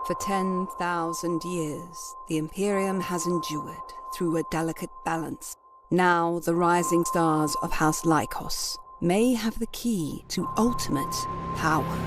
For 10,000 years, the Imperium has endured through a delicate balance. Now, the rising stars of House Lykos may have the key to ultimate power.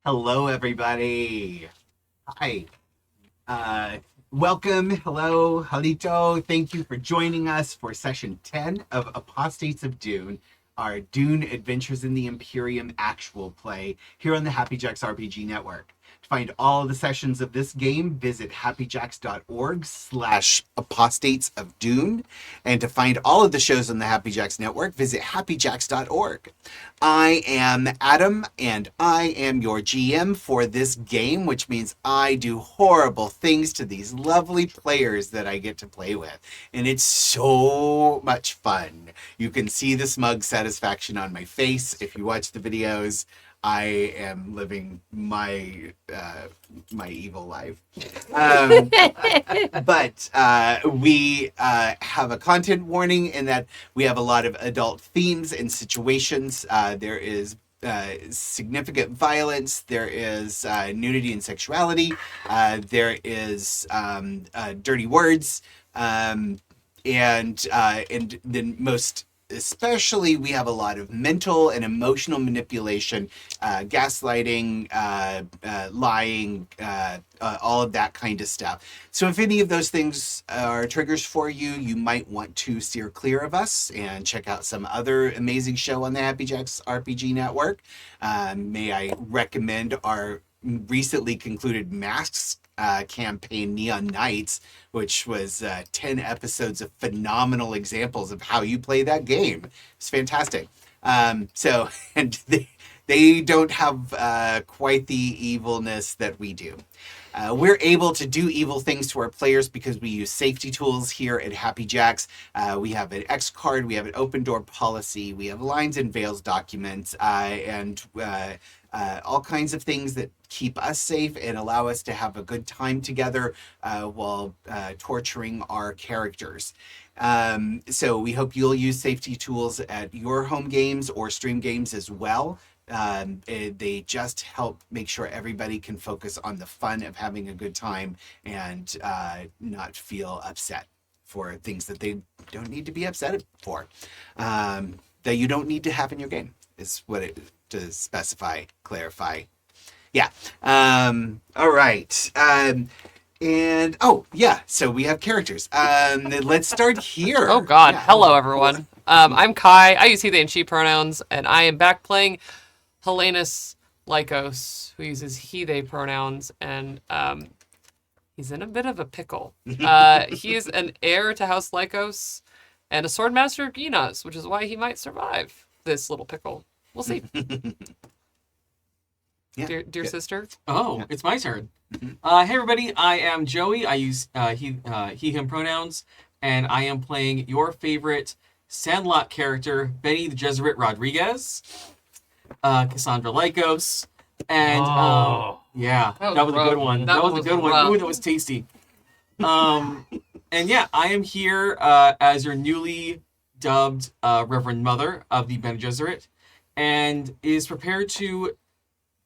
Hello, everybody. Hi. Welcome. Hello, Halito. Thank you for joining us for session 10 of Apostates of Dune, our Dune Adventures in the Imperium actual play here on the Happy Jacks RPG Network. To find all of the sessions of this game, visit happyjacks.org/apostates of Dune. And to find all of the shows on the Happy Jacks Network, visit happyjacks.org. I am Adam, and I am your GM for this game, which means I do horrible things to these lovely players that I get to play with. And it's so much fun. You can see the smug satisfaction on my face if you watch the videos. I am living my my evil life. But we have a content warning in that we have a lot of adult themes and situations. There is significant violence. There is nudity and sexuality. There is dirty words. And then most especially, we have a lot of mental and emotional manipulation, gaslighting, lying, all of that kind of stuff. So if any of those things are triggers for you, you might want to steer clear of us and check out some other amazing show on the Happy Jacks RPG Network. May I recommend our recently concluded Masks campaign, Neon Knights, which was 10 episodes of phenomenal examples of how you play that game. It's fantastic. And they don't have quite the evilness that we do. We're able to do evil things to our players because we use safety tools here at Happy Jacks. We have an X card, we have an open door policy, we have lines and veils documents, and all kinds of things that keep us safe and allow us to have a good time together while torturing our characters. So we hope you'll use safety tools at your home games or stream games as well. They just help make sure everybody can focus on the fun of having a good time and not feel upset for things that they don't need to be upset for, that you don't need to have in your game, is what it to specify, clarify. Yeah. All right. And oh yeah, so we have characters. Let's start here. Oh God. Yeah. Hello everyone. I'm Kai. I use he, they, and she pronouns, and I am back playing Helenus Lykos, who uses he, they pronouns, and he's in a bit of a pickle. He is an heir to House Lykos and a Swordmaster of Genos, which is why he might survive this little pickle. We'll see. Yeah, dear sister. Oh, Yeah. It's my turn. Hey everybody, I am Joey. I use he, him pronouns, and I am playing your favorite Sandlot character, Bene the Gesserit Rodriguez, Cassandra Lykos, and yeah, that was a good one. That was a good one. Ooh, that was tasty. And yeah, I am here as your newly dubbed Reverend Mother of the Bene Gesserit, and is prepared to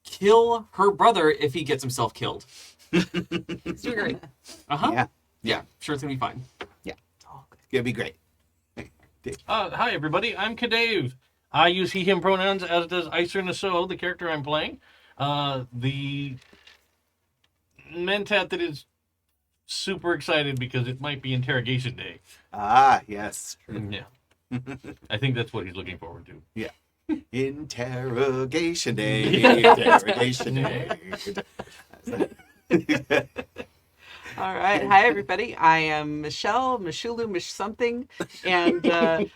kill her brother if he gets himself killed. It's doing great. Yeah, sure, it's gonna be fine. Yeah, it'll be great. Hi everybody, I'm CADave. I use he, him pronouns, as does Iser Nasoh, the character I'm playing. The Mentat that is super excited because it might be interrogation day. Ah, yes. Yeah. I think that's what he's looking forward to. Yeah. Interrogation day. Interrogation day. All right. Hi, everybody. I am Michelle, Mishulu, Mish something, and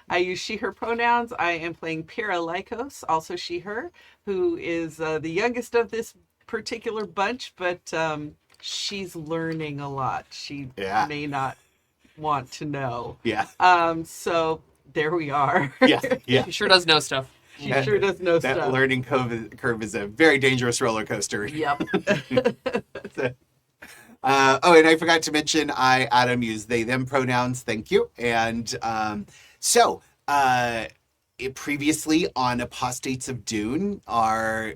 I use she, her pronouns. I am playing Pira Lykos, also she, her, who is the youngest of this particular bunch, but she's learning a lot. She may not want to know. Yeah. So there we are. Yeah. Yeah. He sure does know stuff. She sure does know That stuff. learning curve is a very dangerous roller coaster. Yep. And I forgot to mention, Adam, use they, them pronouns. Thank you. And previously on Apostates of Dune, our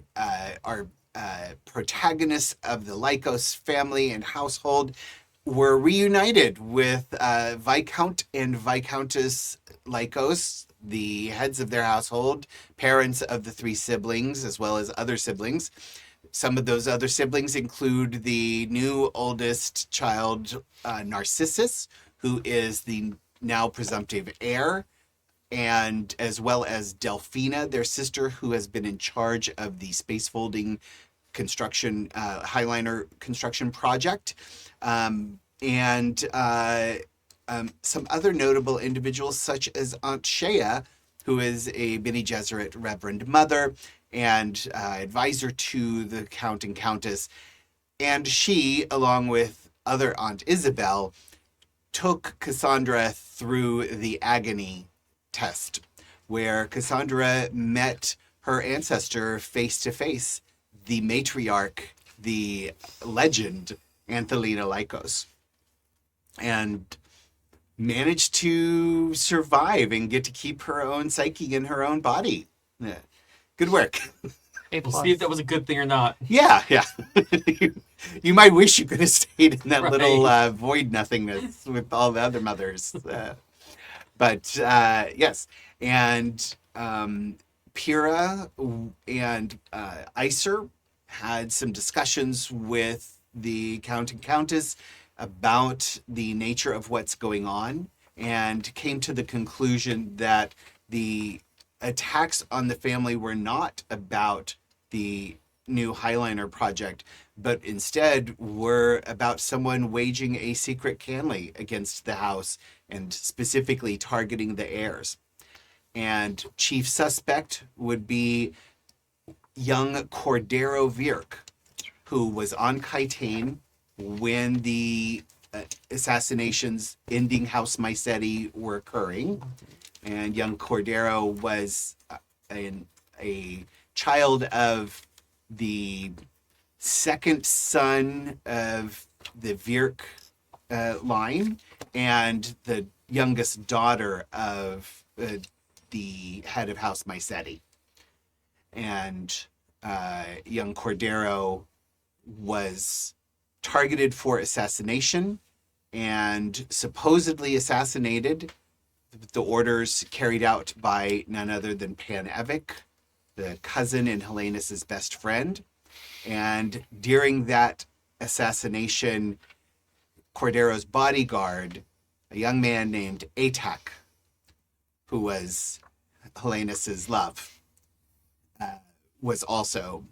protagonists of the Lykos family and household were reunited with Viscount and Viscountess Lykos, the heads of their household, parents of the 3 siblings, as well as other siblings. Some of those other siblings include the new oldest child, Narcissus, who is the now presumptive heir, and as well as Delphina, their sister, who has been in charge of the space folding construction, Highliner construction project. Some other notable individuals, such as Aunt Shea, who is a Bene Gesserit Reverend Mother and advisor to the Count and Countess. And she, along with other Aunt Isabel, took Cassandra through the agony test, where Cassandra met her ancestor face to face, the matriarch, the legend, Helenus Lykos, and managed to survive and get to keep her own psyche in her own body. Yeah. Good work. A We'll plus. see if that was a good thing or not. Yeah. You might wish you could have stayed in that Right. little void nothingness with all the other mothers. But yes. And Pira and Iser had some discussions with the Count and Countess about the nature of what's going on, and came to the conclusion that the attacks on the family were not about the new Highliner project, but instead were about someone waging a secret canley against the house, and specifically targeting the heirs. And chief suspect would be young Cordero Virk, who was on Kaitane when the assassinations ending House Mycetti were occurring. And young Cordero was a child of the second son of the Virk line, and the youngest daughter of the head of House Mycetti. And young Cordero was targeted for assassination and supposedly assassinated. The orders carried out by none other than Pan Evic, the cousin and Helenus' best friend. And during that assassination, Cordero's bodyguard, a young man named Atac, who was Helenus' love, was also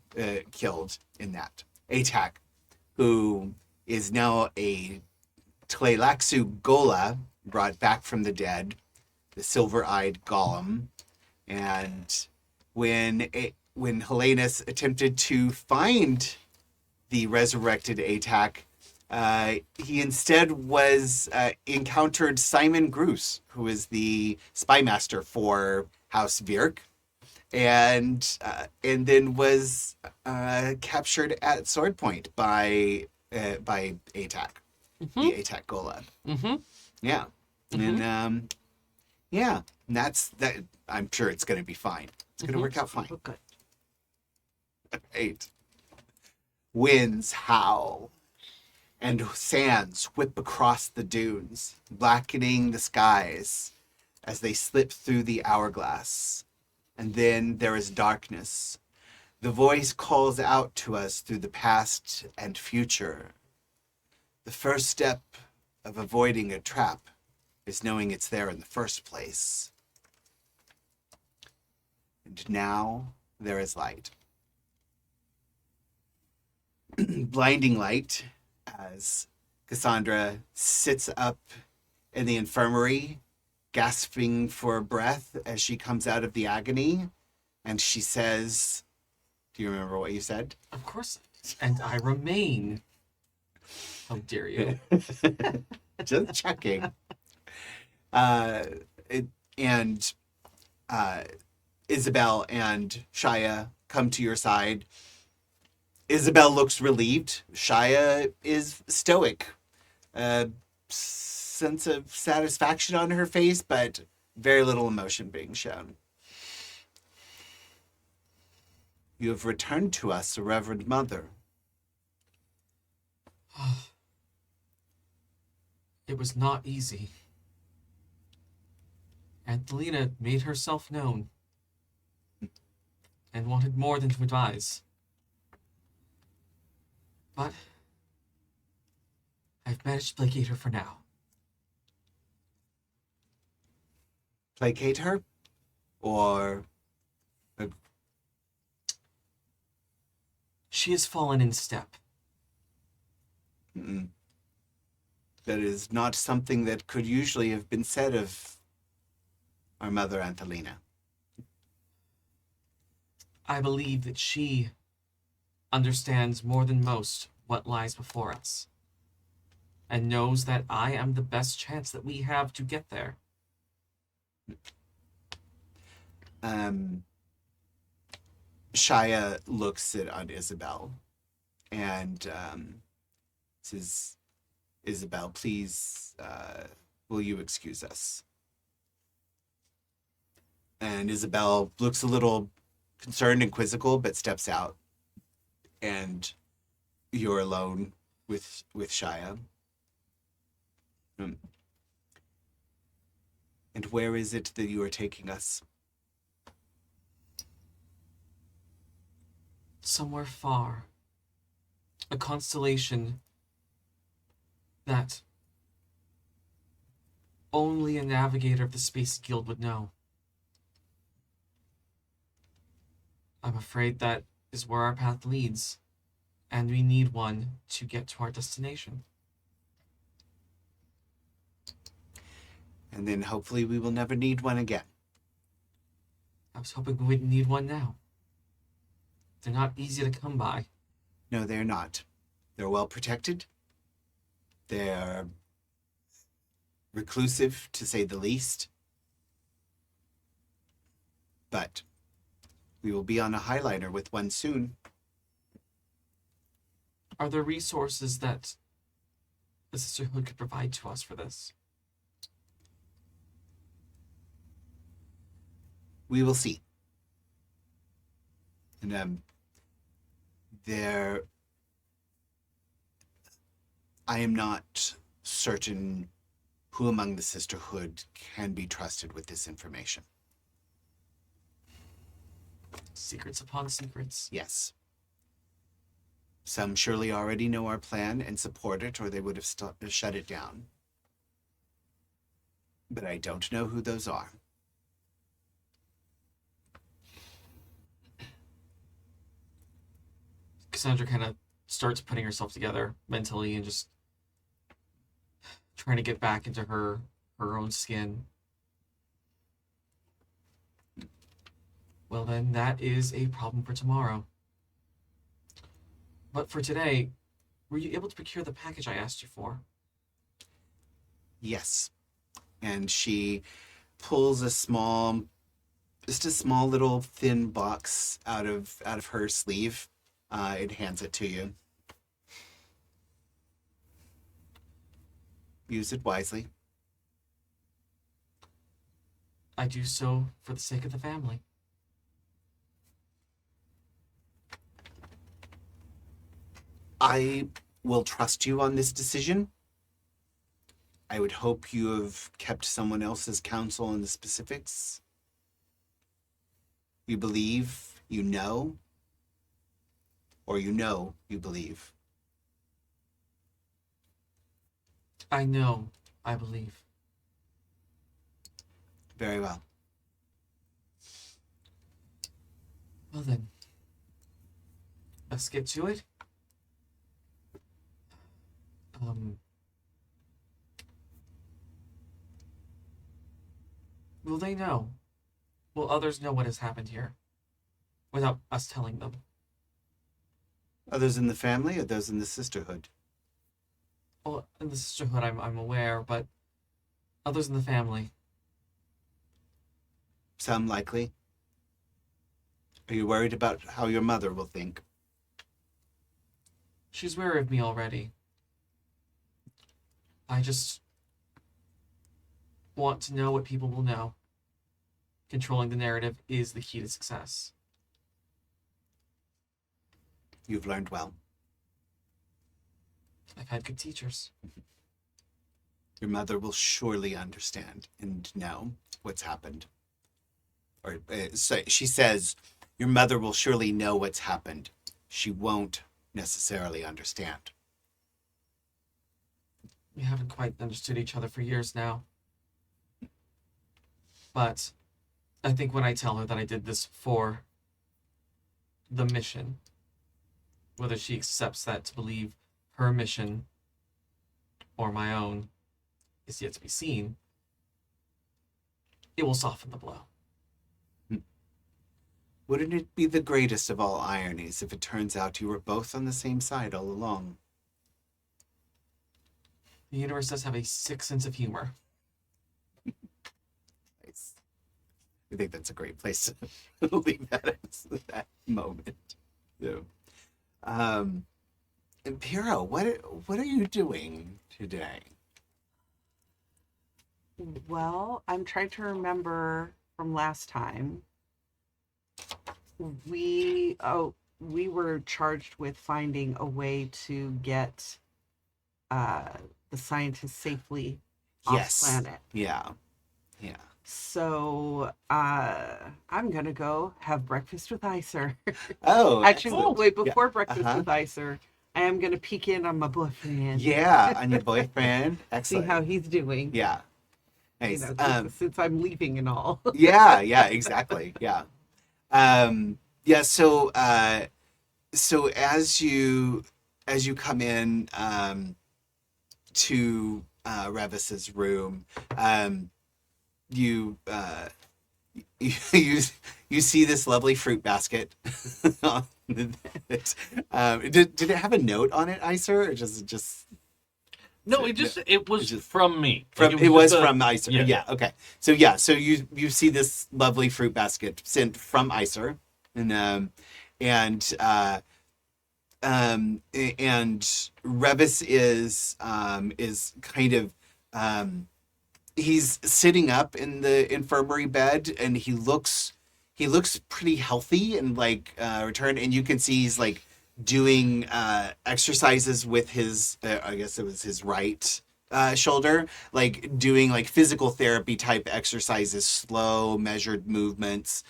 killed in that. Atac, who is now a Tleilaxu Gola, brought back from the dead, the silver-eyed golem. And when Helenus attempted to find the resurrected Atac, he instead was encountered Simon Groose, who is the Spymaster for House Virk, and then was captured at Sword Point by Atac, the Atac Golem. Mm-hmm. Yeah, and yeah, and that's that. I'm sure it's going to be fine. It's going to work out fine. Oh, good. Right. Winds howl, and sands whip across the dunes, blackening the skies as they slip through the hourglass. And then there is darkness. The voice calls out to us through the past and future. The first step of avoiding a trap is knowing it's there in the first place. And now there is light. Blinding light as Cassandra sits up in the infirmary, gasping for breath as she comes out of the agony. And she says, do you remember what you said? Of course. And I remain. How dare you? Just checking. Uh, and Isabel and Shia come to your side. Isabel looks relieved. Shia is stoic. Sense of satisfaction on her face, but very little emotion being shown. You have returned to us, Reverend Mother. It was not easy. Anthelina made herself known and wanted more than to advise. But I've managed to placate her for now. Placate her? Or... She has fallen in step. Mm-mm. That is not something that could usually have been said of our mother, Anthelina. I believe that she understands more than most what lies before us, and knows that I am the best chance that we have to get there. Shia looks at Isabel and says, Isabel, please, will you excuse us? And Isabel looks a little concerned and quizzical, but steps out. And you're alone with Shia. And where is it that you are taking us? Somewhere far. A constellation that only a navigator of the Space Guild would know. I'm afraid that is where our path leads, and we need one to get to our destination. And then hopefully we will never need one again. I was hoping we wouldn't need one now. They're not easy to come by. No, they're not. They're well protected. They're reclusive, to say the least. But we will be on a highliner with one soon. Are there resources that the Sisterhood could provide to us for this? We will see. And I am not certain who among the Sisterhood can be trusted with this information. Secrets upon secrets. Yes. Some surely already know our plan and support it, or they would have shut it down. But I don't know who those are. Cassandra kind of starts putting herself together mentally and just trying to get back into her own skin. Well then, that is a problem for tomorrow. But for today, were you able to procure the package I asked you for? Yes. And she pulls just a small little thin box out of her sleeve. It hands it to you. Use it wisely. I do so for the sake of the family. I will trust you on this decision. I would hope you have kept someone else's counsel on the specifics. You believe, you know, or you know, you believe. I know, I believe. Very well. Well then, let's get to it. Will they know? Will others know what has happened here? Without us telling them? Others in the family or those in the sisterhood? Well, in the sisterhood, I'm aware, but others in the family. Some likely. Are you worried about how your mother will think? She's wary of me already. I just want to know what people will know. Controlling the narrative is the key to success. You've learned well. I've had good teachers. Your mother will surely understand and know what's happened. Or so she says, your mother will surely know what's happened. She won't necessarily understand. We haven't quite understood each other for years now. But I think when I tell her that I did this for the mission, whether she accepts that to believe her mission or my own is yet to be seen, it will soften the blow. Wouldn't it be the greatest of all ironies if it turns out you were both on the same side all along? The universe does have a sick sense of humor. Nice. I think that's a great place to leave that at that moment. So, Imperium, what are you doing today? Well, I'm trying to remember from last time. We were charged with finding a way to get the scientists safely off planet. Yeah. So I'm gonna go have breakfast with Iser. Oh, Actually, excellent. wait, before breakfast Uh-huh. with Iser, I am gonna peek in on my boyfriend. Yeah, on your boyfriend. See Excellent. how he's doing. Yeah. Nice. You know, since I'm leaving and all. Yeah, exactly. Yeah. So as you come in to Revis's room, you see this lovely fruit basket. Did it have a note on it, Iser, or just No, it was from me. it was from Iser. Iser. Yeah. Okay. So you see this lovely fruit basket sent from Iser, and Revis is kind of he's sitting up in the infirmary bed, and he looks pretty healthy and returned, and you can see he's doing exercises with his I guess it was his right shoulder, doing physical therapy type exercises, slow measured movements,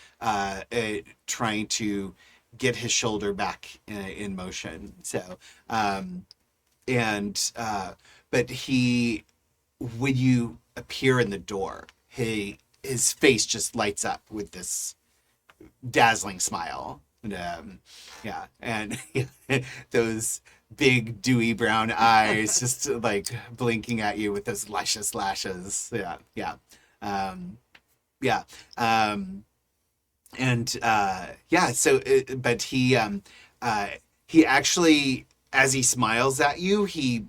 trying to get his shoulder back in motion. So but he, when you appear in the door, his face just lights up with this dazzling smile. And and those big dewy brown eyes just blinking at you with those luscious lashes. But he actually, as he smiles at you, he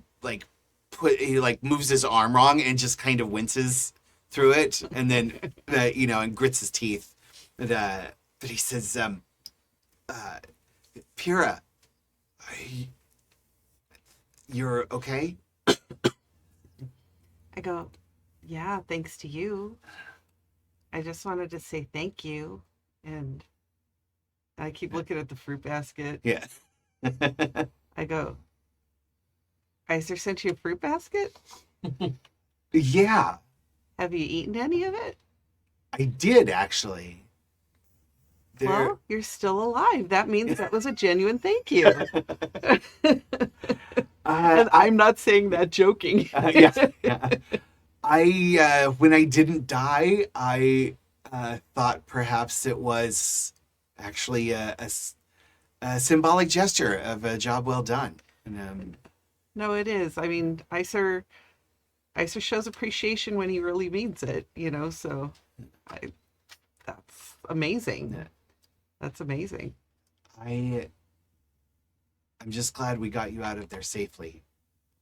moves his arm wrong and just kind of winces through it, and then and grits his teeth. But he says, Pyrrha, you're okay? I go, yeah, thanks to you. I just wanted to say thank you. And I keep looking at the fruit basket. Yeah. I go, Iser sent you a fruit basket? Yeah, Have you eaten any of it? I did actually. Well, you're still alive. That means that was a genuine thank you. And I'm not saying that joking. I when I didn't die, I thought perhaps it was actually a symbolic gesture of a job well done. And No, it is. I mean, Iser shows appreciation when he really means it, so that's amazing. Yeah. That's amazing. I'm just glad we got you out of there safely.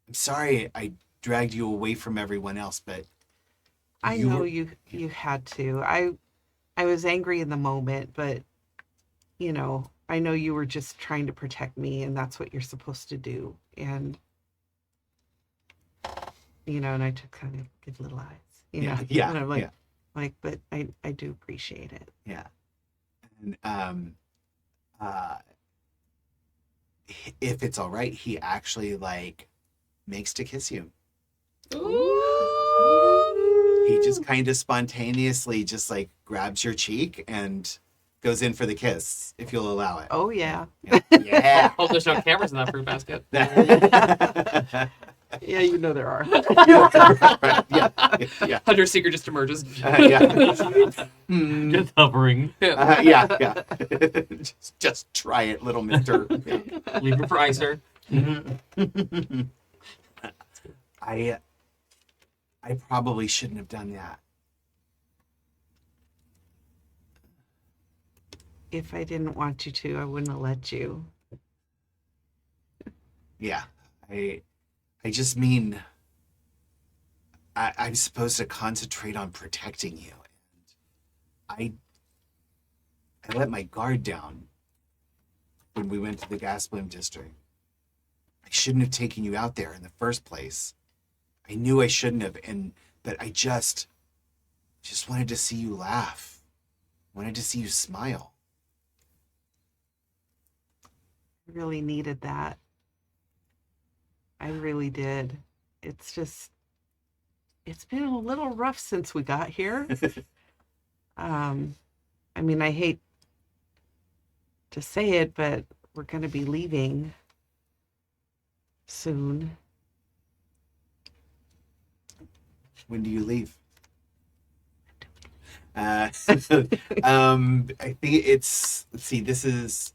I'm sorry I dragged you away from everyone else, but I know you had to. I was angry in the moment, but I know you were just trying to protect me, and that's what you're supposed to do. And and I took kind of good little eyes. Yeah. And I'm Yeah. but I do appreciate it. Yeah. And if it's all right, he actually makes to kiss you. He just kind of spontaneously just grabs your cheek and goes in for the kiss, if you'll allow it. Oh yeah. Yeah. Hope there's no cameras in that fruit basket. Yeah, there are. Yeah. Hunter Seeker just emerges. Yeah. Just hovering. Yeah. just try it, little mister. Leave it for Iser. I probably shouldn't have done that. If I didn't want you to, I wouldn't have let you. Yeah. I just mean I'm supposed to concentrate on protecting you. And I let my guard down when we went to the gas bloom district. I shouldn't have taken you out there in the first place. I knew I shouldn't have, but I just wanted to see you laugh. Wanted to see you smile. I really needed that. I really did. It's been a little rough since we got here. I mean, I hate to say it, but we're going to be leaving soon. When do you leave? I think let's see, this is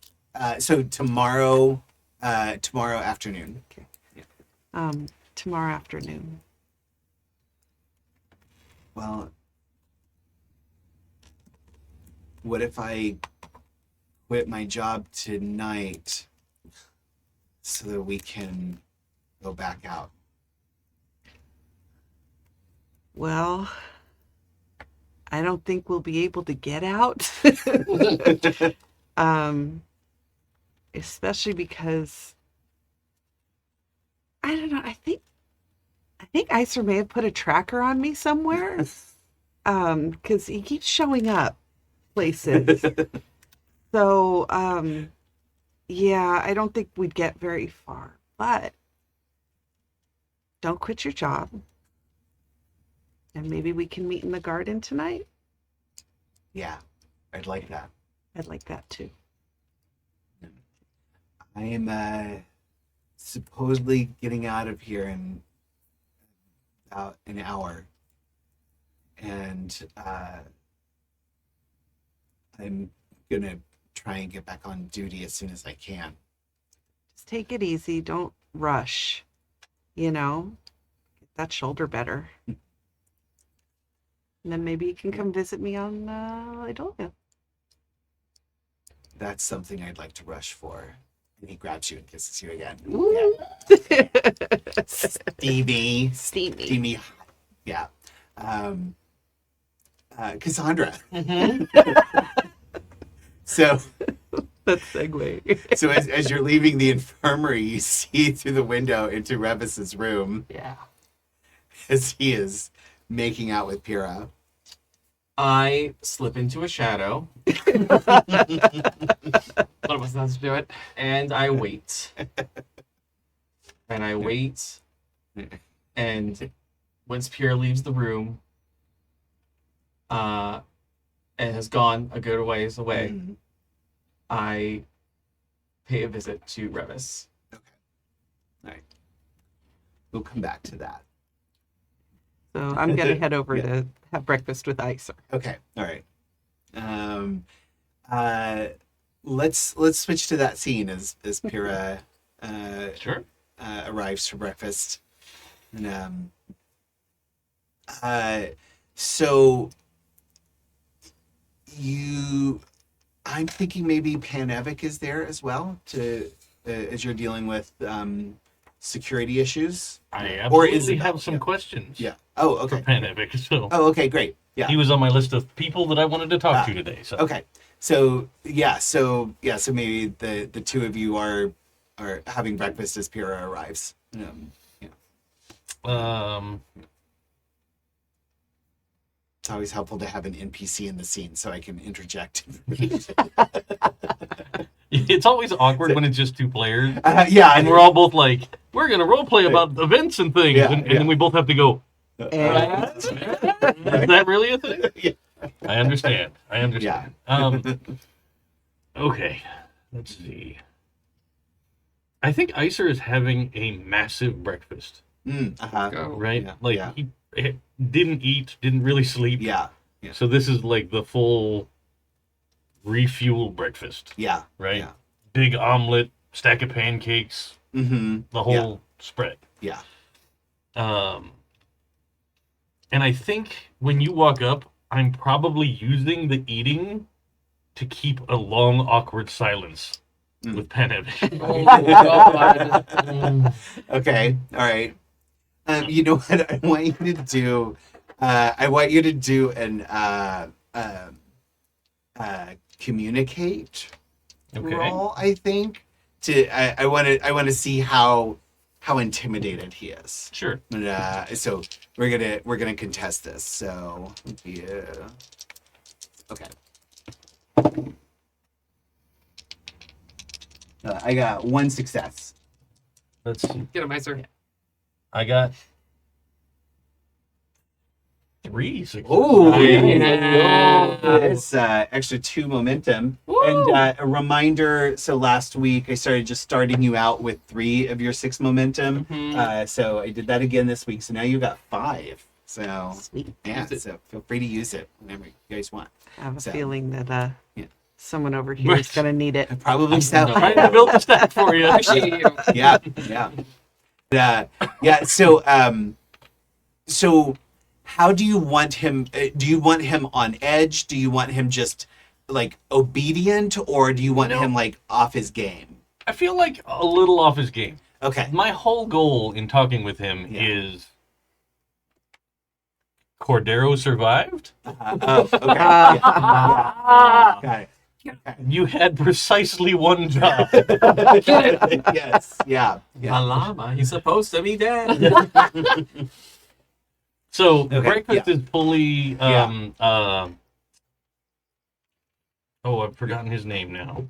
so tomorrow afternoon. Okay. Tomorrow afternoon. Well, what if I quit my job tonight so that we can go back out? Well, I don't think we'll be able to get out. Especially because I don't know, I think Iser may have put a tracker on me somewhere. Because he keeps showing up places. So, yeah, I don't think we'd get very far. But don't quit your job. And maybe we can meet in the garden tonight. Yeah, I'd like that. I'd like that too. I am supposedly getting out of here in about an hour. And I'm going to try and get back on duty as soon as I can. Just take it easy. Don't rush. Get that shoulder better. And then maybe you can come visit me on Idolia. That's something I'd like to rush for. And he grabs you and kisses you again. Ooh. Yeah. Steamy. Steamy. Yeah. Cassandra. So That's segue. so as you're leaving the infirmary, you see through the window into Revis's room Yeah. as he is making out with Pyrrha. I slip into a shadow One of us has to do it. and I wait. And I wait. And once Pierre leaves the room, and has gone a good ways away, I pay a visit to Revis. Okay. All right. We'll come back to that. So I'm going to head over Yeah. to have breakfast with Iser. Okay. All right. let's switch to that scene as Pyrrha Sure. arrives for breakfast. And so I'm thinking maybe Panevic is there as well to as you're dealing with security issues. I Or absolutely Isabel, have some yeah. questions. Yeah. Oh, For okay. Panavic, so Oh, okay, great. Yeah. he was on my list of people that I wanted to talk to today. So Okay. So maybe the two of you are having breakfast as Pyrrha arrives. Yeah. It's always helpful to have an NPC in the scene so I can interject. it's always awkward when it's just two players, Yeah, and we're all both like, we're gonna roleplay about events and things, Yeah, and yeah. then we both have to go. And Is that really a thing? Yeah. I understand. Okay, let's see. I think Iser is having a massive breakfast, Go. right? Yeah, Like yeah. he didn't eat, didn't really sleep. Yeah. Yeah. So this is like the full refuel breakfast, Yeah. right? Yeah. Big omelet, stack of pancakes, Mm-hmm. the whole spread. Yeah. And I think when you walk up, I'm probably using the eating to keep a long, awkward silence with Panevic. Oh my god. Okay. All right. You know what? I want you to do. I want you to do an communicate Okay. roll. I think I want to see how intimidated he is. Sure. And, so we're gonna contest this. So yeah. Okay. I got one success. Let's see. Get him, Iser. I got 3 successes. Oh, Yeah. it's extra 2 momentum. Woo! And a reminder, so last week I started starting you out with 3 of your 6 momentum. Mhm. So I did that again this week. So now you got 5. So sweet. yeah, Use it. so feel free to use it whenever you guys want. I have a So, feeling that yeah. someone over here is going to need it. Probably so. Trying to build the stack for you. Appreciate you. Yeah. Yeah. So how do you want him? Do you want him on edge? Do you want him just like obedient, or do you want him like off his game? I feel like a little off his game. Okay. My whole goal in talking with him Yeah. is Cordero survived. Oh, okay. Yeah. Got it. You had precisely one job. Yes. Yeah. A llama. He's supposed to be dead. So Okay, breakfast yeah. is fully oh, I've forgotten his name now.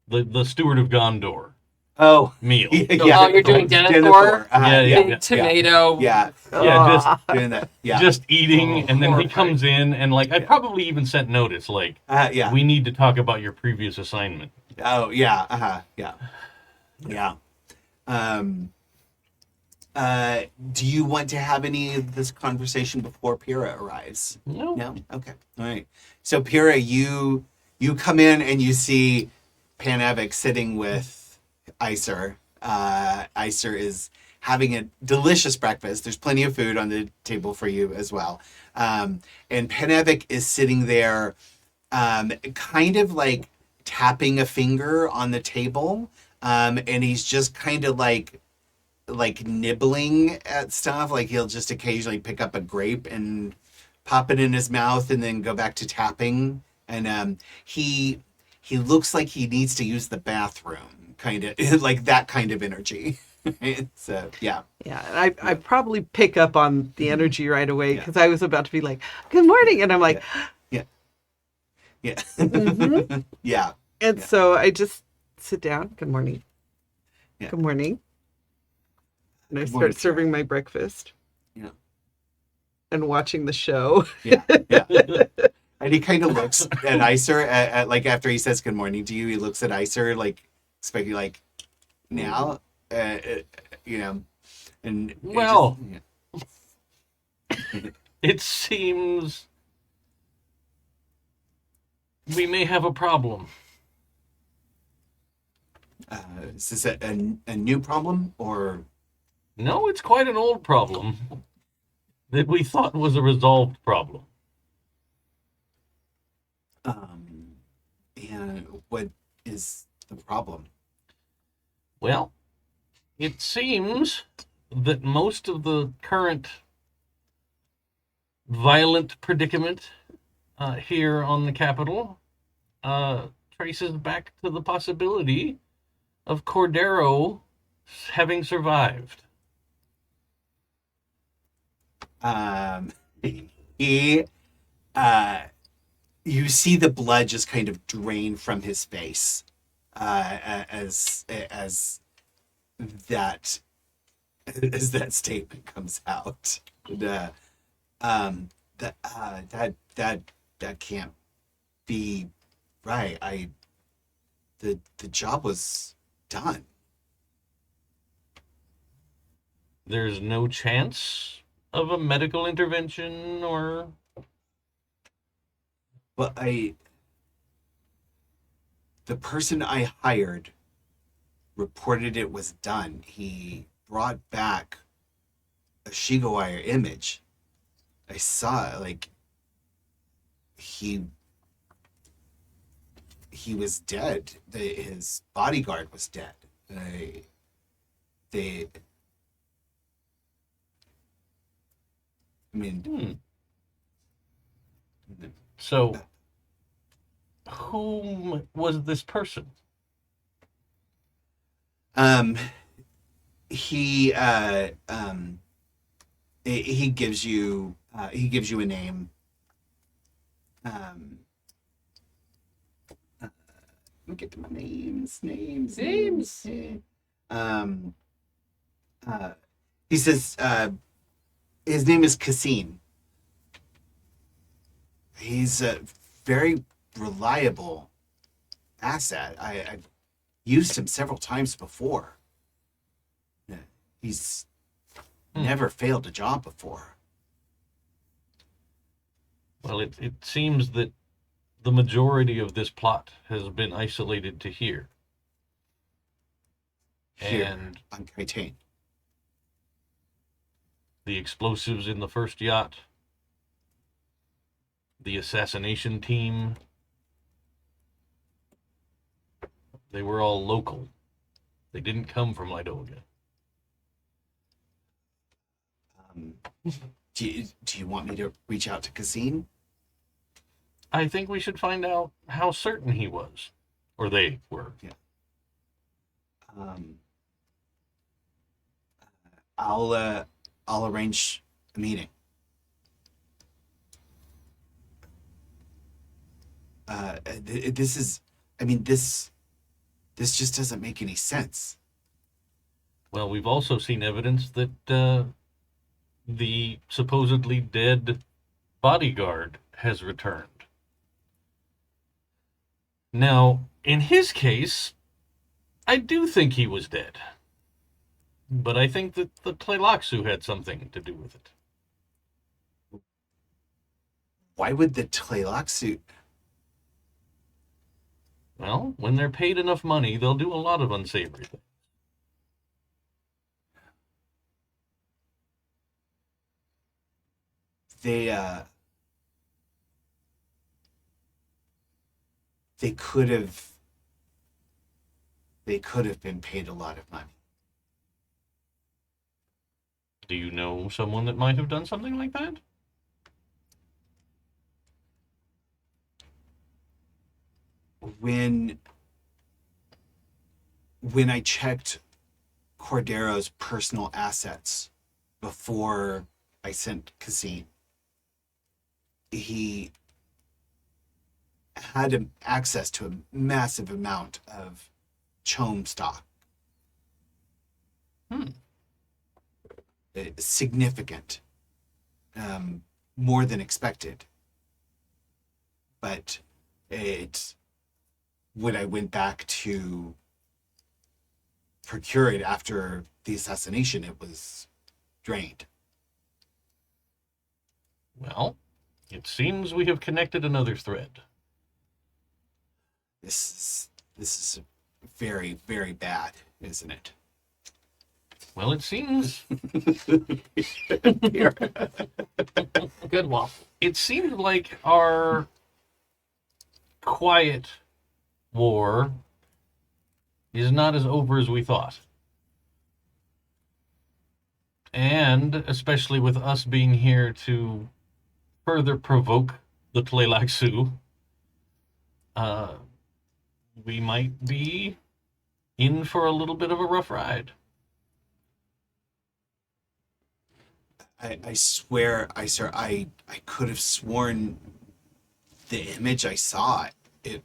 The steward of Gondor Oh. meal. Yeah. Oh, you're doing Denethor? Denethor. Yeah. Tomato. Yeah. Yeah, just Doing that. Yeah. just eating, and then he horrifying. comes in, and like I probably even sent notice like Yeah. we need to talk about your previous assignment. Oh yeah, yeah, yeah. Do you want to have any of this conversation before Pyrrha arrives? No. No. Okay. All right. So Pyrrha, you come in and you see Panevic sitting with Iser. Iser is having a delicious breakfast. There's plenty of food on the table for you as well. And Panevic is sitting there, kind of like tapping a finger on the table, and he's just kind of like nibbling at stuff. Like he'll just occasionally pick up a grape and pop it in his mouth and then go back to tapping. And he looks like he needs to use the bathroom, kind of like that kind of energy. So yeah. Yeah, and I probably pick up on the energy right away Yeah. because I was about to be like, "Good morning," and I'm like, Yeah. Mhm. Yeah. and Yeah. so I just sit down. Good morning. Yeah. Good morning. And I Good start morning, serving my breakfast Yeah. and watching the show. Yeah. And he kind of looks at Iser at like after he says good morning to you, he looks at Iser like expecting like now, you know, and it Well. just- It seems we may have a problem. Is this a new problem, or No, it's quite an old problem that we thought was a resolved problem. and what is the problem? Well, it seems that most of the current violent predicament here on the Capitol traces back to the possibility of Cordero having survived. He, you see the blood just kind of drain from his face, as that statement comes out. And, that can't be right. The job was done. There's no chance of a medical intervention or... Well, the person I hired reported it was done. He brought back a Shigowire image. I saw it, like he was dead. His bodyguard was dead. I mean, So, whom was this person? he gives you a name. Let me get to my names. He says his name is Cassine. He's a very reliable asset. I've used him several times before. He's never failed a job before. Well, it seems that the majority of this plot has been isolated to here. Here, And on Kaitane. the explosives in the first yacht, the assassination team, they were all local. They didn't come from Lidoga. Do you want me to reach out to Cassine? I think we should find out how certain he was, or they were. Yeah. I'll arrange a meeting. This just doesn't make any sense. Well, we've also seen evidence that the supposedly dead bodyguard has returned. Now, in his case, I do think he was dead. But I think that the Tleilaxu had something to do with it. Why would the Tleilaxu... Well, when they're paid enough money, they'll do a lot of unsavory things. They could have been paid a lot of money. Do you know someone that might have done something like that? When I checked Cordero's personal assets before I sent Cassine, he had access to a massive amount of Chom stock. Significant. More than expected. But when I went back to procure it after the assassination, it was drained. Well, it seems we have connected another thread. This is very, very bad, isn't it? Well, it seems Good waffle. it seems like our quiet war is not as over as we thought. And especially with us being here to further provoke the Tleilaxu, we might be in for a little bit of a rough ride. I swear, Iser, I could have sworn the image I saw, it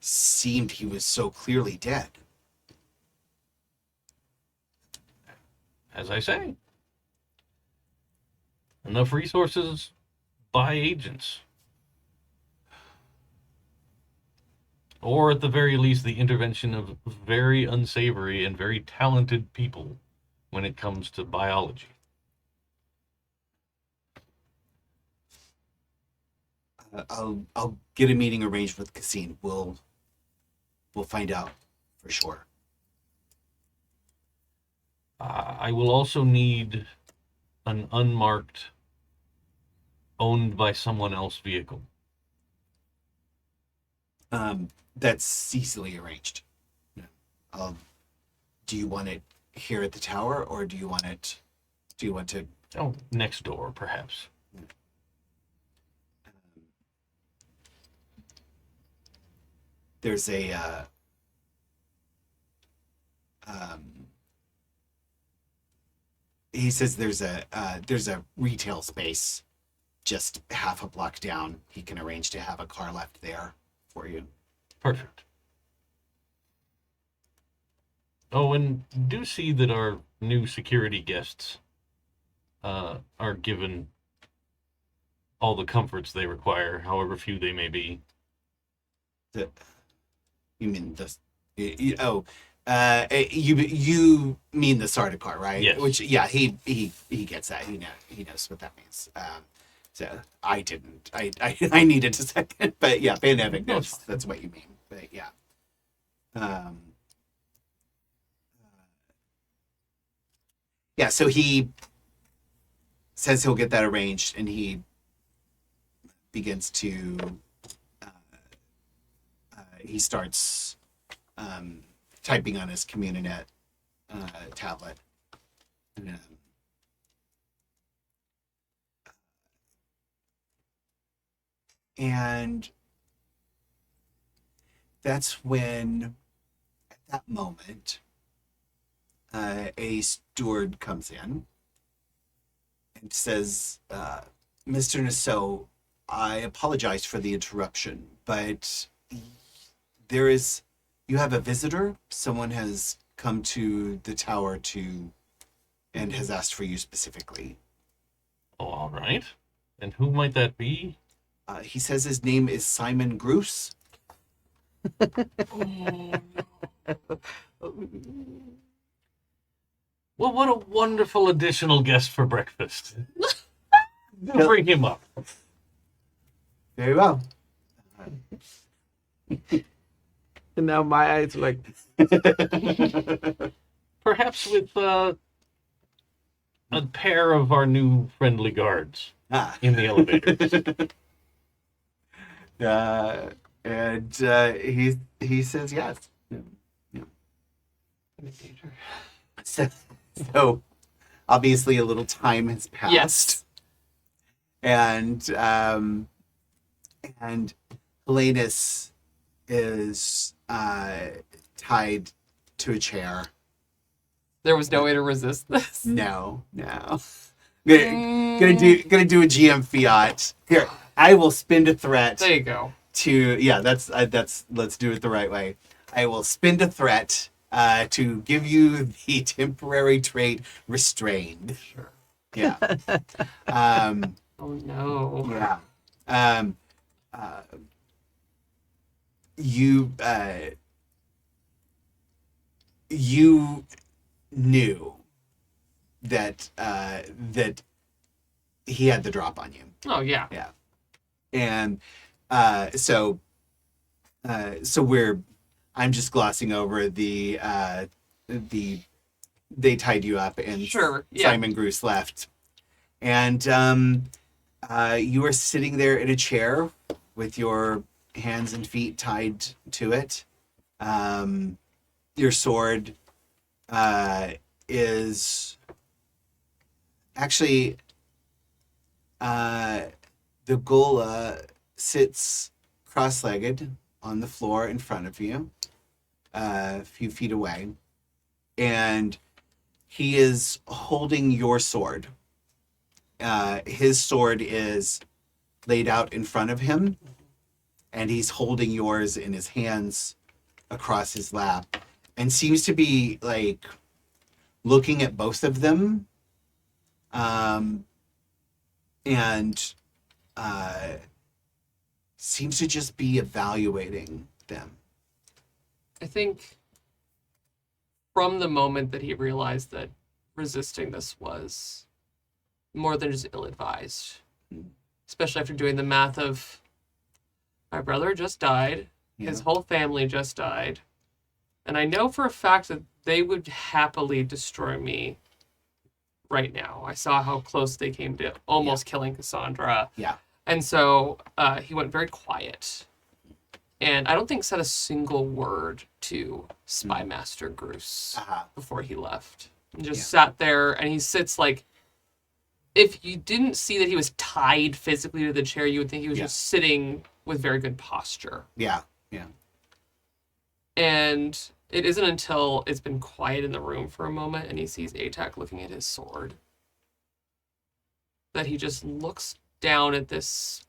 seemed he was so clearly dead. As I say, enough resources by agents. Or at the very least, the intervention of very unsavory and very talented people when it comes to biology. I'll get a meeting arranged with Cassine. We'll find out for sure. I will also need an unmarked, owned by someone else vehicle. That's easily arranged. Do you want it here at the tower, or do you want to? Oh, next door, perhaps. There's a he says there's a retail space just half a block down. He can arrange to have a car left there for you. Perfect. Oh, and do see that our new security guests are given all the comforts they require, however few they may be. You mean you mean the Sardaukar, right? Yes. Which, yeah, he gets that. He knows what that means. So I didn't. I needed a second, but yeah, Bene knows that's what you mean. But yeah. Yeah, so he says he'll get that arranged, and he begins to he starts typing on his Communinet tablet. And that's when, at that moment, a steward comes in and says, Mr. Nasoh, I apologize for the interruption, but you have a visitor. Someone has come to the tower and has asked for you specifically. Oh, all right. And who might that be? He says his name is Simon Groose. Well, what a wonderful additional guest for breakfast. Bring him up. Very well. And now my eyes are like, Perhaps with a pair of our new friendly guards in the elevator. And he says yes. Yeah. So obviously a little time has passed. Yes. And Helenus is tied to a chair. There was no way to resist this. No. Gonna do a GM fiat. Here, I will spend a threat There you go. let's do it the right way. I will spend a threat to give you the temporary trait restrained. Sure. Yeah. Oh no. Yeah. You knew that he had the drop on you. Oh yeah. Yeah. And so we're I'm just glossing over the they tied you up and Sure, yeah. Simon Bruce left. And you are sitting there in a chair with your hands and feet tied to it. Your sword is actually the Gola sits cross-legged on the floor in front of you, a few feet away, and he is holding your sword. His sword is laid out in front of him, and he's holding yours in his hands across his lap, and seems to be like looking at both of them, and seems to just be evaluating them. I think from the moment that he realized that resisting this was more than just ill-advised, especially after doing the math of my brother just died, his whole family just died, and I know for a fact that they would happily destroy me right now. I saw how close they came to almost killing Cassandra. Yeah. And so he went very quiet. And I don't think said a single word to Spymaster Bruce before he left. And just sat there, and he sits like, if you didn't see that he was tied physically to the chair, you would think he was just sitting with very good posture. Yeah, yeah. And it isn't until it's been quiet in the room for a moment and he sees Atac looking at his sword that he just looks down at this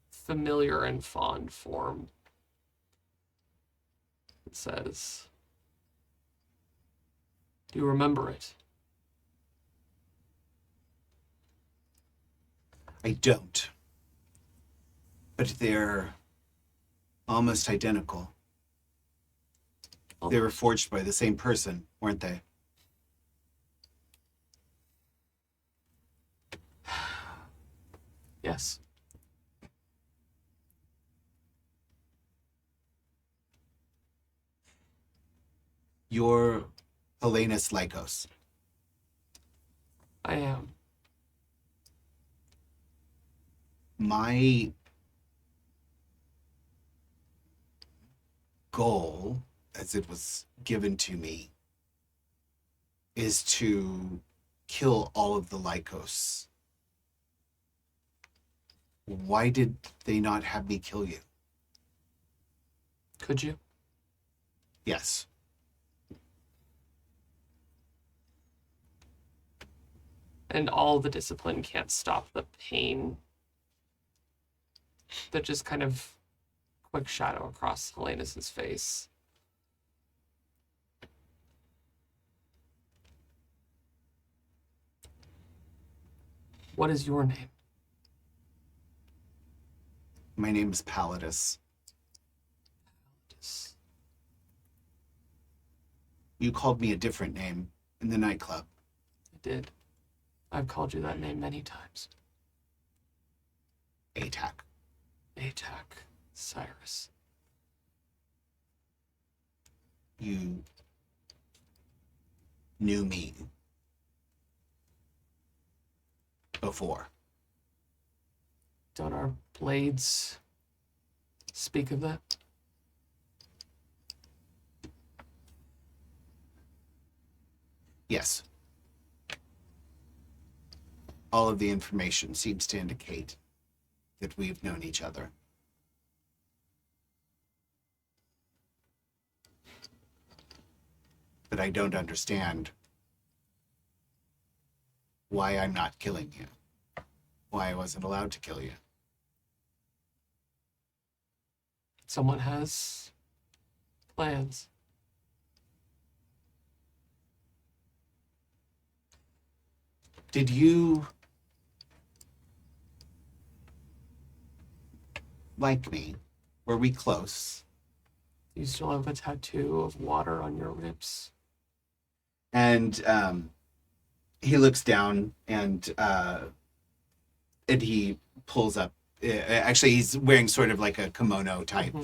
familiar and fond form. It says, "Do you remember it?" I don't. But they're almost identical. Oh. They were forged by the same person, weren't they? Yes. You're Helenus Lykos. I am. My goal, as it was given to me, is to kill all of the Lykos. Why did they not have me kill you? Could you? Yes. And all the discipline can't stop the pain that just kind of quick shadow across Helenus's face. What is your name? My name is Pallidus. You called me a different name in the nightclub. I did. I've called you that name many times. Atac. Atac. Cyrus. You knew me before. Don't our blades speak of that? Yes. All of the information seems to indicate that we've known each other. But I don't understand why I'm not killing you. Why I wasn't allowed to kill you. Someone has plans. Did you like me? Were we close? You still have a tattoo of water on your ribs. And he looks down and he pulls up. Actually, he's wearing sort of like a kimono type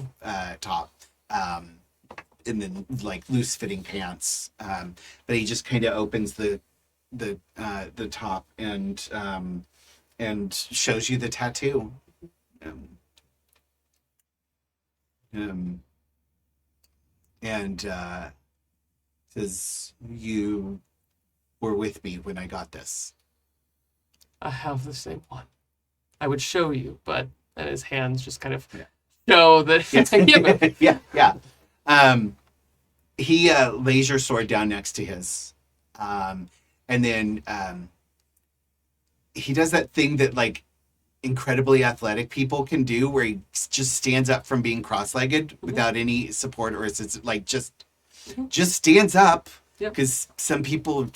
top. like loose fitting pants. But he just kind of opens the top and shows you the tattoo. And says, "You were with me when I got this." I have the same one. I would show you, but and his hands just kind of show that it's like, yeah. He lays your sword down next to his, and then he does that thing that like incredibly athletic people can do, where he just stands up from being cross-legged without any support, or it's like just stands up, because some people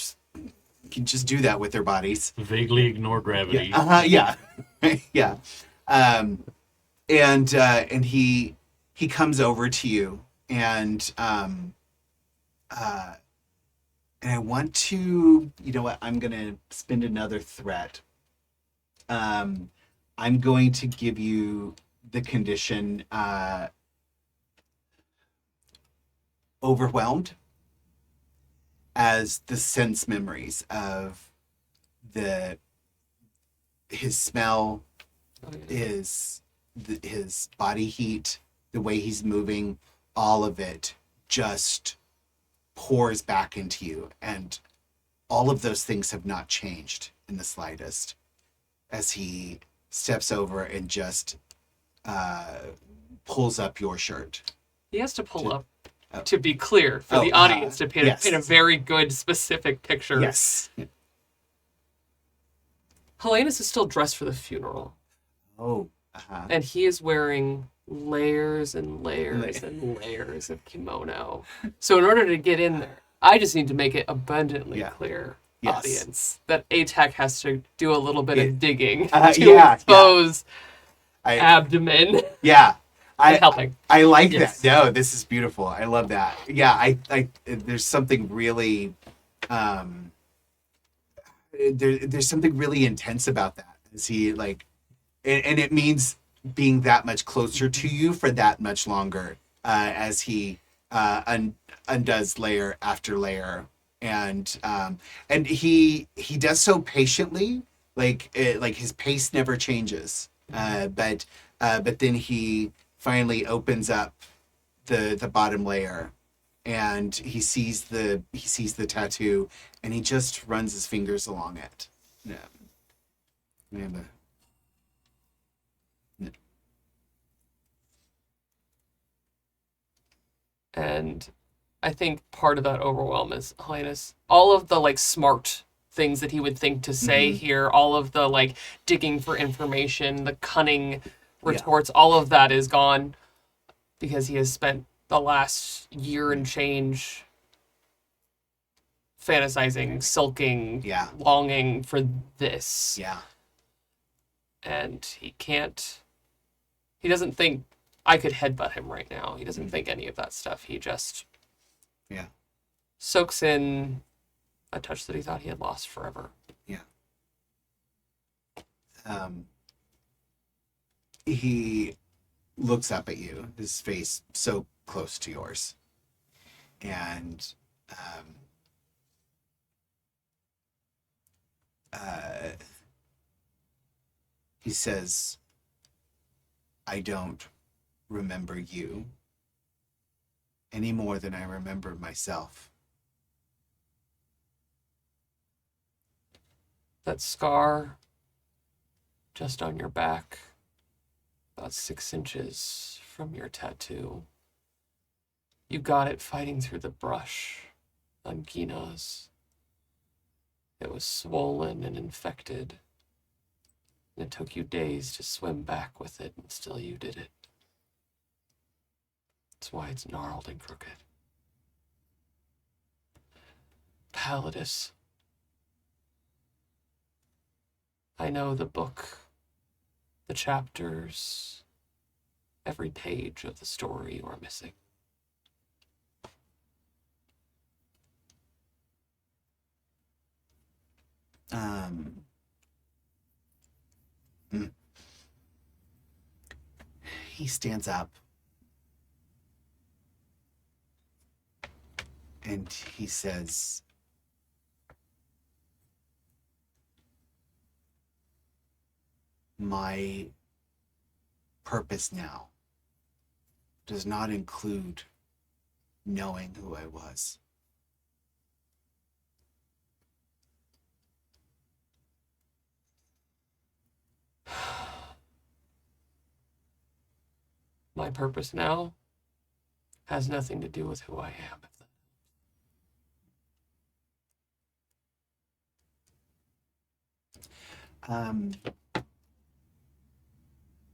can just do that with their bodies. Vaguely ignore gravity. Yeah. And he comes over to you, and I want to, you know what, I'm gonna spend another threat. I'm going to give you the condition overwhelmed, as the sense memories of his smell, his body heat, the way he's moving, all of it just pours back into you, and all of those things have not changed in the slightest, as he steps over and just pulls up your shirt. He has to pull up to be clear for the audience to paint a very good specific picture. Yes. Helenus is still dressed for the funeral. Oh. And he is wearing layers and layers and layers of kimono. So in order to get in there, I just need to make it abundantly clear, audience, that ATAC has to do a little bit of digging to expose abdomen. Yeah. Helping. I like that. No, this is beautiful. I love that. Yeah, I there's something really there's something really intense about that. Is he like, and it means being that much closer to you for that much longer, as he undoes layer after layer, and he does so patiently, like his pace never changes, but then he finally opens up the bottom layer, and he sees the tattoo, and he just runs his fingers along it. And I think part of that overwhelm is Helenus. All of the like smart things that he would think to say here, all of the like digging for information, the cunning retorts, all of that is gone, because he has spent the last year and change fantasizing, sulking, longing for this. Yeah. And he doesn't think I could headbutt him right now. He doesn't think any of that stuff. He just soaks in a touch that he thought he had lost forever. Yeah. He looks up at you, his face so close to yours, and he says, "I don't remember you any more than I remember myself." That scar just on your back, about 6 inches from your tattoo. You got it fighting through the brush on Gina's. It was swollen and infected. And it took you days to swim back with it, and still you did it. That's why it's gnarled and crooked. Pallidus. I know the book, the chapters, every page of the story you are missing. He stands up. And he says, my purpose now does not include knowing who I was. My purpose now has nothing to do with who I am.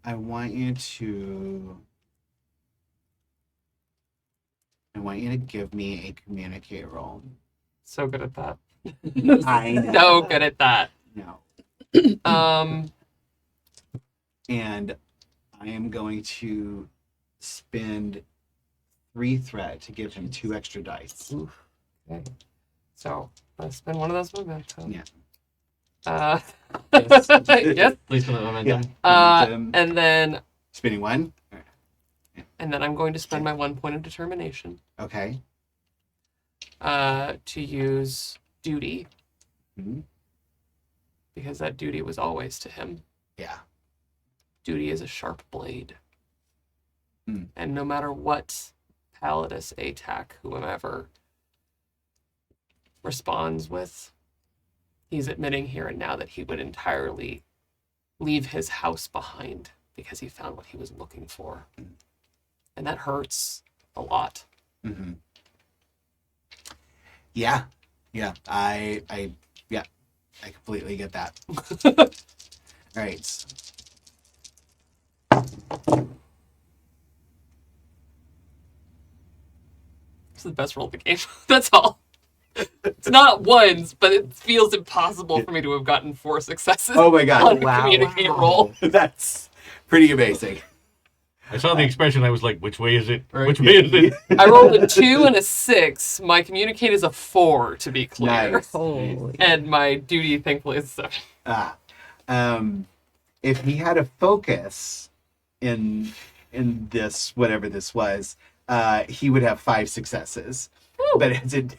I want you to give me a communicate roll. So good at that. I know. So good at that. No. Um, And I am going to spend 3 threat to give him 2 extra dice. oof. Okay. So let's spend one of those momentum. Yeah. Yes. Please spend that momentum. And then Spending 1. I'm going to spend my 1 point of determination Okay. to use duty, Mhm. because that duty was always to him. Yeah. Duty is a sharp blade. Hmm. And no matter what Palladus, Atac, whomever responds with, he's admitting here and now that he would entirely leave his house behind because he found what he was looking for. And that hurts a lot. Mm-hmm. Yeah. Yeah. I completely get that. All right. It's the best roll of the game. That's all. It's not ones, but it feels impossible for me to have gotten 4 successes Oh my God. on a Wow. communicate roll. That's pretty amazing. I saw the expression. I was like, which way is it? Right. Which way is it? I rolled a 2 and a 6. My communicate is a 4, to be clear. Nice. Holy. And my duty, thankfully, is a 7. If he had a focus in this, whatever this was, he would have 5 successes. Woo. But as it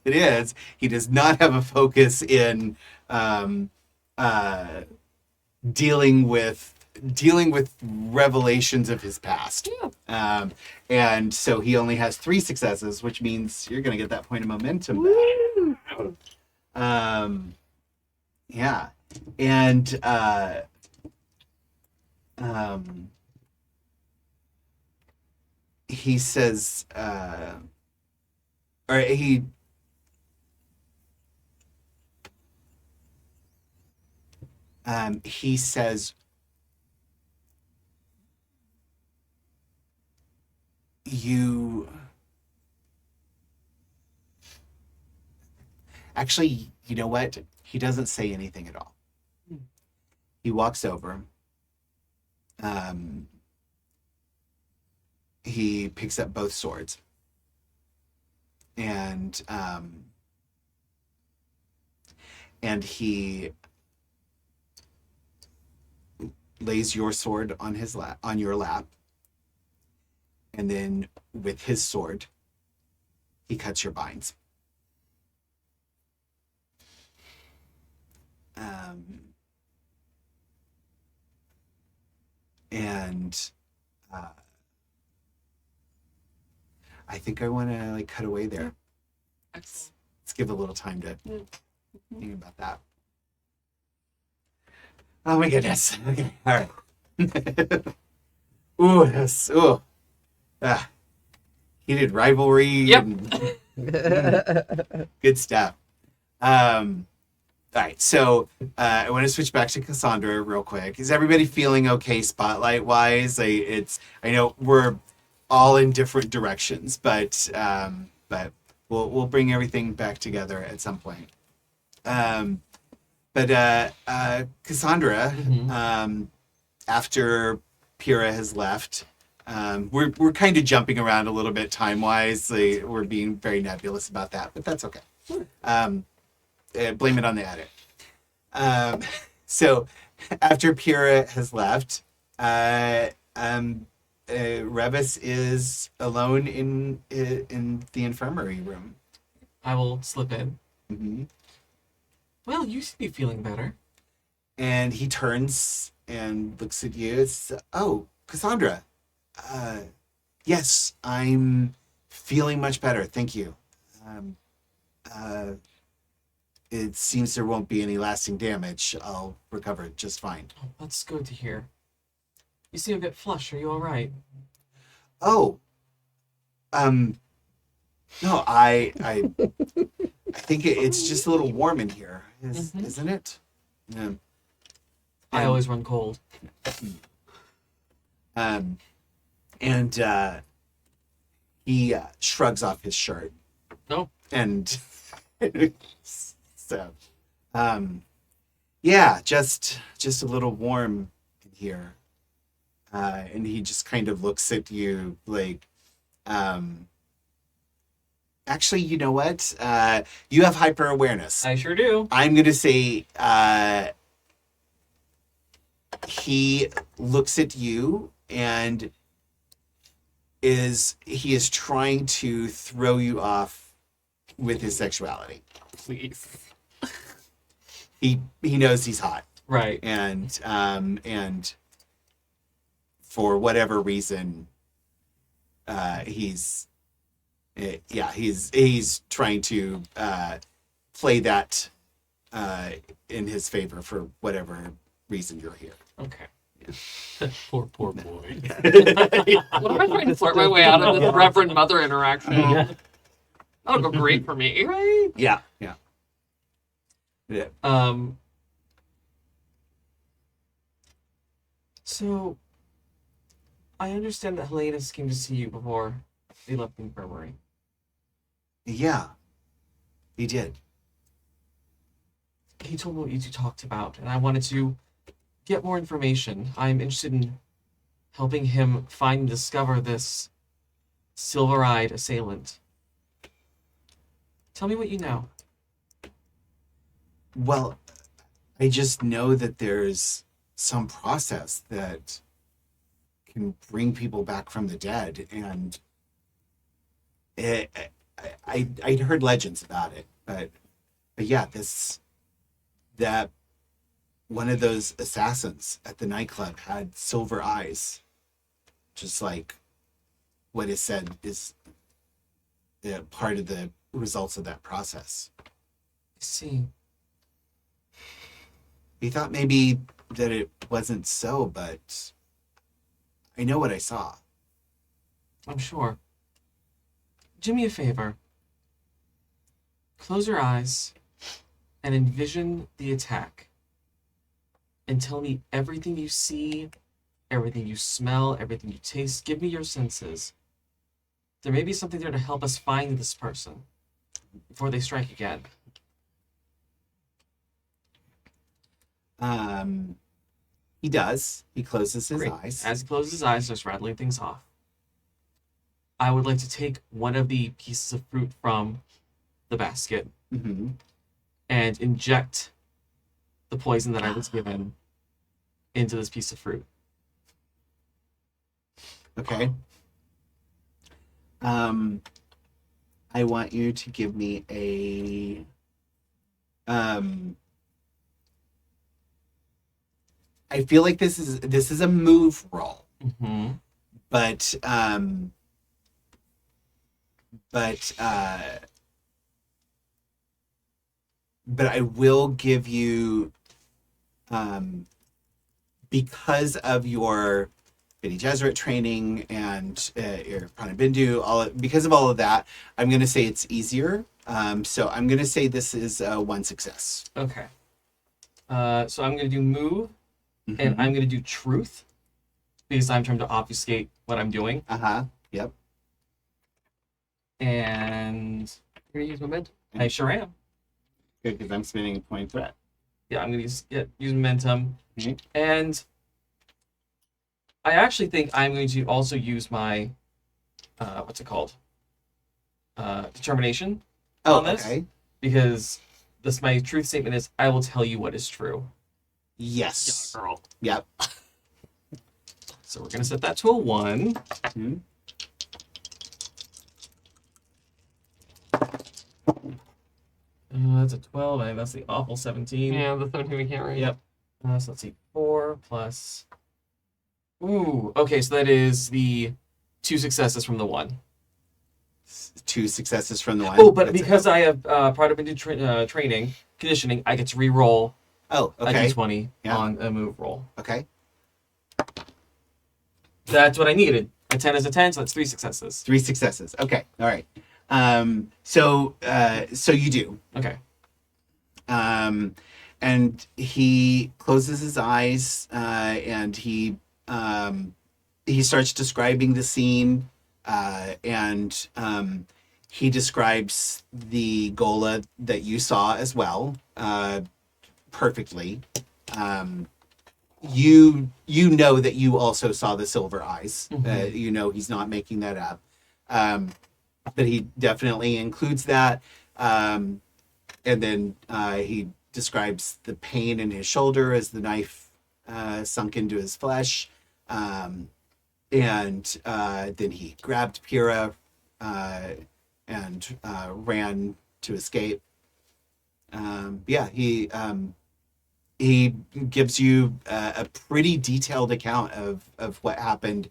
is, he does not have a focus in dealing with revelations of his past. Yeah. And so he only has 3 successes, which means you're going to get that point of momentum back. Yeah. And he says, or he says, you actually, you know what? He doesn't say anything at all. He walks over. He picks up both swords. And he lays your sword on his on your lap. And then with his sword, he cuts your binds. And I think I want to cut away there. Excellent. Let's give a little time to think about that. Oh my goodness. Okay, all right. Ooh, that's heated rivalry. Yep. Good stuff. All right, so I want to switch back to Cassandra real quick. Is everybody feeling okay spotlight wise? I know we're all in different directions, but we'll bring everything back together at some point. But Cassandra, after Pyrrha has left, we're kind of jumping around a little bit time wise. We're being very nebulous about that, but that's okay. Blame it on the edit. So after Pyrrha has left, Revis is alone in the infirmary room. I will slip in. Hmm. Well, you seem to be feeling better. And he turns and looks at you. It's, oh, Cassandra. Yes, I'm feeling much better. Thank you. It seems there won't be any lasting damage. I'll recover just fine. Oh, that's good to hear. You seem a bit flushed. Are you all right? Oh, no, I think it's just a little warm in here, isn't it? Yeah. I always run cold. And he shrugs off his shirt. No. And so, yeah, just a little warm in here. And he just kind of looks at you like, actually, you know what? You have hyper awareness. I sure do. I'm going to say he looks at you and he is trying to throw you off with his sexuality. Please. He knows he's hot. Right. And for whatever reason, he's trying to play that in his favor for whatever reason you're here. Okay. Poor boy. What am I trying to flirt my way out of this Reverend Mother interaction? Yeah. That'll go great for me. Right. Yeah. So, I understand that Helenus came to see you before they left the infirmary. Yeah, he did. He told me what you two talked about, and I wanted to get more information. I'm interested in helping him find and discover this silver-eyed assailant. Tell me what you know. Well, I just know that there's some process that can bring people back from the dead, and I'd heard legends about it, but yeah, that one of those assassins at the nightclub had silver eyes, just like what is said is part of the results of that process. I see. He thought maybe that it wasn't so, but I know what I saw. I'm sure. Do me a favor. Close your eyes and envision the attack. And tell me everything you see, everything you smell, everything you taste. Give me your senses. There may be something there to help us find this person before they strike again. He does. He closes his Great. eyes. As he closes his eyes, starts rattling things off. I would like to take one of the pieces of fruit from the basket Mm-hmm. and inject the poison that I was given into this piece of fruit. Okay. I want you to give me a I feel like this is a move roll, Mm-hmm. but I will give you because of your Bene Gesserit training and your Pronouns, because of all of that, I'm going to say it's easier. So I'm going to say this is one success. Okay. So I'm going to do move, Mm-hmm. and I'm going to do truth, because I'm trying to obfuscate what I'm doing. Uh-huh. Yep. And You're gonna use momentum. I sure am. Good, because I'm spinning a point threat. Yeah, I'm going to use momentum. Mhm. And I actually think I'm going to also use my, what's it called? Determination Oh, on this. okay. Because my truth statement is, I will tell you what is true. Yes. Girl. Yep. So we're going to set that to a 1. Mhm. That's a 12. I think that's the awful 17. Yeah, the 17 we can't read. Yep. So let's see. 4 plus. Ooh. Okay, so that is the 2 successes from the 1. 2 successes from the 1. Oh, but That's because I have part of into training, conditioning, I get to re-roll Oh, a okay. d20 Yeah. on a move roll. Okay. That's what I needed. A 10 is a 10, so that's 3 successes. 3 successes. Okay. All right. So you do. Okay. And he closes his eyes, and he starts describing the scene, and he describes the Gola that you saw as well, perfectly. You know that you also saw the silver eyes. Mhm. You know he's not making that up. But he definitely includes that. And then he describes the pain in his shoulder as the knife sunk into his flesh. And then he grabbed Pyrrha and ran to escape. He gives you a pretty detailed account of what happened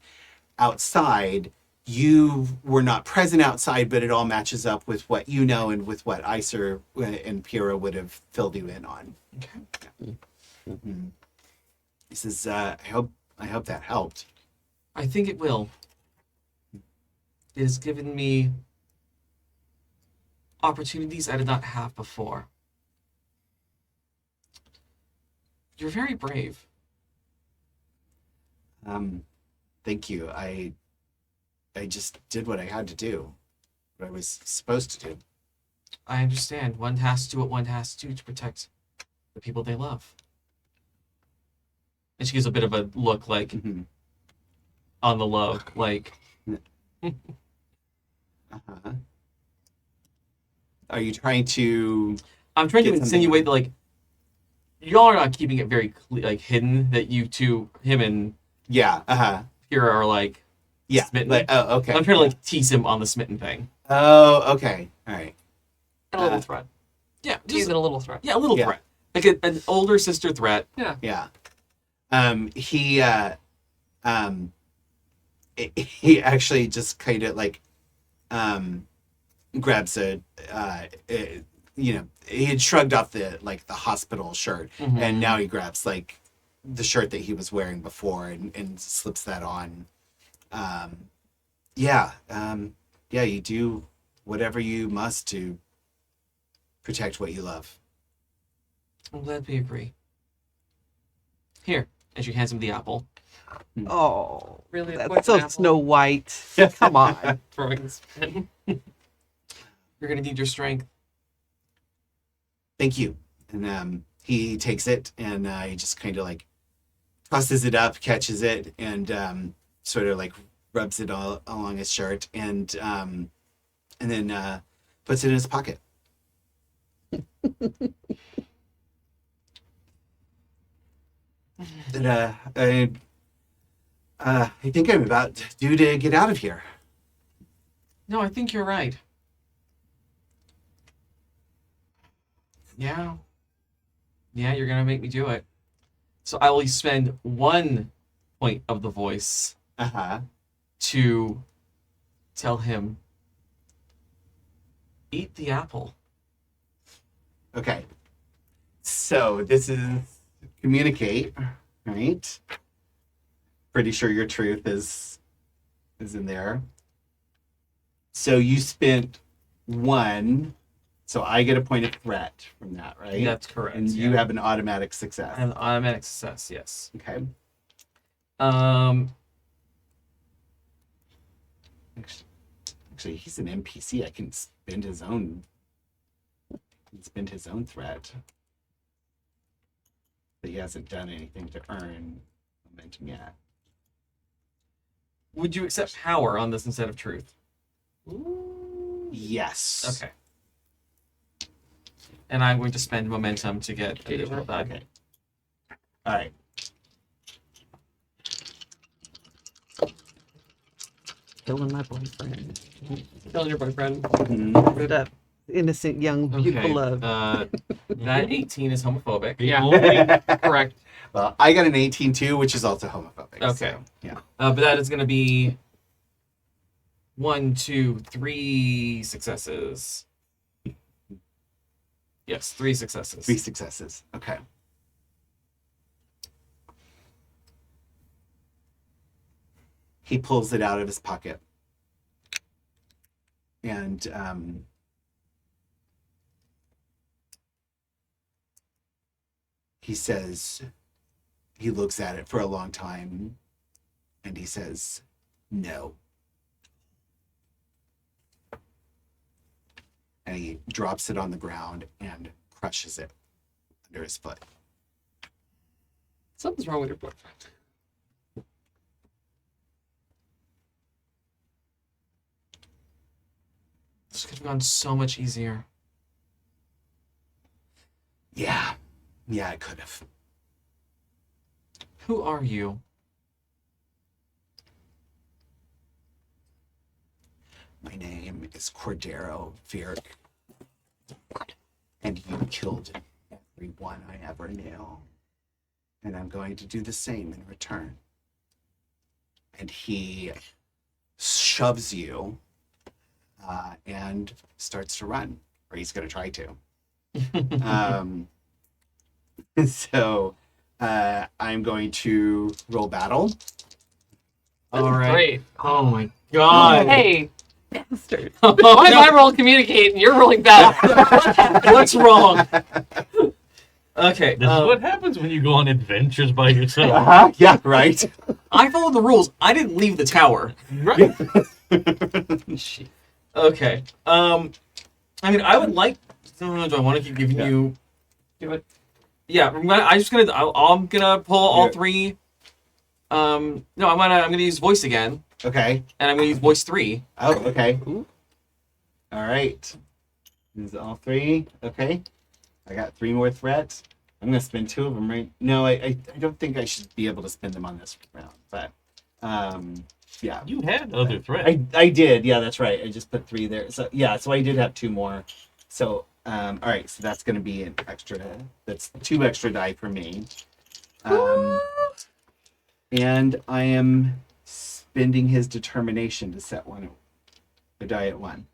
outside. You were not present outside, but it all matches up with what you know and with what Iser and Pyrrha would have filled you in on. Okay. Mhm. He says, I hope that helped. I think it will. It has given me opportunities I did not have before. You're very brave. Thank you. I just did what I had to do, what I was supposed to do. I understand. One has to do what one has to do to protect the people they love. And she gives a bit of a look, like, Mhm. on the low, like... Uh-huh. Are you trying to... I'm trying to Get something insinuate that, like, y'all are not keeping it very hidden, that you two, him and Yeah, uh-huh. Pyrrha are, like, Yeah, smitten. but, oh, okay. I'm trying to, like, tease him on the smitten thing. Oh, okay. All right. And a little threat. Yeah, Teasing a little threat. yeah, a little Yeah. threat. Like an older sister threat. Yeah. He actually just kind of like grabs he had shrugged off the hospital shirt, Mhm. and now he grabs like the shirt that he was wearing before and slips that on. You do whatever you must to protect what you love. I'm glad we agree. Here, and she hands him the apple. Oh, Really, a that's poison so apple? Snow White. Come on. Throwing the spin. You're gonna need your strength. Thank you. And he takes it, and he just kind of like tosses it up, catches it, and sort of like rubs it all along his shirt, and then puts it in his pocket. And I think I'm about due to get out of here. No, I think you're right. Yeah. Yeah, you're gonna make me do it. So I will spend 1 point of the voice Uh-huh. to tell him, eat the apple. Okay. So this is communicate, right? Pretty sure your truth is in there. So you spent 1, so I get a point of threat from that, right? That's correct. And you have an automatic success. an automatic success, yes. Okay. Actually, he's an NPC. I can spend his own. Threat. But he hasn't done anything to earn momentum yet. Would you accept power on this instead of truth? Yes. Okay. And I'm going to spend momentum to get Okay. additional die. Okay. All right. Killing my boyfriend. Killing your boyfriend. That innocent young beautiful love. That 18 is homophobic. Yeah. Correct. Well, I got an 18 too, which is also homophobic. Okay. So, yeah. But that is going to be 1, 2, 3 successes. Yes, 3 successes. 3 successes. Okay. He pulls it out of his pocket. And he says, he looks at it for a long time, and he says, no. And he drops it on the ground and crushes it under his foot. Something's wrong with your boyfriend. This could have gone so much easier. Yeah. Yeah, it could have. Who are you? My name is Cordero Viric. And you killed everyone I ever knew. And I'm going to do the same in return. And he shoves you and starts to run. Or he's going to try to. So I'm going to roll battle. All right. Great. Oh my god. Hey, Bastard. why am I rolling communicate and you're rolling battle? What's wrong? Okay. This is what happens when you go on adventures by yourself. Uh-huh. Yeah, right. I followed the rules. I didn't leave the tower. Right. Okay. I mean, I would like. Do I want to keep giving you? Do it. Yeah, I'm gonna pull all 3. No, I'm gonna use voice again, Okay. and I'm gonna use voice 3. Oh, okay. All right. These are all 3. Okay. I got 3 more threats. I'm gonna spend 2 of them right. No, I don't think I should be able to spend them on this round, but yeah. You had other threats. I did. Yeah, that's right. I just put 3 there. So yeah, so I did have 2 more. So all right, so that's gonna be an extra. That's 2 extra die for me. And I am spending his determination to set a die at 1.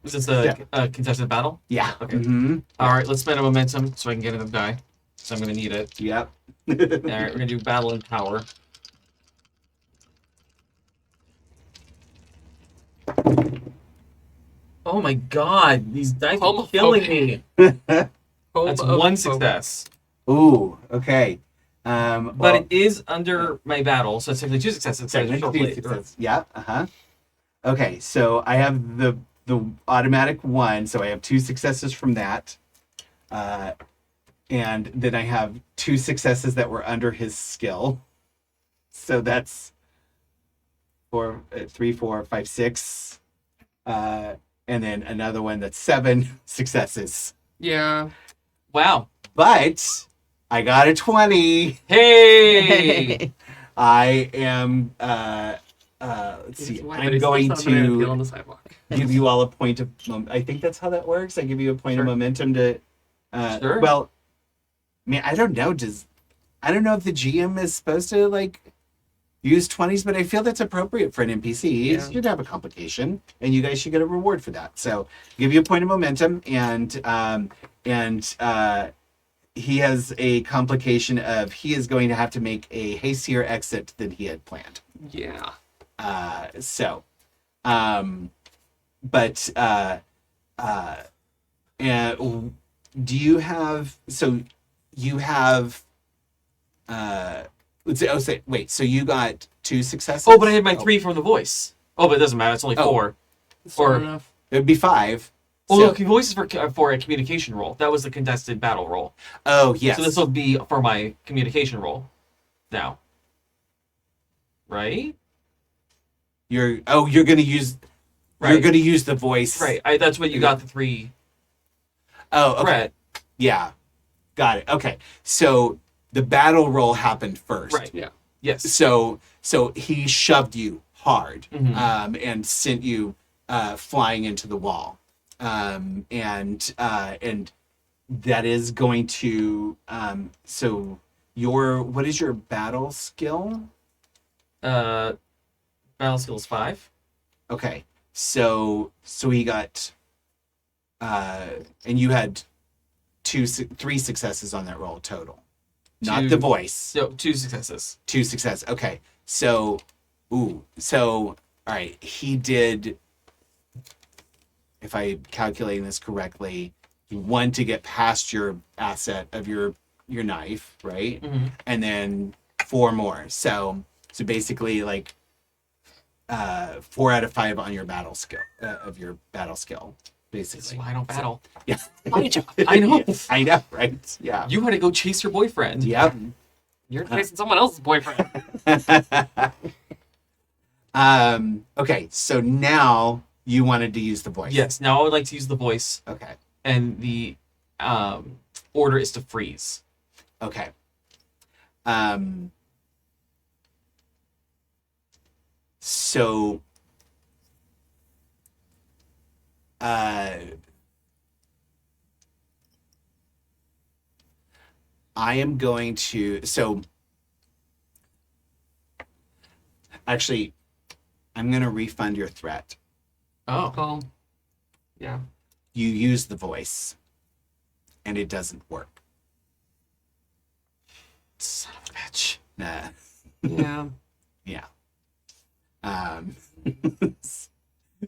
Is this a contested battle? Yeah. Okay. Mm-hmm. All right, let's spend a momentum so I can get another die. So I'm gonna need it. Yep. All right, we're gonna do battle and power. Oh my god, these dice are killing me. That's 1 success. Ooh. Okay. But it is under my battle, so it's technically 2 successes. So it's short blade. Yeah. Okay, so I have the automatic 1, so I have 2 successes from that, and then I have 2 successes that were under his skill. So that's 4, 3, 4, 5, 6, and then another one that's 7 successes. Yeah. Wow. But I got a 20. Hey! I am let's see. I'm going to on the sidewalk. give you all a point of I think that's how that works. I give you a point of momentum to Sure. Well, I mean, I don't know. I don't know if the GM is supposed to like use 20s, but I feel that's appropriate for an NPC. He should have a complication, and you guys should get a reward for that. So give you a point of momentum, and he has a complication of he is going to have to make a hastier exit than he had planned. Yeah. And do you have, so you have, wait, so you got 2 successes? Oh, but I had my 3 from the voice. Oh, but it doesn't matter. It's only 4. Fair enough. It would be 5. Oh, So- look, voice is for a communication roll. That was the contested battle roll. Oh, yes. So this will be for my communication roll now. Right? You're going to use, you're Right. going to use the voice. Right. That's what you got the 3 Oh, okay. threat. Yeah. Got it. Okay. So the battle roll happened first. Right. Yeah. Yes. So he shoved you hard, Mhm. and sent you flying into the wall, and that is going to so what is your battle skill? Battle skills 5. Okay, so he got and you had 3 successes on that roll total, not Two- the voice. No, 2 successes. 2 successes. Okay, so all right, he did. If I'm calculating this correctly, 1 to get past your asset of your knife, right? Mhm. And then 4 more. So basically, like 4 out of 5 on your battle skill of your battle skill, This is basically. why I don't battle. Yeah, My job. I know. I know, right? Yeah. You had to go chase your boyfriend. Yep. You're chasing someone else's boyfriend. Okay, so now you wanted to use the voice. Yes. Now I would like to use the voice, Okay. and the order is to freeze. Okay. So I am going to actually I'm going to refund your threat. Oh. Well, yeah. You use the voice and it doesn't work. Son of a bitch. Nah. Yeah. Yeah.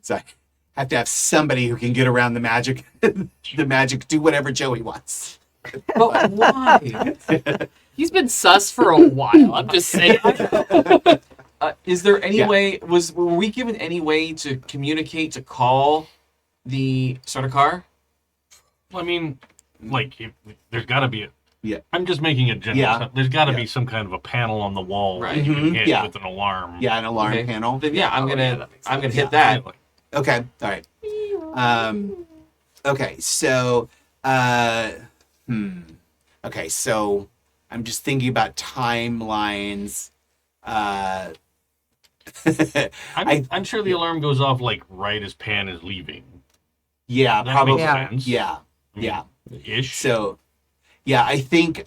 So I have to have somebody who can get around the magic, do whatever Joey wants. But why? He's been sus for a while. I'm just saying. Is there any Yeah. way? Were we given any way to communicate to call the Sardaukar? I mean, like, there's got to be a. Yeah. I'm just making a general. Yeah. There's got to Yeah. be some kind of a panel on the wall Right. that you Mhm. can hit Yeah. with an alarm. Yeah, an alarm Okay. panel. Then yeah, I'm Oh, yeah, gonna that makes I'm gonna sense. hit that. Okay, all right. Okay, so okay, so I'm just thinking about timelines. I'm sure the alarm goes off like right as Pan is leaving. Yeah, That probably. makes Yeah. sense. Yeah, I mean, yeah. Ish. So, yeah, I think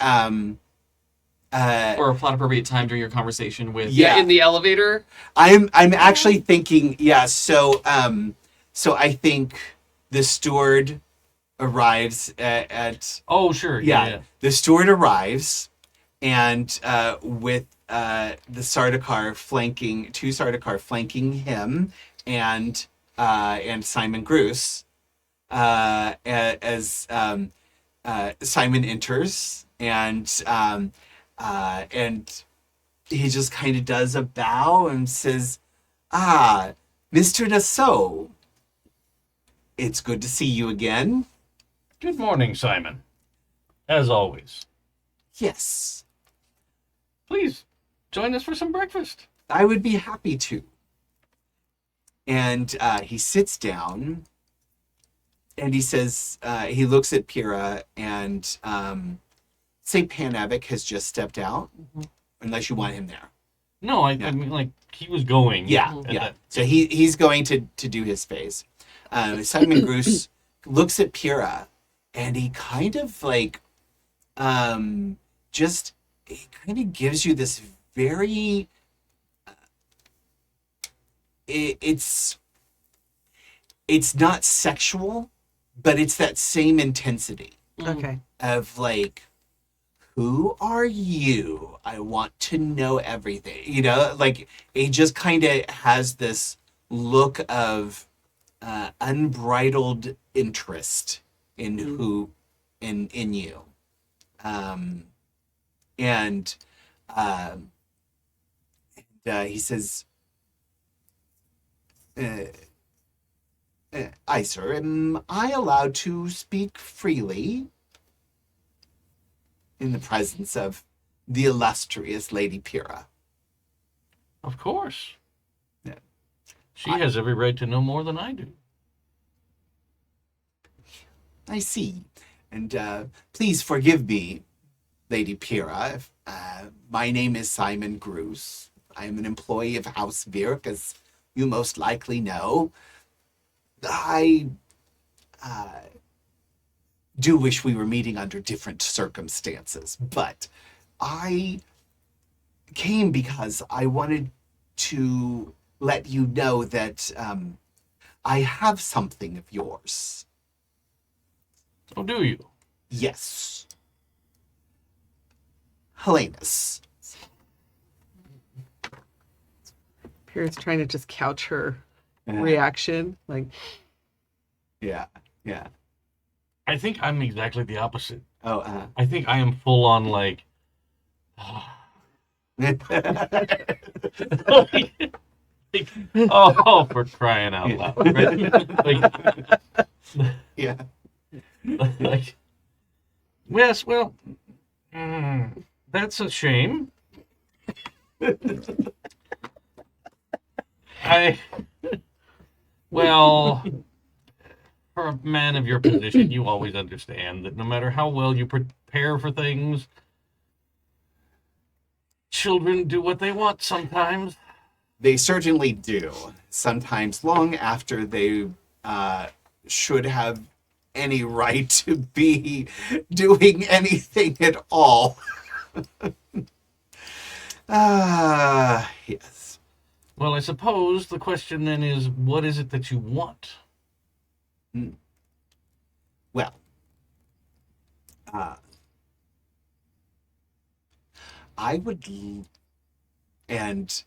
Or a plot appropriate time during your conversation with. Yeah. In the elevator. I'm actually thinking, yeah, so I think the steward arrives at Oh, sure. Yeah. the steward arrives, and with the Sardaukar flanking, 2 Sardaukar flanking him, and Simon Bruce, as Simon enters, and he just kind of does a bow and says, "Ah, Mr. Nasoh, it's good to see you again." Good morning, Simon. As always. Yes, Please join us for some breakfast. I would be happy to. And he sits down and he says, he looks at Pyrrha and say Panavik has just stepped out, unless you want him there. No, I Yeah. mean, like, he was going. Yeah, and yeah. that- So he's going to do his phase. Simon Bruce looks at Pyrrha and he kind of like just he kind of gives you this very it's not sexual, but it's that same intensity Okay. of like, who are you? I want to know everything. You know, like it just kind of has this look of unbridled interest in who in you. And he says, Iser, am I allowed to speak freely in the presence of the illustrious Lady Pyrrha? Of course. Yeah. She has every right to know more than I do. I see. And please forgive me Lady Pyrrha. My name is Simon Gruce. I am an employee of House Virk, as you most likely know. I do wish we were meeting under different circumstances, but I came because I wanted to let you know that I have something of yours. Oh, do you? Yes. Helenus. Pyrrha's trying to just couch her Yeah. reaction. Like, Yeah. I think I'm exactly the opposite. Oh, I think I am full on like. Oh, for crying out loud! Right? yeah. Like, yes, well, that's a shame. Well, for a man of your position, you always understand that no matter how well you prepare for things, children do what they want sometimes. They certainly do. Sometimes long after they should have any right to be doing anything at all. Yes. Well, I suppose the question then is, what is it that you want? Well, I would, and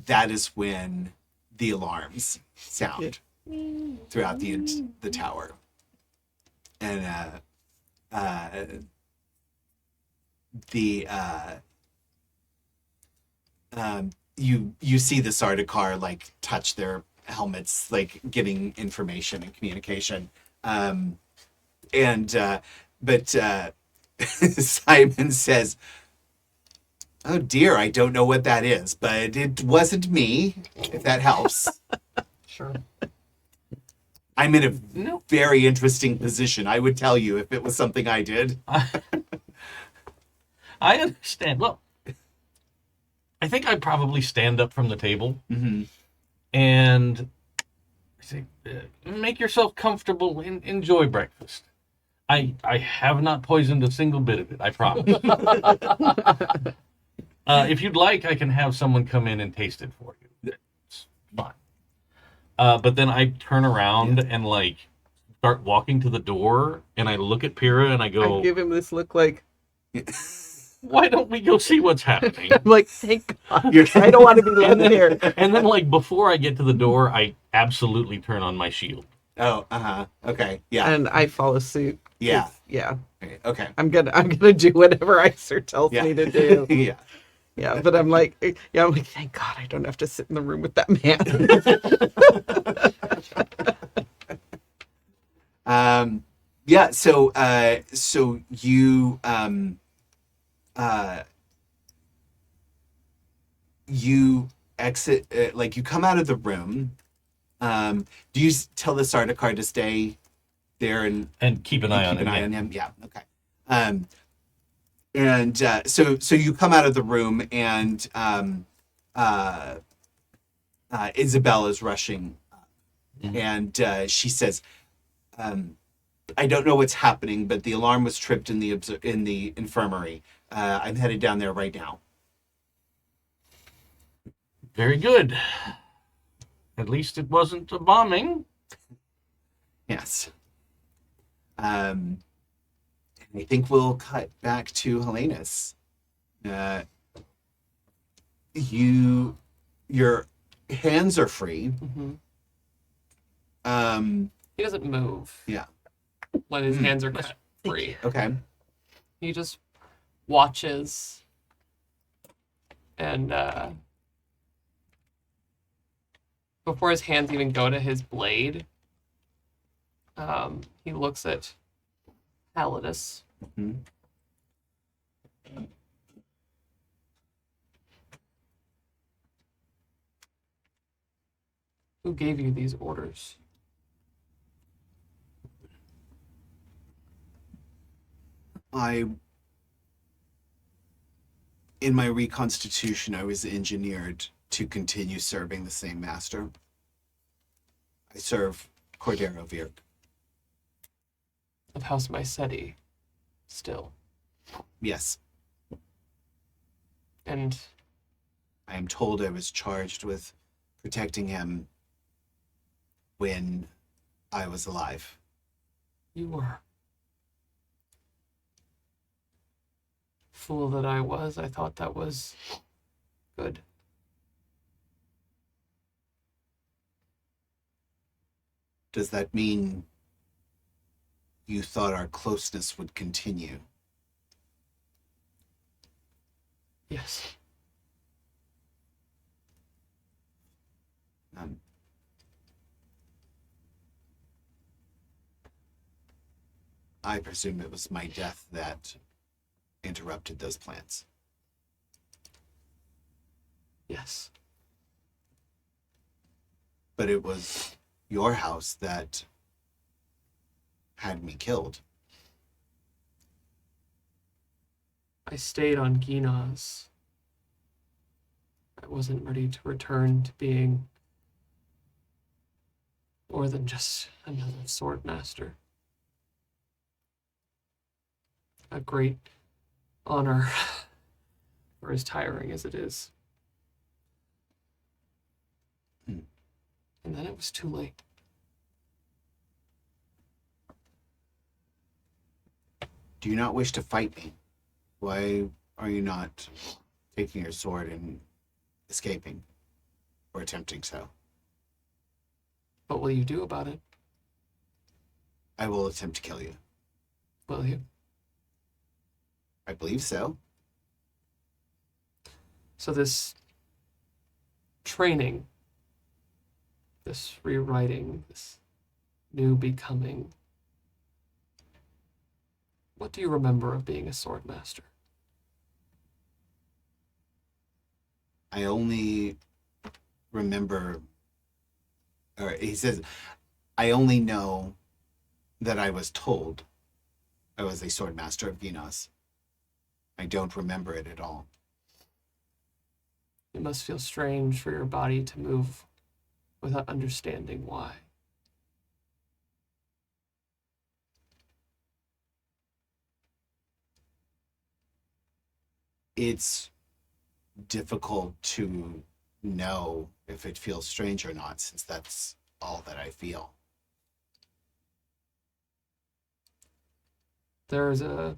that is when the alarms sound throughout the tower, and you see the Sardaukar like touch their helmets, like getting information and communication, but Simon says, "Oh dear, I don't know what that is, but it wasn't me, if that helps." Sure. I'm in a very interesting position. I would tell you if it was something I did. I understand. Well, I think I'd probably stand up from the table and say, make yourself comfortable and enjoy breakfast. I have not poisoned a single bit of it, I promise. If you'd like, I can have someone come in and taste it for you. It's fine. But then I turn around and like start walking to the door, and I look at Pyrrha and I go, I give him this look like, why don't we go see what's happening? I'm like, thank God. I don't want to be left here. And then like before I get to the door, I absolutely turn on my shield. Oh, okay, yeah, And I follow suit. yeah, Yeah. okay, I'm gonna do whatever Iser tells yeah, me to do. yeah. Yeah, but I'm like, thank God I don't have to sit in the room with that man. Yeah. So you you exit, like you come out of the room. Do you tell the Sardaukar to stay there and keep an eye on him? Yeah. Okay. And so you come out of the room, and Isabel is rushing, and she says, "I don't know what's happening, but the alarm was tripped in the infirmary. I'm headed down there right now." Very good. At least it wasn't a bombing. Yes. I think we'll cut back to Helenus. Your hands are free. He doesn't move. Yeah. When his hands are cut free. Okay. He just watches and before his hands even go to his blade, he looks at Helenus. Who gave you these orders? I In my reconstitution, I was engineered to continue serving the same master. I serve Cordero Virg. Of House Mycetti, still. Yes. And I am told I was charged with protecting him when I was alive. you were. Fool that I was, I thought that was good. Does that mean you thought our closeness would continue? Yes. Um, I presume it was my death that interrupted those plans. Yes. But it was your house that had me killed. I stayed on Ginas. I wasn't ready to return to being more than just another Swordmaster. A great honor, for as tiring as it is. Hmm. And then it was too late. Do you not wish to fight me? Why are you not taking your sword and escaping? Or attempting so? What will you do about it? I will attempt to kill you. Will you? I believe so. So this training, this rewriting, this new becoming, what do you remember of being a Swordmaster? I only remember, or he says, I only know that I was told I was a Swordmaster of Ginas. I don't remember it at all. It must feel strange for your body to move without understanding why. It's difficult to know if it feels strange or not, since that's all that I feel. There's a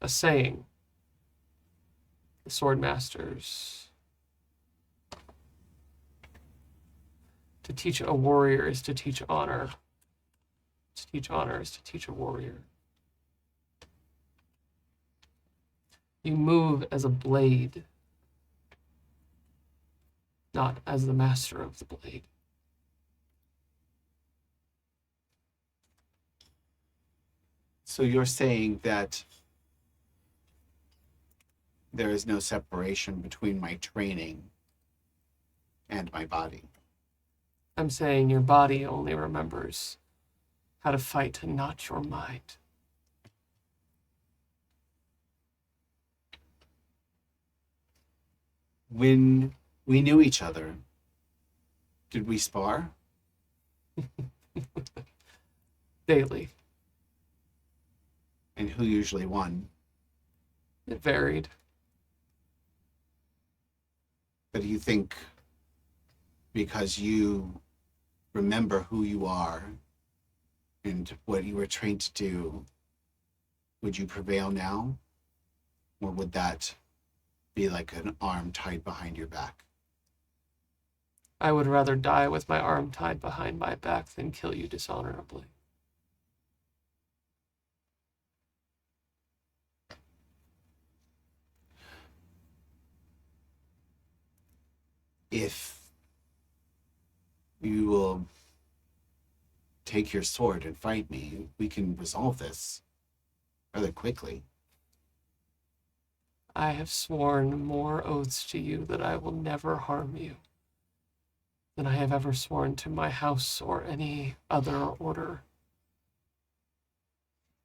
saying. The Swordmasters. To teach a warrior is to teach honor. To teach honor is to teach a warrior. You move as a blade, not as the master of the blade. So you're saying that there is no separation between my training and my body? I'm saying your body only remembers how to fight and not your mind. When we knew each other, did we spar? Daily. And who usually won? It varied. But do you think because you remember who you are and what you were trained to do, would you prevail now? Or would that be like an arm tied behind your back? I would rather die with my arm tied behind my back than kill you dishonorably. If you will take your sword and fight me, we can resolve this rather quickly. I have sworn more oaths to you that I will never harm you than I have ever sworn to my house or any other order.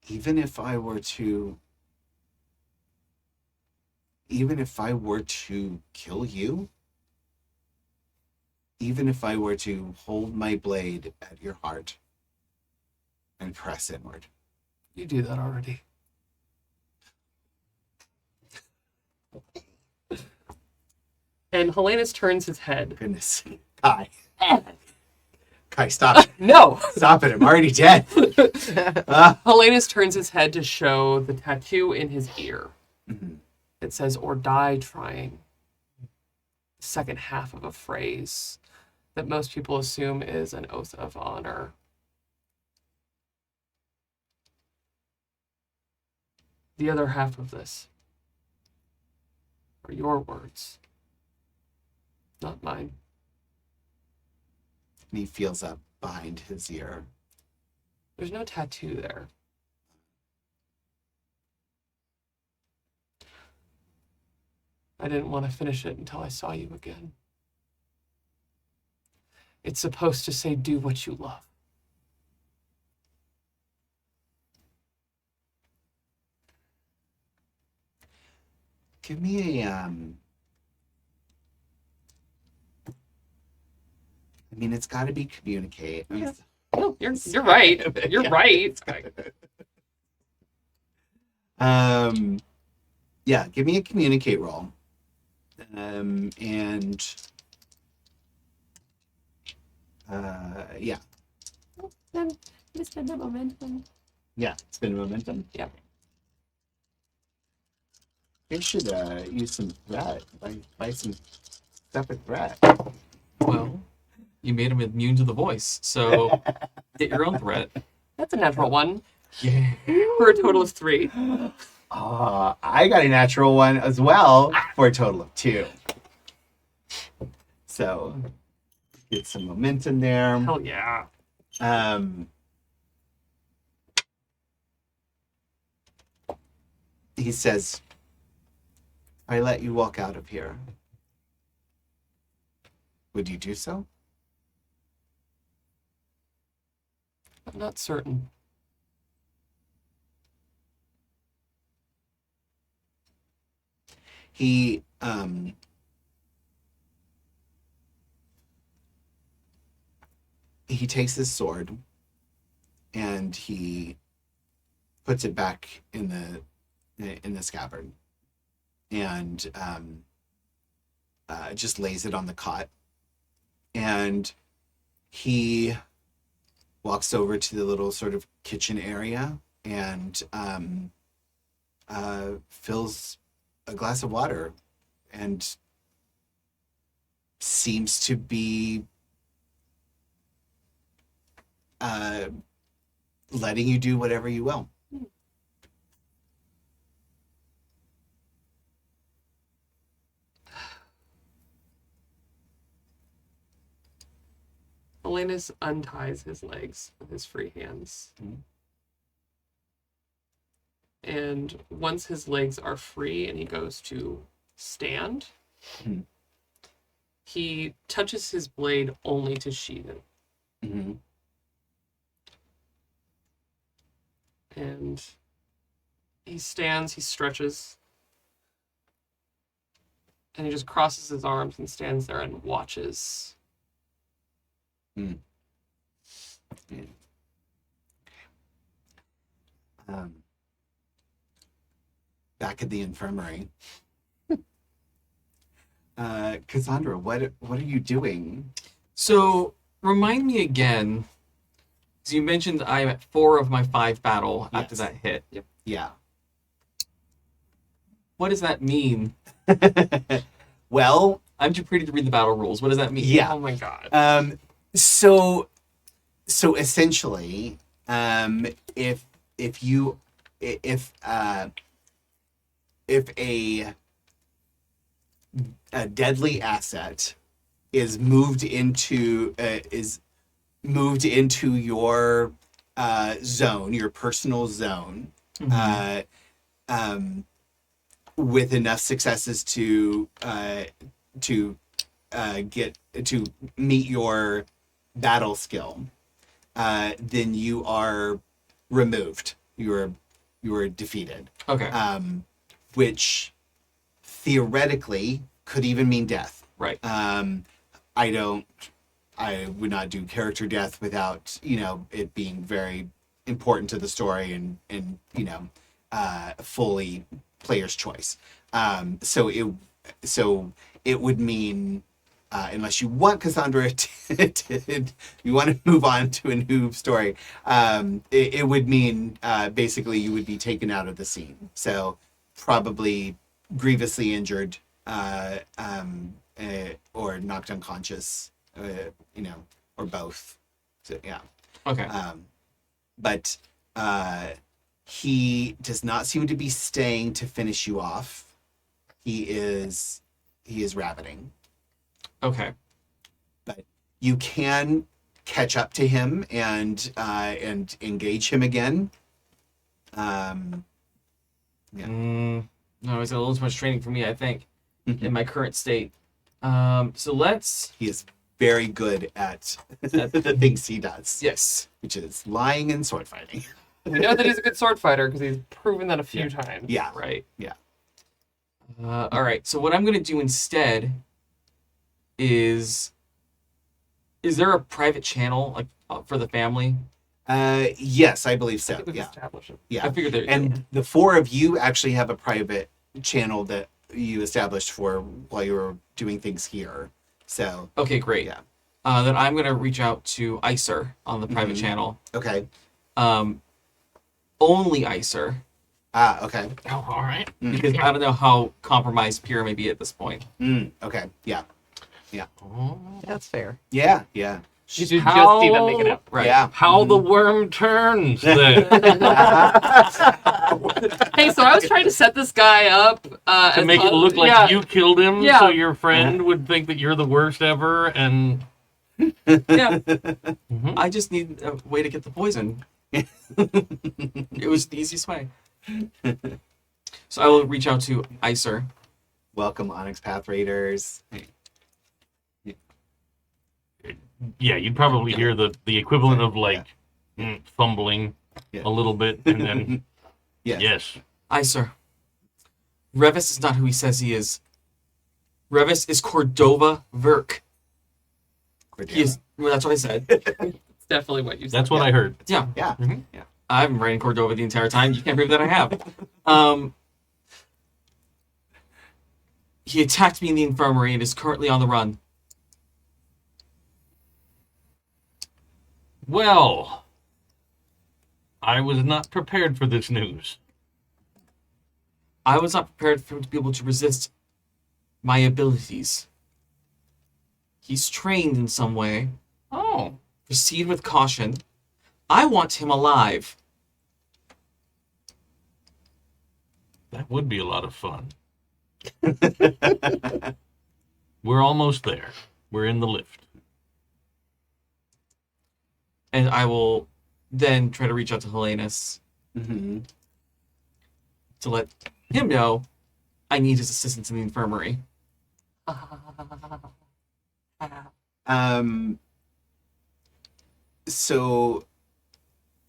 Even if I were to even if I were to kill you, even if I were to hold my blade at your heart and press inward. You do that already. And Helenus turns his head. Goodness. Kai. Kai, stop it. No! Stop it. I'm already dead. Helenus turns his head to show the tattoo in his ear. Mhm. It says, or die trying. The second half of a phrase that most people assume is an oath of honor. The other half of this are your words, not mine. And he feels up behind his ear. There's no tattoo there. I didn't want to finish it until I saw you again. It's supposed to say, do what you love. Give me a, I mean, it's got to be communicate. Yeah. Oh, you're right. You're right. Yeah, give me a communicate roll. Yeah. Then spend the momentum. Yeah, spin momentum. Yeah. They should use some threat. Buy some stuff with threat. Well, you made him immune to the voice, so get your own threat. That's a natural one. Yeah. For a total of 3. I got a natural one as well for a total of 2. So get some momentum there. Hell yeah. He says, I let you walk out of here. Would you do so? I'm not certain. He takes his sword and he puts it back in the scabbard and just lays it on the cot, and he walks over to the little sort of kitchen area and fills a glass of water and seems to be letting you do whatever you will. Helenus unties his legs with his free hands. And once his legs are free and he goes to stand, he touches his blade only to sheathe it. Mm-hmm. And he stands, he stretches, and he just crosses his arms and stands there and watches. Yeah. Back at the infirmary, Cassandra, what are you doing? So, remind me again, so you mentioned I'm at 4 of my 5 battle after Yes. that hit. Yep. Yeah. What does that mean? Well, I'm too pretty to read the battle rules. What does that mean? Yeah. Oh my god. So essentially, if a deadly asset is moved into your zone, your personal zone, with enough successes to meet your battle skill, then you are removed. You are defeated. Okay. Which theoretically could even mean death. Right. I would not do character death without, it being very important to the story and fully player's choice. So it would mean, unless you want Cassandra you want to move on to a new story, it would mean basically you would be taken out of the scene. So probably grievously injured, or knocked unconscious, or both. So yeah. Okay. But he does not seem to be staying to finish you off. He is rabbiting. Okay. But you can catch up to him and engage him again. Yeah. No, it's a little too much training for me, I think, in my current state. So let's... He is very good at the things he does. Yes. Which is lying and sword fighting. We know that he's a good sword fighter because he's proven that a few times. Yeah. Right. Yeah. All right. So what I'm going to do instead is there a private channel for the family? Yes, I believe so. We've Yeah. established it. Yeah. I figured there. And the four of you actually have a private channel that you established for while you were doing things here. So Okay, great. yeah. Then I'm going to reach out to Iser on the private channel. Okay. Only Iser, Okay. Oh, all right. because I don't know how compromised Pierre may be at this point. Okay. Yeah. That's fair. Yeah. Yeah. You should How- just see them make it up. Right. Yeah. How the worm turns then. Hey, so I was trying to set this guy up To as make it look like yeah. you killed him, Yeah. so your friend would think that you're the worst ever, and Yeah. I just need a way to get the poison. It was the easiest way. So I will reach out to Iser. Welcome, Onyx Path Raiders. yeah, you'd probably hear the equivalent of like fumbling Yeah. a little bit, and then yes. Iser. Revis is not who he says he is. Revis is Cordova Verk. He is. Well, that's what I said. It's definitely what you said. That's what I heard. Yeah. Yeah. Mhm. Yeah. I've been writing Cordova the entire time. You can't prove that I have. He attacked me in the infirmary and is currently on the run. Well, I was not prepared for this news. I was not prepared for him to be able to resist my abilities. He's trained in some way. Oh, Proceed with caution. I want him alive. that would be a lot of fun. We're almost there. We're in the lift. And I will then try to reach out to Helenus Mm-hmm. to let him know I need his assistance in the infirmary. So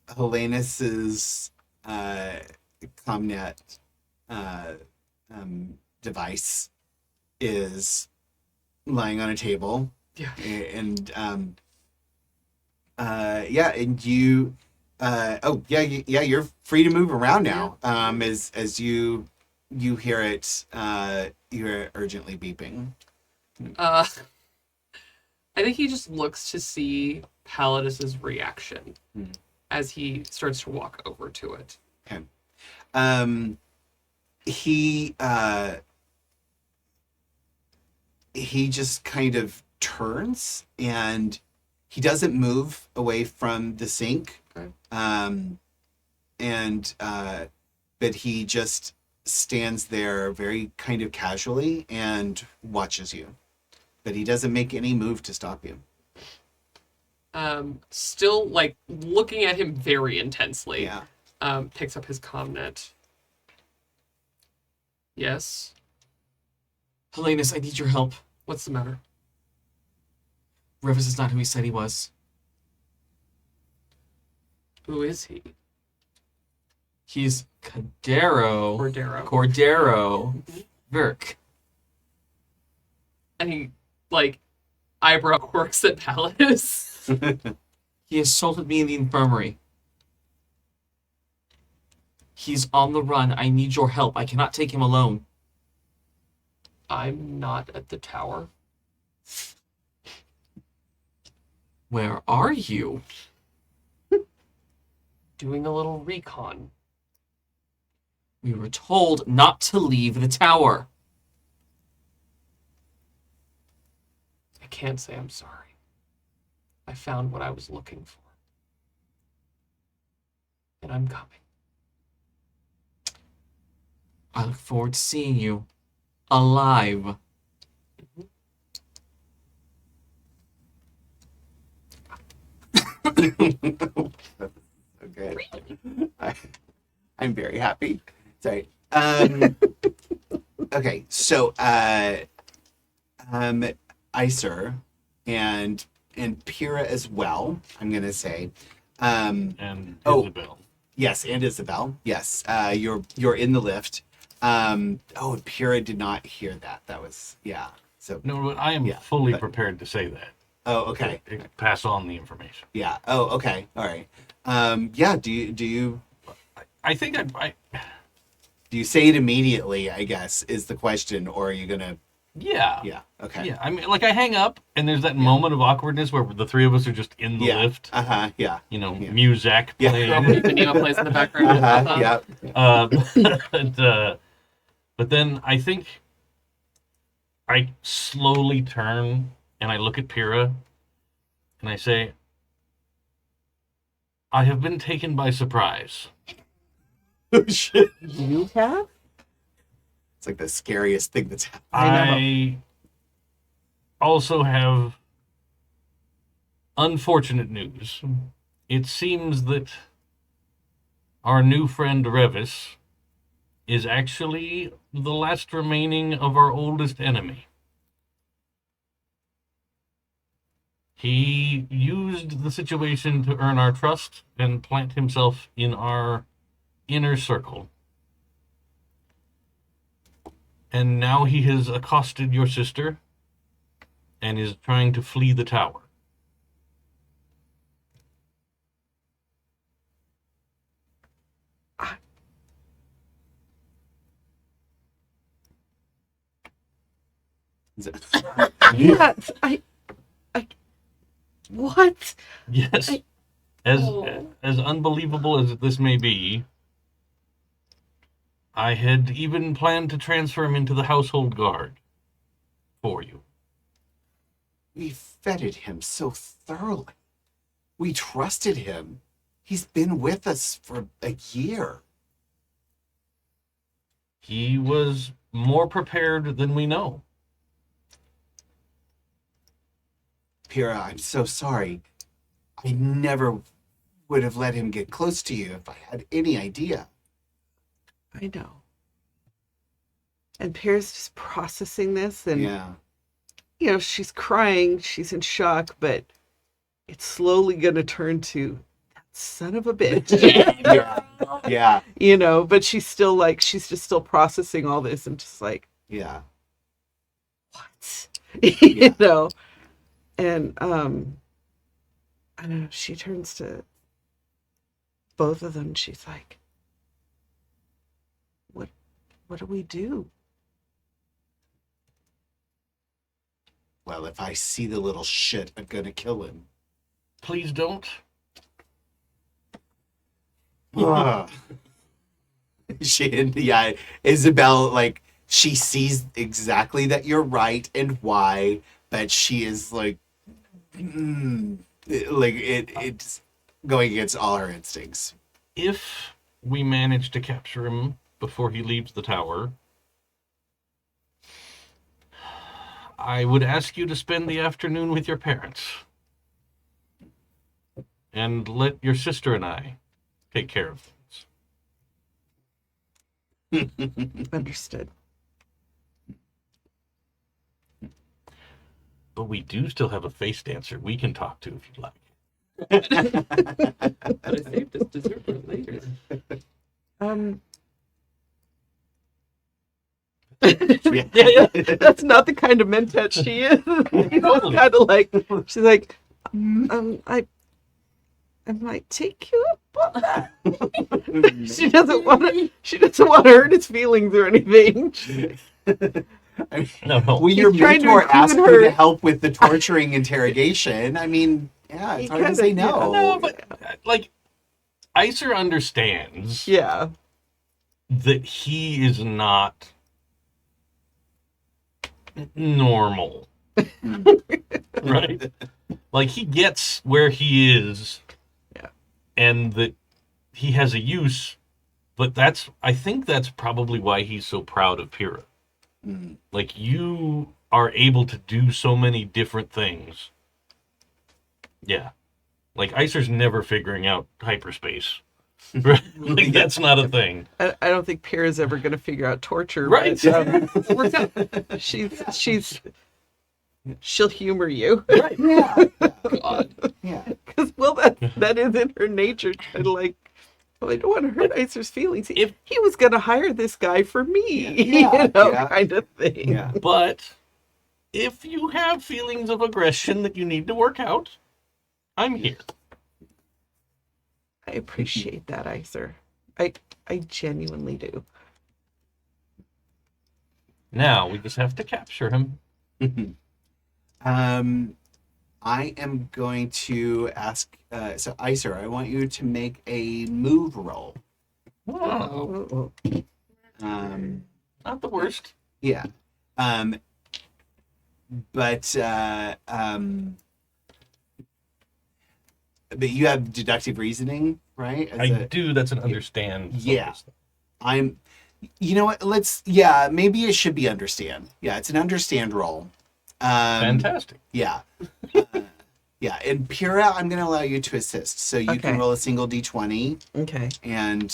Helenus's Comnet device is lying on a table. Yeah. And and you you're free to move around now. As you hear it, you hear it urgently beeping. I think he just looks to see Palladus's reaction as he starts to walk over to it. Okay. He just kind of turns and he doesn't move away from the sink. Okay. But he just stands there very kind of casually and watches you. But he doesn't make any move to stop you. Still like looking at him very intensely. Yeah. Picks up his comnet. Yes. Helenus, I need your help. What's the matter? Revis is not who he said he was. Who is he? He's Cordero Cordero. Verk. And he, like, eyebrow quirks at Pallas. He assaulted me in the infirmary. He's on the run. I need your help. I cannot take him alone. I'm not at the tower. Where are you? Doing a little recon. We were told not to leave the tower. I can't say I'm sorry. I found what I was looking for. And I'm coming. I look forward to seeing you alive. Okay. I'm very happy. Sorry. Okay, so Iser and Pyrrha as well, I'm gonna say. And Oh. Isabel. Yes, and Isabel. Yes. You're in the lift. And Pyrrha did not hear that. That was so No, but I am Yeah, fully but- prepared to say that. oh okay. Pass on the information. Yeah. Oh, okay. All right. Yeah, do you I think do you say it immediately, I guess, is the question, or are you gonna yeah. okay. Yeah, I mean, like I hang up, and there's that moment of awkwardness where the three of us are just in the lift. Yeah. You know, Yeah. music Yeah. playing. Neo plays in the background. Yeah. But then I think I slowly turn and I look at Pyrrha and I say, I have been taken by surprise. Oh, shit. You have? It's like the scariest thing that's happened. I also have unfortunate news. It seems that our new friend Revis is actually the last remaining of our oldest enemy. He used the situation to earn our trust and plant himself in our inner circle. And now he has accosted your sister and is trying to flee the tower. What? What? Yes. As unbelievable as this may be, I had even planned to transfer him into the household guard for you. We vetted him so thoroughly. We trusted him. He's been with us for a year. He was more prepared than we know. Pyrrha, I'm so sorry. I never would have let him get close to you if I had any idea. I know. And Pear's just processing this, and Yeah. you know, she's crying, she's in shock, but it's slowly gonna turn to that son of a bitch. Yeah. You know, but she's still like, she's just still processing all this and just like, Yeah. what? You know? And I don't know, she turns to both of them and she's like, what do we do? Well, if I see the little shit, I'm gonna kill him. Please don't. Isabel, like, she sees exactly that you're right and why, but she is like, it's going against all her instincts. If we manage to capture him before he leaves the tower, I would ask you to spend the afternoon with your parents. And let your sister and I take care of things. Understood. But we do still have a face dancer we can talk to if you'd like. But I saved this dessert for later. That's not the kind of Mentat she is. Totally. Kind of like she's like, I might take you up on that. She doesn't want to. She doesn't want to hurt his feelings or anything. I mean, No. well, your He's trying to mentor asked include you to her. help with the torturing interrogation. I mean, yeah, it's He hard to kinda- say yeah. no. No, but like, Iser understands Yeah. that he is not normal. Right? Like, he gets where he is. Yeah. And that he has a use, but I think that's probably why he's so proud of Pyrrha. Mm. Like, you are able to do so many different things. Yeah. Like, Iser's never figuring out hyperspace. Like, that's not a thing. I don't think Pierre's ever going to figure out torture. Right. But, she'll humor you. Right. Yeah. God. Yeah. Because, well, that is in her nature. Kind of like, well, I don't want to hurt Iser's feelings. He was going to hire this guy for me. Yeah, yeah. Kind of thing. Yeah. But if you have feelings of aggression that you need to work out, I'm here. I appreciate that, Iser. I genuinely do. Now we just have to capture him. I am going to ask. So, Iser, I want you to make a move roll. Oh, not the worst. Yeah. But you have deductive reasoning, right? I do. That's an understand. Yeah. focus. You know what? Maybe it should be understand. Yeah, it's an understand roll. Fantastic. Yeah. Yeah, and Pyrrha, I'm going to allow you to assist. So you Okay. can roll a single d20 Okay. and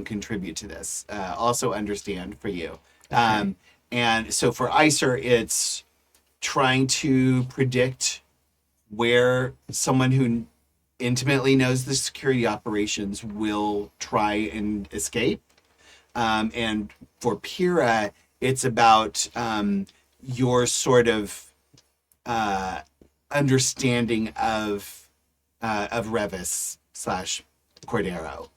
contribute to this. Also understand for you. And so for Iser, it's trying to predict where someone who intimately knows the security operations will try and escape. And for Pyrrha, it's about your sort of understanding of Revis / Cordero.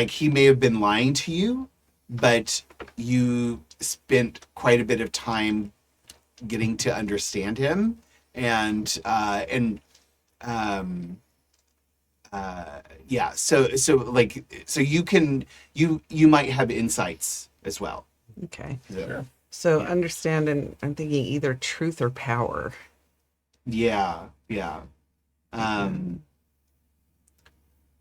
He may have been lying to you, but you spent quite a bit of time getting to understand him, and so you might have insights as well. Okay. So, So understand, and I'm thinking either truth or power. yeah.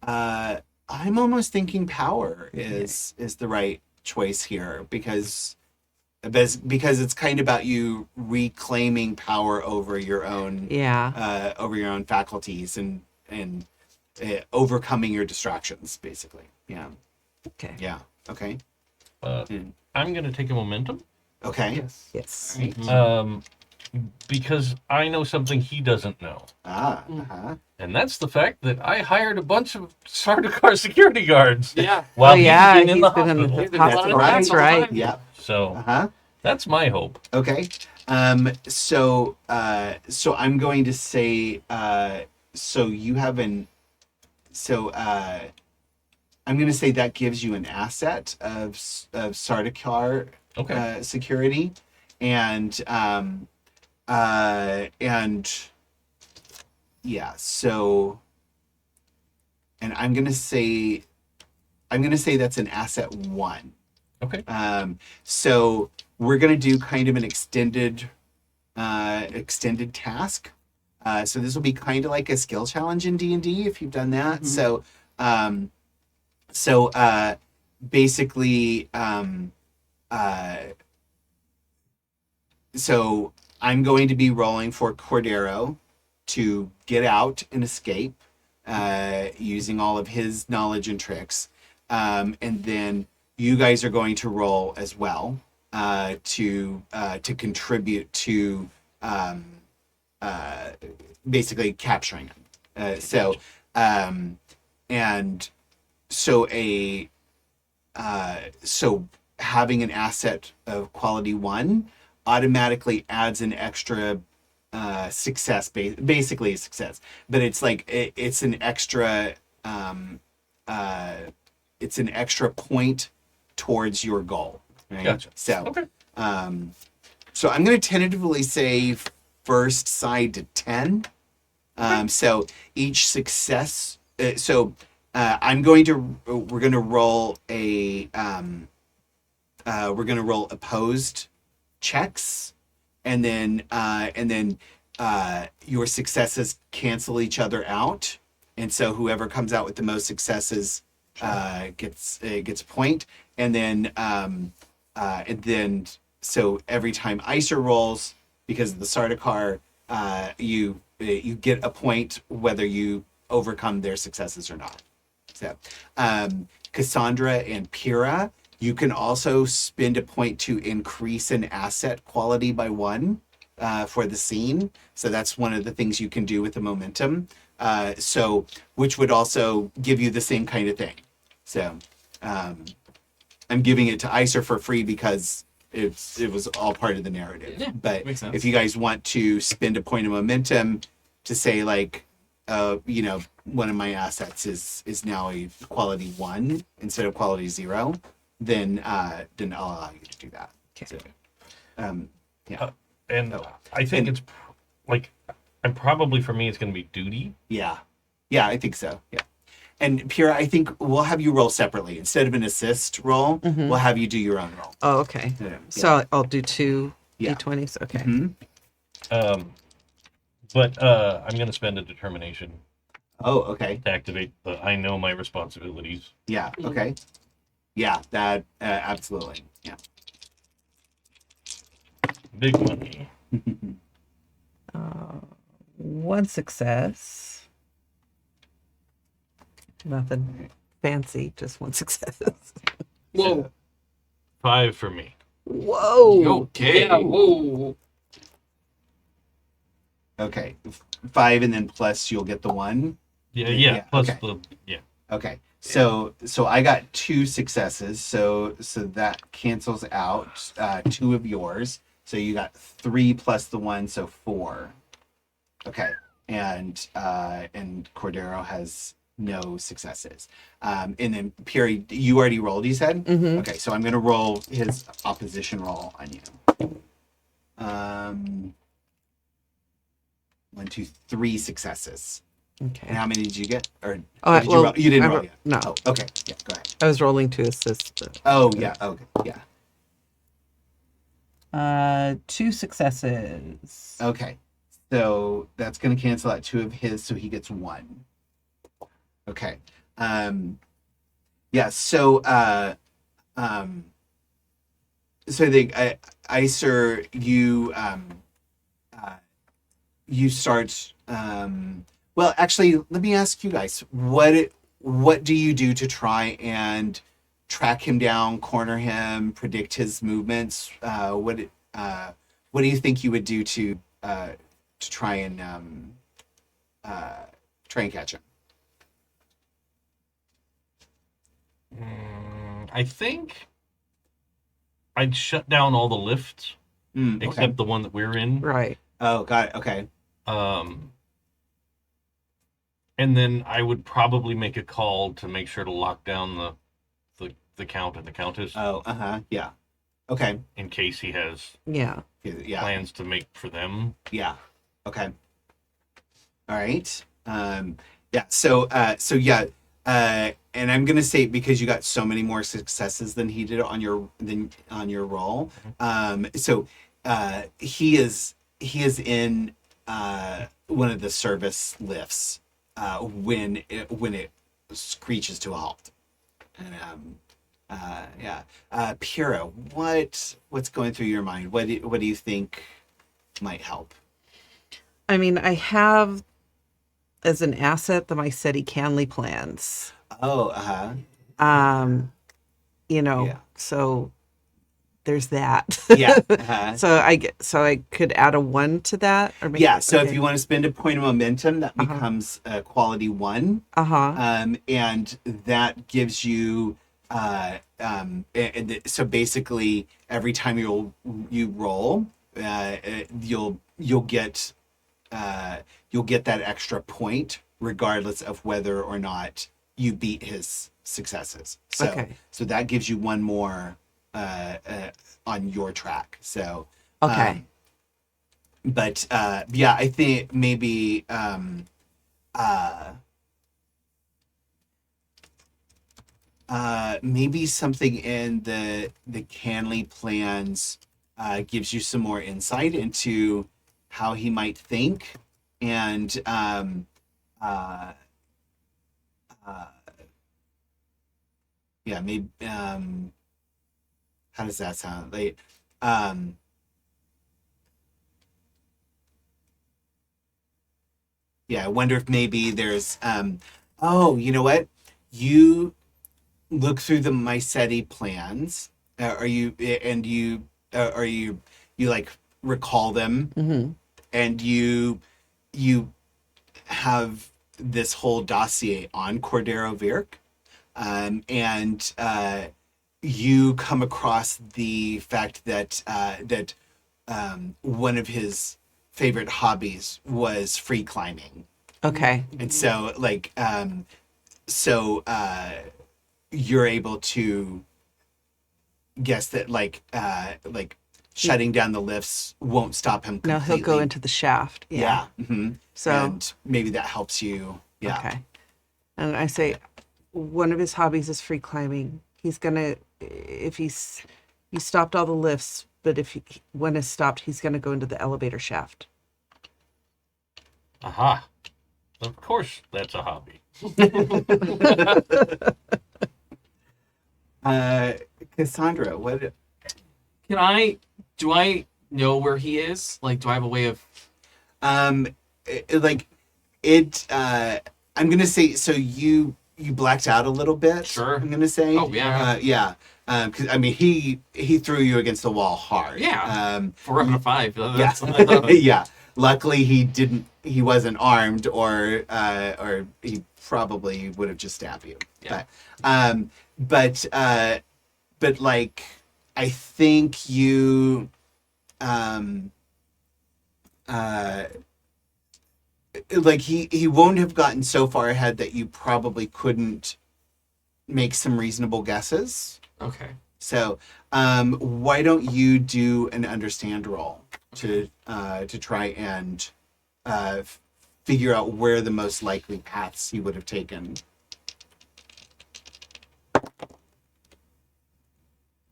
I'm almost thinking power is the right choice here because it's kind of about you reclaiming power over your own faculties and overcoming your distractions, basically. Yeah. Okay. Yeah. Okay. I'm going to take a momentum. Okay. Yes. Yes. Right. Because I know something he doesn't know. And that's the fact that I hired a bunch of Sardaukar security guards. Yeah. While He's he's been in the been in hospital. He's been hospital. running around That's all the right. time. Yeah. So that's my hope. Okay. So I'm going to say, so you have I'm going to say that gives you an asset of Sardaukar security, and yeah. So, and I'm going to say that's an asset 1. Okay. So we're going to do kind of an extended task. So this will be kind of like a skill challenge in D&D if you've done that. Mm-hmm. So basically, so I'm going to be rolling for Cordero to get out and escape using all of his knowledge and tricks. And then you guys are going to roll as well to contribute to basically capturing him. so having an asset of quality 1 automatically adds an extra success, basically a success, but it's like it's an extra point towards your goal, right? Gotcha. So Okay. so I'm going to tentatively say first side to 10. So each success. We're going to roll opposed checks, and then your successes cancel each other out, and so whoever comes out with the most successes gets a point, and then so every time Iser rolls, because of the Sardaukar, you get a point whether you overcome their successes or not. So, Cassandra and Pyrrha, you can also spend a point to increase an asset quality by 1 for the scene. So that's one of the things you can do with the momentum. Which would also give you the same kind of thing. So I'm giving it to Iser for free because it was all part of the narrative. Yeah, but makes sense. if you guys want to spend a point of momentum to say like, one of my assets is now a quality 1 instead of quality 0, then I'll allow you to do that. Okay. So, And I think it's like, and probably for me, it's going to be duty. yeah, I think so. Yeah. And Pyrrha, I think we'll have you roll separately. Instead of an assist roll, we'll have you do your own roll. Oh, okay. Yeah. So I'll do 2 Yeah. d20s. Okay. Mhm. But I'm going to spend a determination Oh, okay. to activate the I know my responsibilities. Yeah. Okay. Yeah. That absolutely. Yeah. Big money. 1 success. Nothing fancy, just 1 success. Whoa. 5 for me. Whoa. Okay. Yeah, whoa. Okay. 5, and then plus you'll get the 1. Yeah. Plus okay. the Okay. So I got 2 successes. So that cancels out 2 of yours. So you got 3 plus the 1, so 4. Okay. And Cordero has no successes. And then Piri, you already rolled, you said? Mhm. Okay, so I'm gonna roll his opposition roll on you. 1, 2, 3 successes. Okay. And how many did you get? Or Oh, did you roll? You didn't roll yet. No. Oh, okay. Yeah, go ahead. I was rolling to assist. But... Oh, yeah. Okay. Yeah. 2 successes. Okay. So that's going to cancel out 2 of his, so he gets 1. Okay. Yeah. So the Iser, you start. Well, actually, let me ask you guys: what do you do to try and track him down, corner him, predict his movements? What do you think you would do to try and catch him? I think I'd shut down all the lifts Okay. except the one that we're in. Right. Oh, got it. Okay. And then I would probably make a call to make sure to lock down the count and the countess Oh, yeah. Okay. in case he has Yeah. Yeah. plans to make for them. Yeah. Okay. All right. Yeah. So yeah. And I'm gonna say because you got so many more successes than he did on your roll. So he is in one of the service lifts when it screeches to a halt. And yeah. Pyrrha, what's going through your mind? What do you think might help? I mean, I have as an asset the Myceti Canley plans. Oh, You know, Yeah. so there's that. Yeah. Uh-huh. So I could add a 1 to that, or make Yeah, it, so if okay. you want to spend a point of momentum, that becomes quality 1. And that gives you so basically every time you roll, you'll get that extra point regardless of whether or not you beat his successes. So so that gives you 1 more on your track. So but yeah, I think maybe maybe something in the Canley plans gives you some more insight into how he might think, and yeah, maybe how does that sound? Like yeah, I wonder if maybe there's oh, you know what? You look through the Mycetti plans, or you like recall them, and you have this whole dossier on Cordero Virk, and you come across the fact that one of his favorite hobbies was free climbing. Okay. And so you're able to guess that like shutting down the lifts won't stop him completely. No, he'll go into the shaft. Yeah. So and maybe that helps you. Yeah. okay. And I say one of his hobbies is free climbing. He's gonna, if he stopped all the lifts, but when it's stopped, he's gonna go into the elevator shaft. Aha. Of course, that's a hobby. Cassandra, what? Do I know where he is? Like, do I have a way of? I'm gonna say so. You blacked out a little bit. Sure. I'm gonna say. Oh yeah. Yeah. Because I mean, he threw you against the wall hard. Yeah. 4 up and a 5. Yeah. Yeah. Luckily, he wasn't armed, or he probably would have just stabbed you. Yeah. But like, I think you, like he won't have gotten so far ahead that you probably couldn't make some reasonable guesses. Okay. So, why don't you do an understand roll to try and figure out where the most likely paths he would have taken.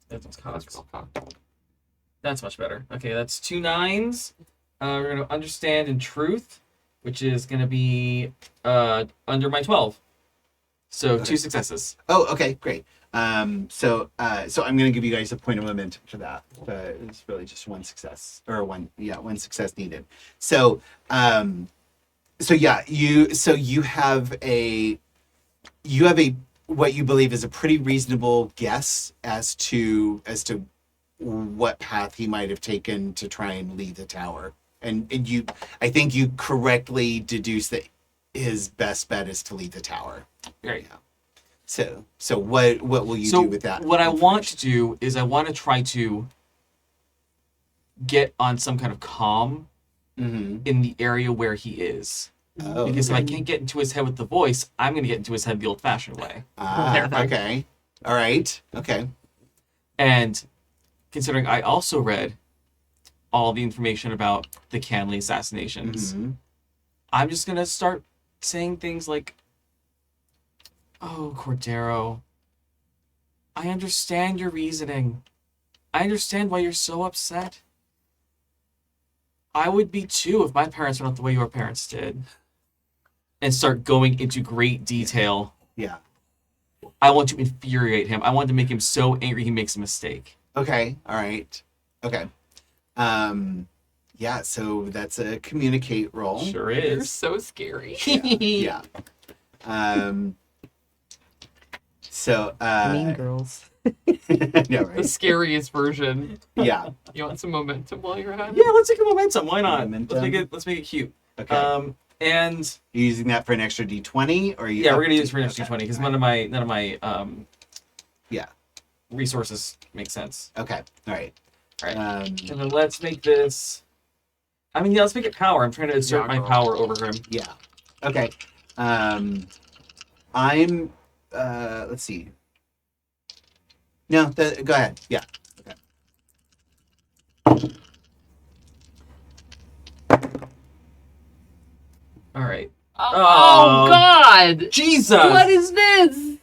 That's much better. Okay, that's 2 9s. We're going to understand in truth, which is going to be under my 12. So Okay. 2 successes. Oh, okay, great. So I'm going to give you guys a point of momentum for that. It's really just one success, or one success needed. So yeah, you have a what you believe is a pretty reasonable guess as to what path he might have taken to try and leave the tower. And I think you correctly deduce that his best bet is to leave the tower. Great. Yeah. So what will you do with that? What I want to do is I want to try to get on some kind of comm in the area where he is. Oh, because okay. if I can't get into his head with the voice, I'm going to get into his head the old-fashioned way. Okay. All right. Okay. And considering I also read all the information about the Canley assassinations, I'm just going to start saying things like, "Oh, Cordero, I understand your reasoning. I understand why you're so upset. I would be too if my parents went out the way your parents did." And start going into great detail. Yeah. I want to infuriate him. I want to make him so angry he makes a mistake. Okay. All right. Okay. Yeah, so that's a communicate roll. Sure You're is. so scary. Yeah. So Mean Girls. Yeah, The right. scariest version. Yeah. You want some momentum while you're at it? Yeah, let's take a momentum. Why not? Momentum. Let's make it cute. Okay. And You using that for an extra D20, or you? yeah, up we're gonna to- use for an extra okay. 20 because All none right. of my Yeah. resources make sense. Okay. All right. All right. Um, And then let's make this. I mean, yeah, let's make it power. I'm trying to assert my power over him. yeah. Okay. I'm. Let's see. No. Go ahead. Yeah. Okay. All right. Oh, God! Jesus! What is this?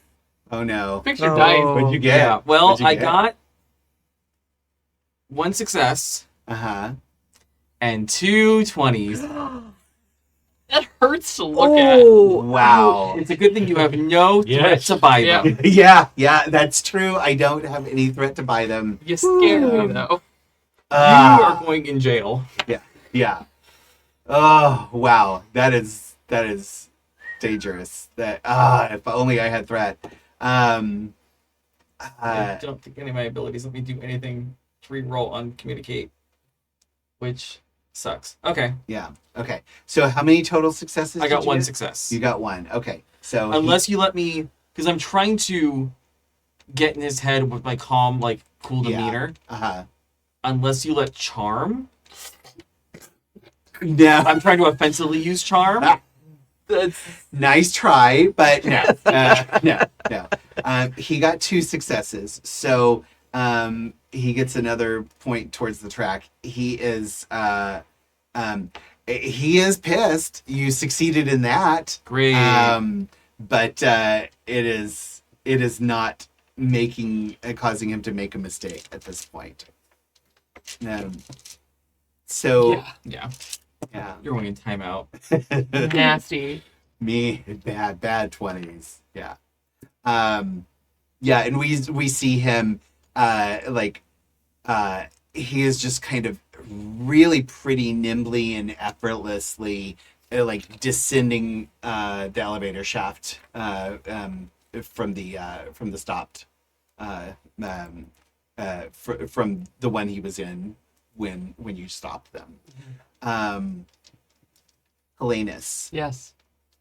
Oh no. Fix your Oh. dice. What'd you get? Yeah. Well, What'd you I get? got 1 success Uh huh. and 2 20s. That hurts to look at. Oh, Wow. It's a good thing you have no threat Yes. to buy Yeah. them. Yeah, that's true. I don't have any threat to buy them. You scared me, though. You are going in jail. Yeah. Oh wow, that is dangerous. That if only I had threat. I don't think any of my abilities let me do anything to re-roll on communicate, which sucks. Okay, Yeah. Okay. So how many total successes? I got did you 1 get? success. You got 1. Okay. So Unless you let me, because I'm trying to get in his head with my calm, like cool Yeah. demeanor. Uh-huh. Unless you let charm, No. I'm trying to offensively use charm. That's Nice try, but no. No. He got 2 successes. So he gets another point towards the track. He is pissed. You succeeded in that. Great. But it is not causing him to make a mistake at this point. So yeah, yeah. You're going in timeout. nasty. Me bad 20s. Yeah. Yeah, and we see him he is just kind of really pretty nimbly and effortlessly descending the elevator shaft from the stopped from the one he was in when you stopped them. Helenus. Yes.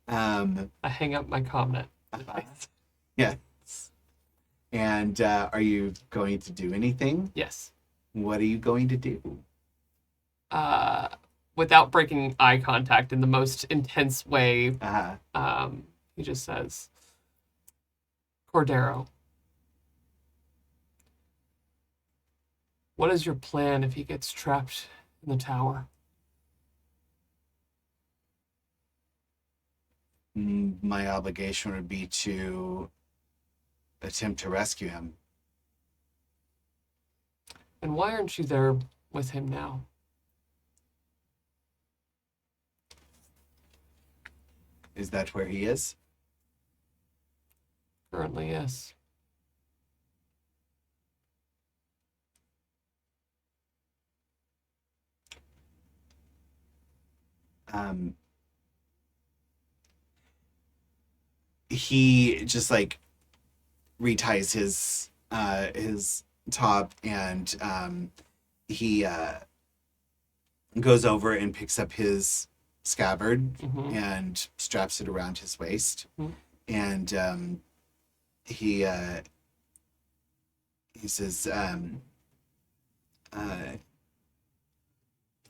I hang up my comment. Yes. And are you going to do anything? Yes. What are you going to do? Without breaking eye contact in the most intense way, he just says, Cordero, what is your plan if he gets trapped in the tower? My obligation would be to attempt to rescue him. And why aren't you there with him now? Is that where he is? Currently, yes. He just reties his top, and he goes over and picks up his scabbard Mm-hmm. and straps it around his waist. Mhm. And he says,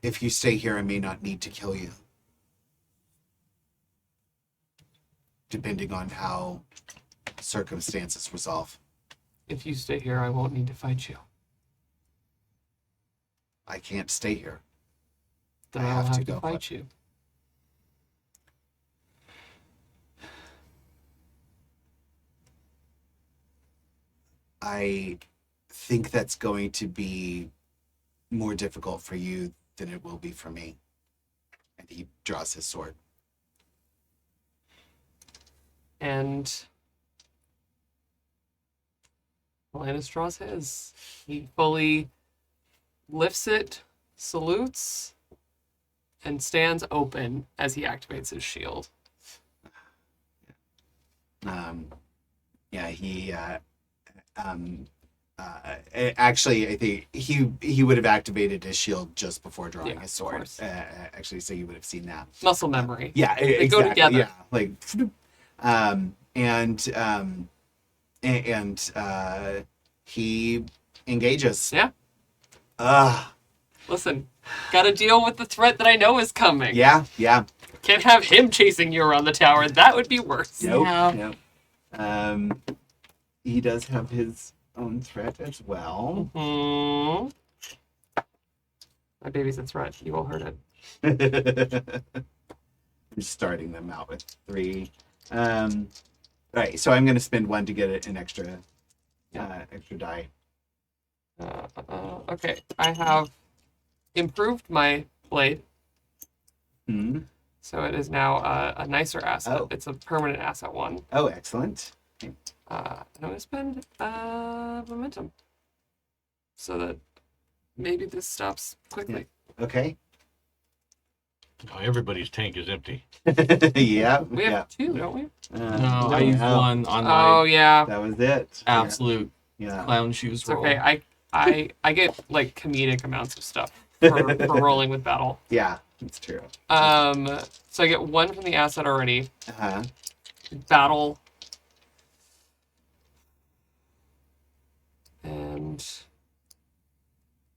if you stay here, I may not need to kill you, depending on how circumstances resolve. If you stay here, I won't need to fight you. I can't stay here. Then I I'll have have to to go. fight you. I think that's going to be more difficult for you than it will be for me. And he draws his sword. And Helenus draws his. He fully lifts it, salutes, and stands open as he activates his shield. Yeah, he actually, I think he would have activated his shield just before drawing Yeah, his of sword. course. Actually, so you would have seen that. Muscle memory. Yeah, They exactly. go together. Yeah, like, and he engages. Yeah. Ah, Listen, gotta deal with the threat that I know is coming. yeah. Can't have him chasing you around the tower. That would be worse. Nope. He does have his own threat as well. Hmm. My baby's a threat. You will hurt it. I'm starting them out with 3. Right, so I'm going to spend 1 to get an extra die. Okay, I have improved my blade, Hmm. so it is now a nicer asset. Oh. It's a permanent asset 1. Oh, excellent. And I'm going to spend momentum so that maybe this stops quickly. Okay. Oh, everybody's tank is empty. Yeah. We have 2, don't we? No, I used 1 on my Oh, yeah. That was it. absolute Yeah. clown shoes It's roll. okay. I get like comedic amounts of stuff for rolling with battle. Yeah, that's true. So I get 1 from the asset already. Uh-huh. Battle. And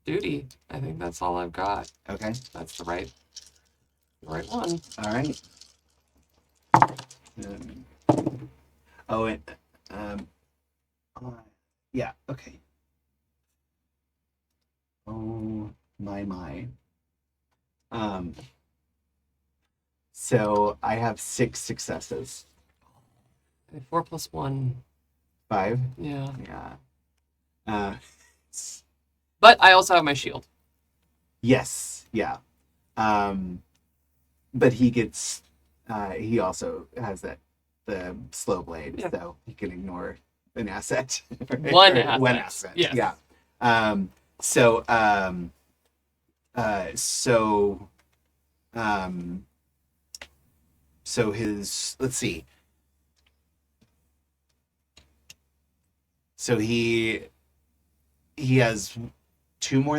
duty. I think that's all I've got. Okay. That's the right one. All right. Oh, and yeah. Okay. Oh my. So I have 6 successes. 4 + 1. 5. Yeah. Yeah. But I also have my shield. Yes. Yeah. But he gets. He also has the slow blade, Yeah. so he can ignore an asset. One Or asset. One asset. Yes. Yeah. So his, let's see. So he has 1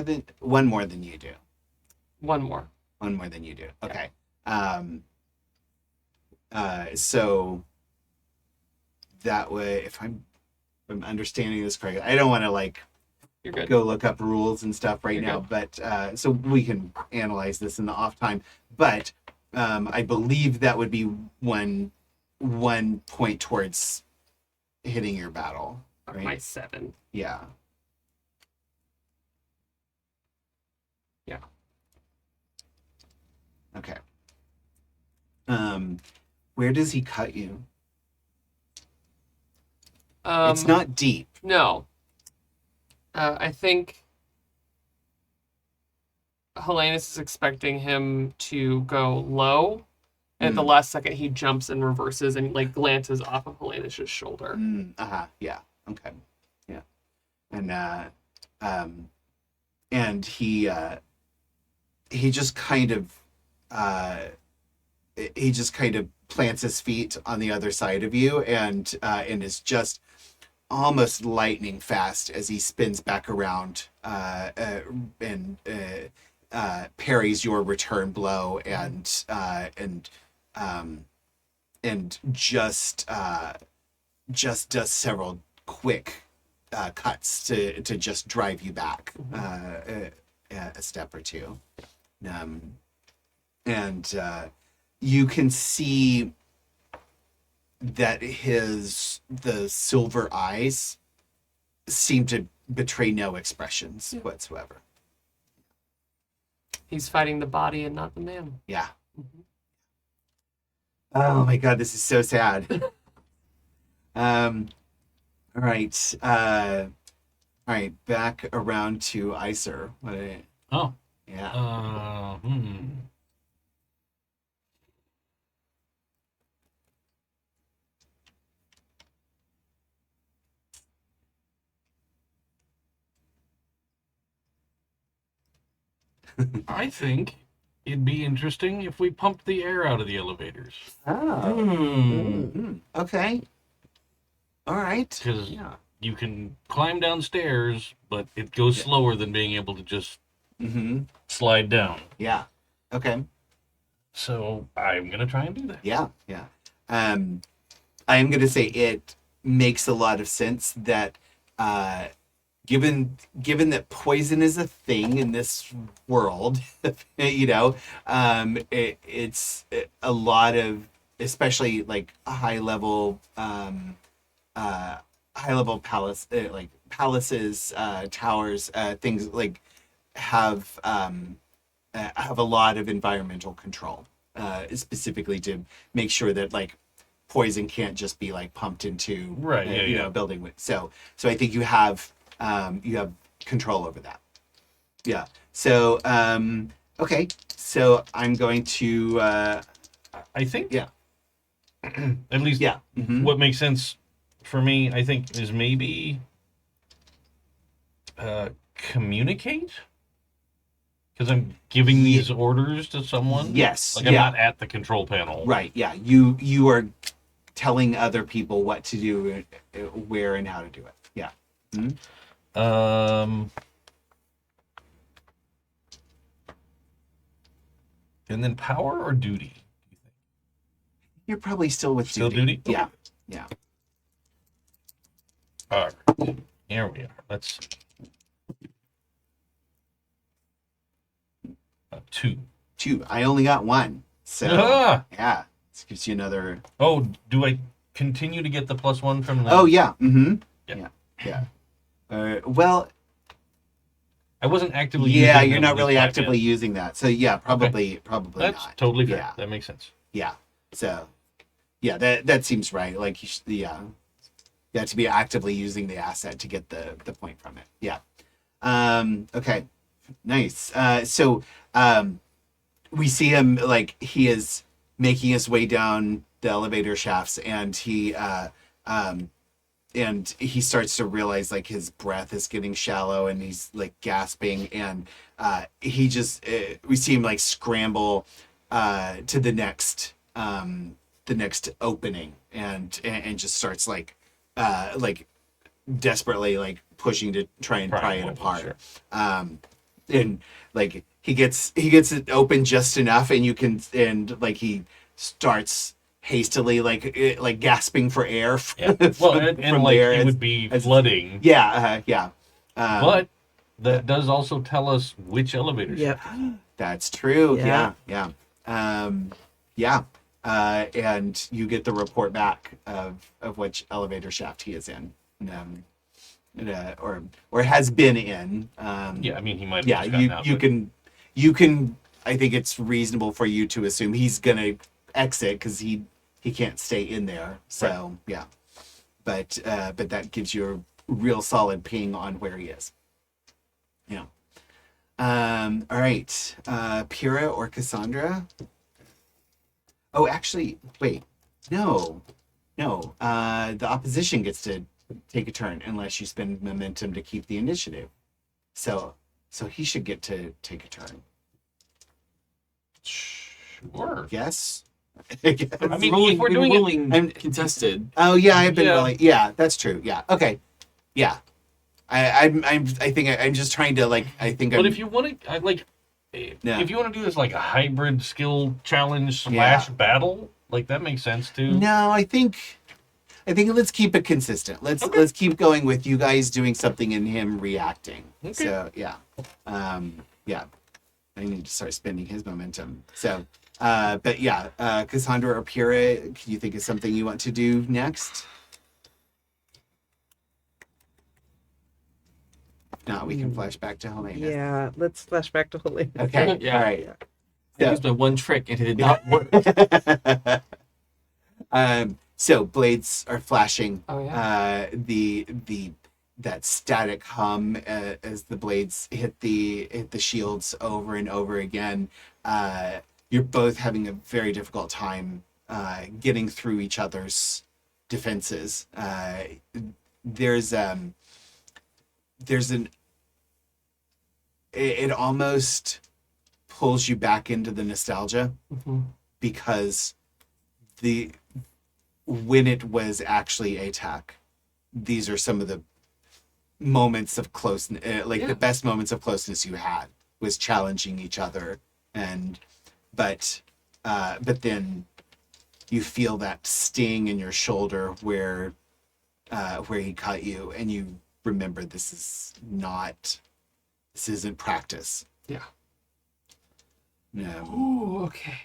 more than you do. 1 more. 1 more than you do. Okay. So that way, if I'm understanding this correctly, I don't want to like You're good. go look up rules and stuff right You're now, good. but so we can analyze this in the off time. But I believe that would be one point towards hitting your battle, right? My 7. Yeah. Yeah. Okay. Where does he cut you? It's not deep. No. I think Helenus is expecting him to go low. And at the last second, he jumps and reverses and like glances off of Helenus' shoulder. Yeah. Okay. Yeah. And he just kind of plants his feet on the other side of you and is just almost lightning fast as he spins back around and parries your return blow and just does several quick cuts to just drive you back a step or 2. And you can see that the silver eyes seem to betray no expressions whatsoever. He's fighting the body and not the man. Yeah. Oh my god, this is so sad. All right. All right, back around to Iser. Oh. Yeah. I think it'd be interesting if we pumped the air out of the elevators. Oh. Okay. All right. Because Yeah. you can climb downstairs, but it goes slower than being able to just slide down. Yeah. Okay. So I'm gonna try and do that. Yeah. Yeah. I am going to say it makes a lot of sense that, given that poison is a thing in this world, it's a lot of, especially like high level palace, like palaces, towers, things like have a lot of environmental control, specifically to make sure that like poison can't just be like pumped into a building with. So I think you have control over that. Yeah. So okay. So I'm going to I think yeah. At least what makes sense for me, I think, is maybe communicate. Because I'm giving these orders to someone. Yes. Like I'm not at the control panel. Right. Yeah. You are telling other people what to do, where, and how to do it. Yeah. And then power or duty? You're probably still with Still duty. duty? Yeah. Yeah. All right. Here we are. Let's. 2. I only got 1. So yeah, this gives you another. Oh, do I continue to get the +1 from the? Oh yeah. Yeah. Well. I wasn't actively. Yeah, using you're them not really this actively using that. So yeah, probably That's not. totally fair. Yeah. That makes sense. Yeah. So yeah, that seems right. Like you have to be actively using the asset to get the point from it. Yeah. Okay. Nice. So we see him like he is making his way down the elevator shafts, and he starts to realize like his breath is getting shallow, and he's like gasping, and he just we see him like scramble to the next opening, and just starts like desperately like pushing to try and pry it apart. Sure. And like he gets it open just enough, and he starts hastily like gasping for air. Yeah. Well, and like it would be flooding. Yeah. But that does also tell us which elevator. Yep. That's true. Yeah. Yeah. And you get the report back of which elevator shaft he is in. Or has been in. Yeah, I mean he might. Yeah, you can. I think it's reasonable for you to assume he's gonna exit because he can't stay in there. So yeah, but that gives you a real solid ping on where he is. Yeah. All right. Pyrrha or Cassandra? Oh, actually, wait. No. The opposition gets to take a turn unless you spend momentum to keep the initiative. So he should get to take a turn. Sure. Yes. I mean, if we're doing rolling contested. Oh yeah, I've been rolling. Yeah, that's true. Yeah. Okay. Yeah. I think I'm just trying to like. I think. But if you want to, if you want to do this like a hybrid skill challenge / battle, like that makes sense too. No, I think let's keep it consistent. Let's keep going with you guys doing something and him reacting. Okay. So yeah, yeah. I need to start spending his momentum. So, but yeah, Cassandra or Pyrrha, can you think of something you want to do next? If not, we can flash back to Helenus. Yeah, let's flash back to Helenus. Okay. Yeah. All right. I used my one trick and it did not work. So blades are flashing. Oh yeah. That static hum as the blades hit the shields over and over again. You're both having a very difficult time getting through each other's defenses. It almost pulls you back into the nostalgia because when it was actually ATAC, these are some of the moments of closeness, like Yeah. the best moments of closeness you had was challenging each other, but then you feel that sting in your shoulder where he cut you, and you remember this isn't practice. Yeah. No. Ooh, okay.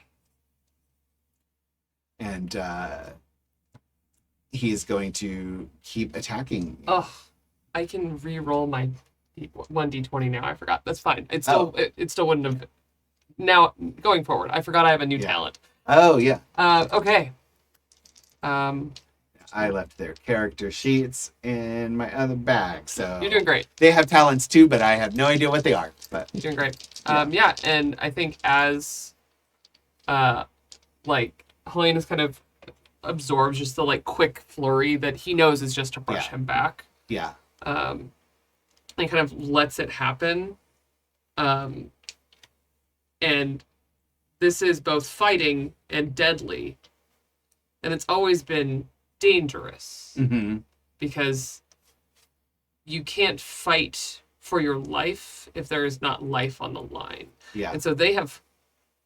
And he is going to keep attacking. Oh, I can re-roll my 1d20 now. I forgot. That's fine. It still it still wouldn't have. Now going forward, I forgot I have a new talent. Oh yeah. Okay. I left their character sheets in my other bag, so You're doing great. they have talents too, but I have no idea what they are. But You're doing great. Yeah, and I think as like Helenus kind of absorbs just the like quick flurry that he knows is just to brush him back. yeah, And kind of lets it happen. And this is both fighting and deadly. And it's always been dangerous mm-hmm. because you can't fight for your life if there is not life on the line. yeah, And so they have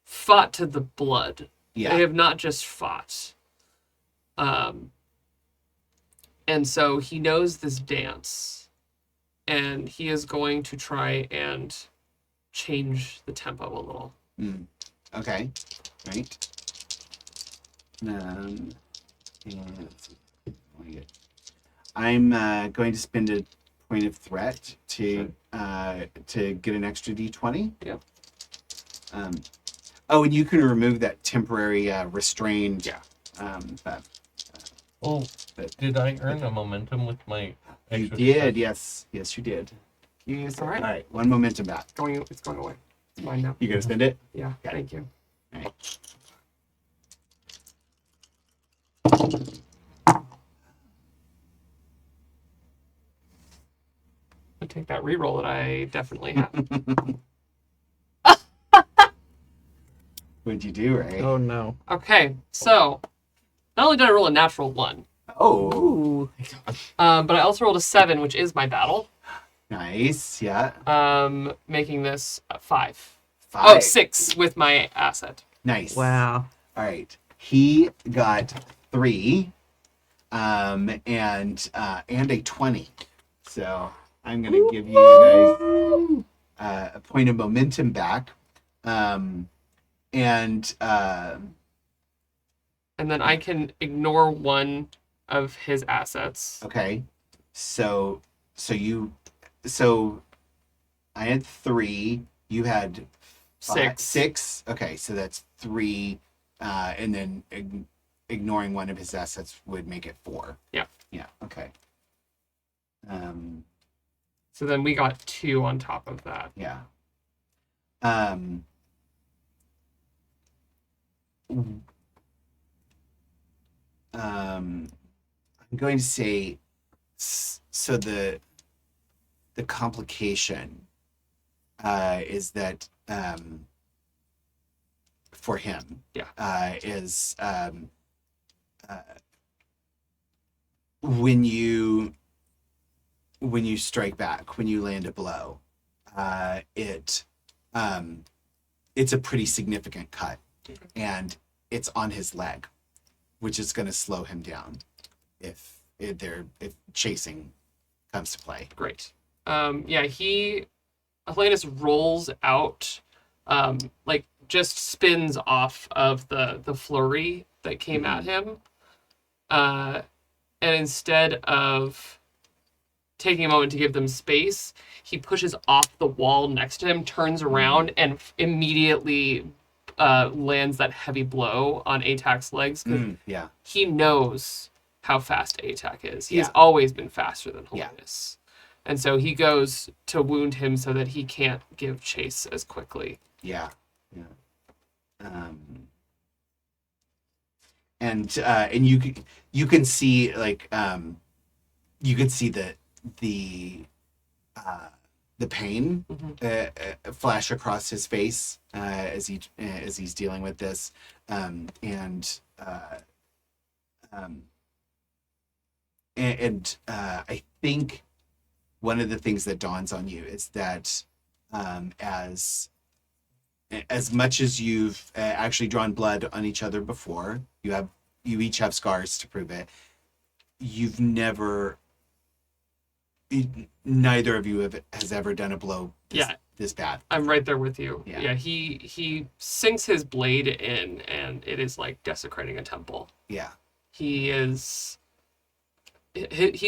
fought to the blood. yeah. They have not just fought. And so he knows this dance, and he is going to try and change the tempo a little. Okay, right. And let's see. I'm going to spend a point of threat to get an extra d20. Yeah. Oh, and you can remove that temporary restrained. Yeah. But Did I earn a momentum with my you extra did, success? yes, you did. Yes. All right. All right, one momentum back. It's going away. It's mine now. You gonna spend it? Yeah, Got it. thank you. All right. I'll take that reroll that I definitely have. What'd you do, Ray? Oh no. Okay, so not only did I roll a natural 1, Oh, Ooh. but I also rolled a 7, which is my battle, nice. Yeah. making this a 5. 5. Oh, 6 with my asset. Nice. Wow. All right. He got 3, and a 20. So I'm gonna give you guys a point of momentum back, and And then I can ignore one of his assets. okay. So I had 3. You had 6. 6. Okay, so that's 3, and then ignoring one of his assets would make it 4. Yeah. Yeah. Okay. So then we got 2 on top of that. Yeah. I'm going to say so the complication is that for him is when you strike back, when you land a blow, it's a pretty significant cut, and it's on his leg, which is going to slow him down if chasing comes to play. Great. Helenus rolls out, like just spins off of the flurry that came at him, and instead of taking a moment to give them space, he pushes off the wall next to him, turns around, and immediately lands that heavy blow on Atac's legs. Yeah. He knows how fast Atac is. He's Yeah. always been faster than Yeah. Helenus. And so he goes to wound him so that he can't give chase as quickly. Yeah. Yeah. And you can see like you can see the pain flash across his face as he's dealing with this, and I think one of the things that dawns on you is that as much as you've actually drawn blood on each other before, you each have scars to prove it. You've never, neither of you has ever done a blow this bad. I'm right there with you. Yeah. He sinks his blade in, and it is like desecrating a temple. Yeah. He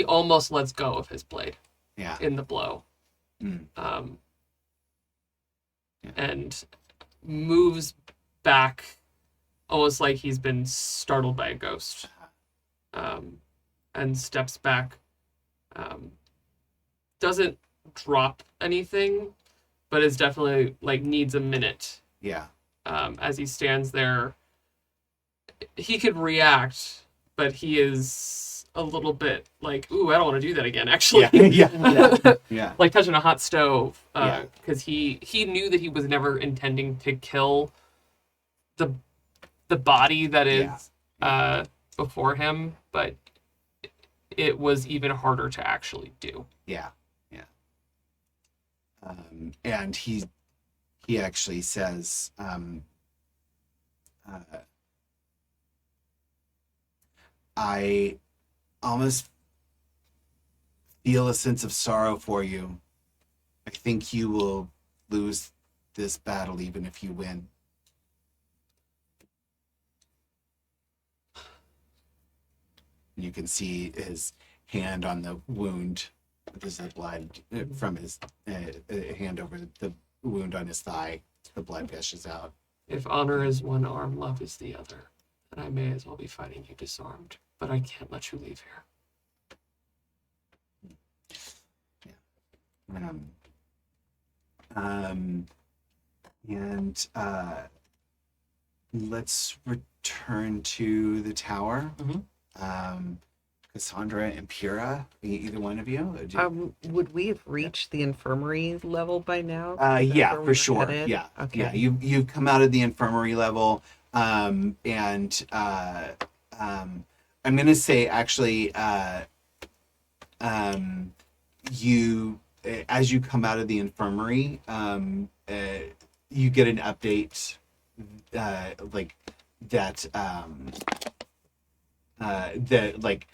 almost lets go of his blade. Yeah. In the blow. Yeah. And moves back almost like he's been startled by a ghost. And steps back. Doesn't drop anything, but is definitely like needs a minute. Yeah. As he stands there, he could react, but he is a little bit like, ooh, I don't want to do that again, actually. Yeah. Like touching a hot stove. Because he knew that he was never intending to kill the body that is before him, but it was even harder to actually do. Yeah. And he actually says, I almost feel a sense of sorrow for you. I think you will lose this battle even if you win. You can see his hand on the wound. There's the blood from his hand over the wound on his thigh. The blood gushes out. If honor is one arm, love is the other. And I may as well be fighting you disarmed. But I can't let you leave here. And let's return to the tower. Cassandra and Pyrrha, either one of you? Would we have reached the infirmary level by now? Yeah, for sure. Headed? Yeah. Okay. Yeah, you've come out of the infirmary level, and I'm gonna say actually, you as you come out of the infirmary, you get an update, like that, that like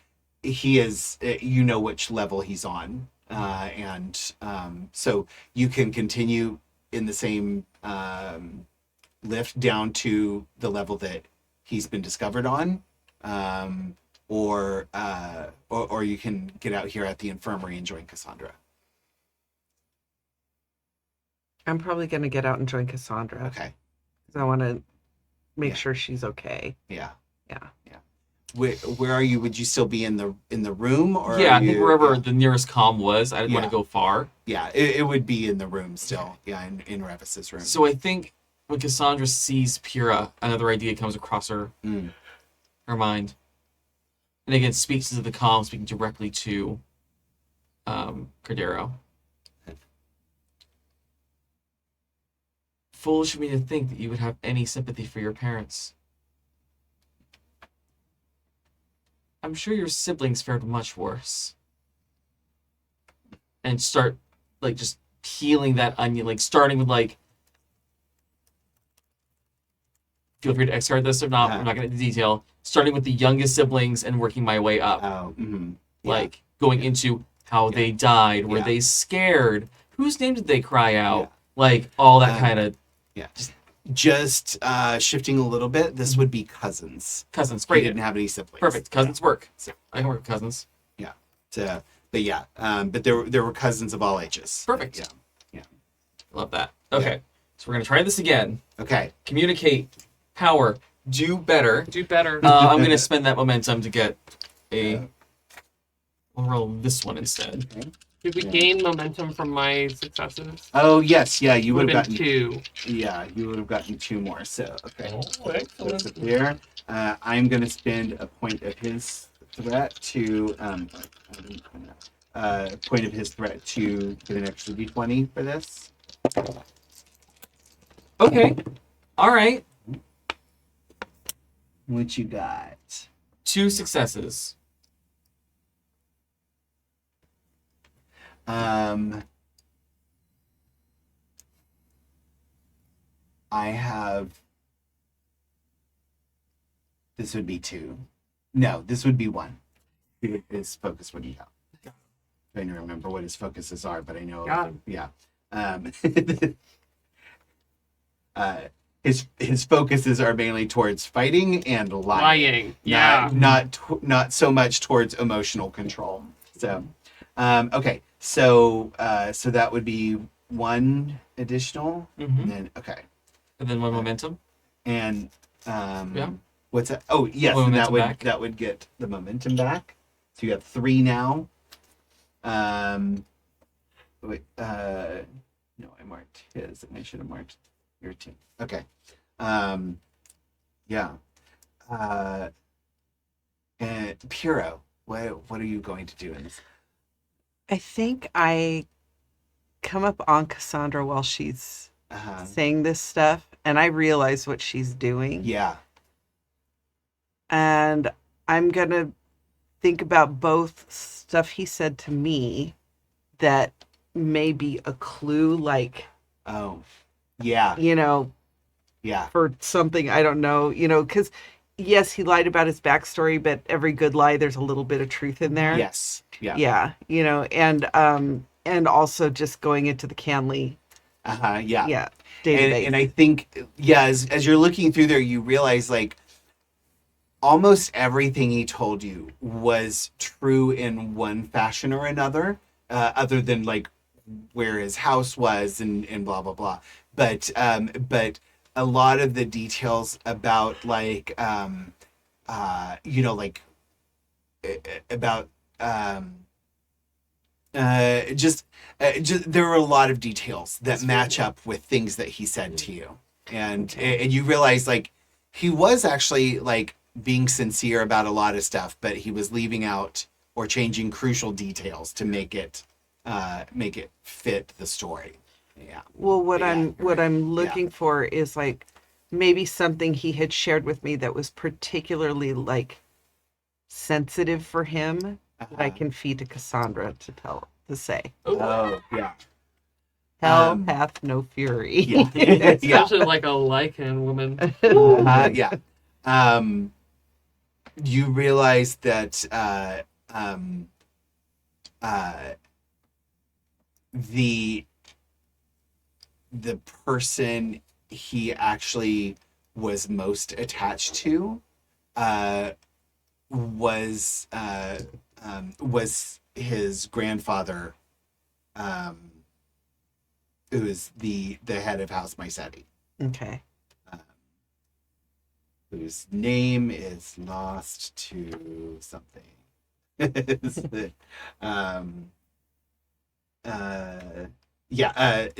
he is, you know which level he's on, and so you can continue in the same lift down to the level that he's been discovered on. Or you can get out here at the infirmary and join Cassandra. I'm probably going to get out and join Cassandra. Okay. Because I want to make sure she's okay. Yeah. Yeah. Where are you? Would you still be in the room, or Yeah, I think wherever the nearest comm was. I didn't want Yeah. to go far. Yeah, it would be in the room still. Yeah, in Revis's room. So I think when Cassandra sees Pyrrha, another idea comes across her mind. And again, speaks to the comm, speaking directly to Cordero. Foolish of me to think that you would have any sympathy for your parents. I'm sure your siblings fared much worse. And start, like, just peeling that onion, like, starting with, like, feel free to discard this or not, I'm not going to detail. Starting with the youngest siblings and working my way up. Oh, Like, going into how they died, were they scared, whose name did they cry out, like, all that kind of... Yeah. Just shifting a little bit, this would be cousins. Cousins, He great. didn't have any siblings. Perfect, cousins work. So, I can work with cousins. yeah. But there were cousins of all ages. Perfect. Yeah. Love that. Okay, so we're going to try this again. Okay. Communicate, power, do better. Do better. I'm going to spend that momentum to get a... We'll roll this one instead. Did we gain momentum from my successes? Oh yes, yeah. You would have been gotten 2. Yeah, you would have gotten 2 more. So okay. Oh, excellent. So there. I'm going to spend a point of his threat to point of his threat to get an extra d20 for this. Okay. All right. What you got? 2 successes. I have. This would be 2. No, this would be 1. His focus wouldn't count. Trying to remember what his focuses are, but I know. Got Yeah. His focuses are mainly towards fighting and lying. Yeah. Not so much towards emotional control. So, okay. So that would be 1 additional. Mm-hmm. And then And then 1 momentum. And Yeah. what's that? Oh, yes, One and that momentum back. would get the momentum back. So you got 3 now. Wait, no, I marked his, and I should have marked your team. Okay. Yeah. And Piro, what are you going to do in this? I think I come up on Cassandra while she's saying this stuff, and I realize what she's doing. Yeah. And I'm going to think about both stuff he said to me that may be a clue, like, Oh, yeah. you know, Yeah. for something, I don't know, because yes, he lied about his backstory, but every good lie, there's a little bit of truth in there. Yes. Yeah. Yeah, and also just going into the Canley, Yeah. database. And I think, yeah, as you're looking through there, you realize, like, almost everything he told you was true in one fashion or another, other than, like, where his house was and blah, blah, blah. But a lot of the details about, like, like, about, just there were a lot of details that match up with things that he said to you. And you realize, like, he was actually, like, being sincere about a lot of stuff, but he was leaving out or changing crucial details to make it fit the story. Yeah. Well, what Yeah, I'm you're right. looking for is, like, maybe something he had shared with me that was particularly, like, sensitive for him that I can feed to Cassandra to say. Oh, yeah. Hell hath no fury. Yeah. Especially like a Lycan woman. Yeah. You realize that the person he actually was most attached to was his grandfather, who is the head of House Mycetti, Okay. whose name is lost to something.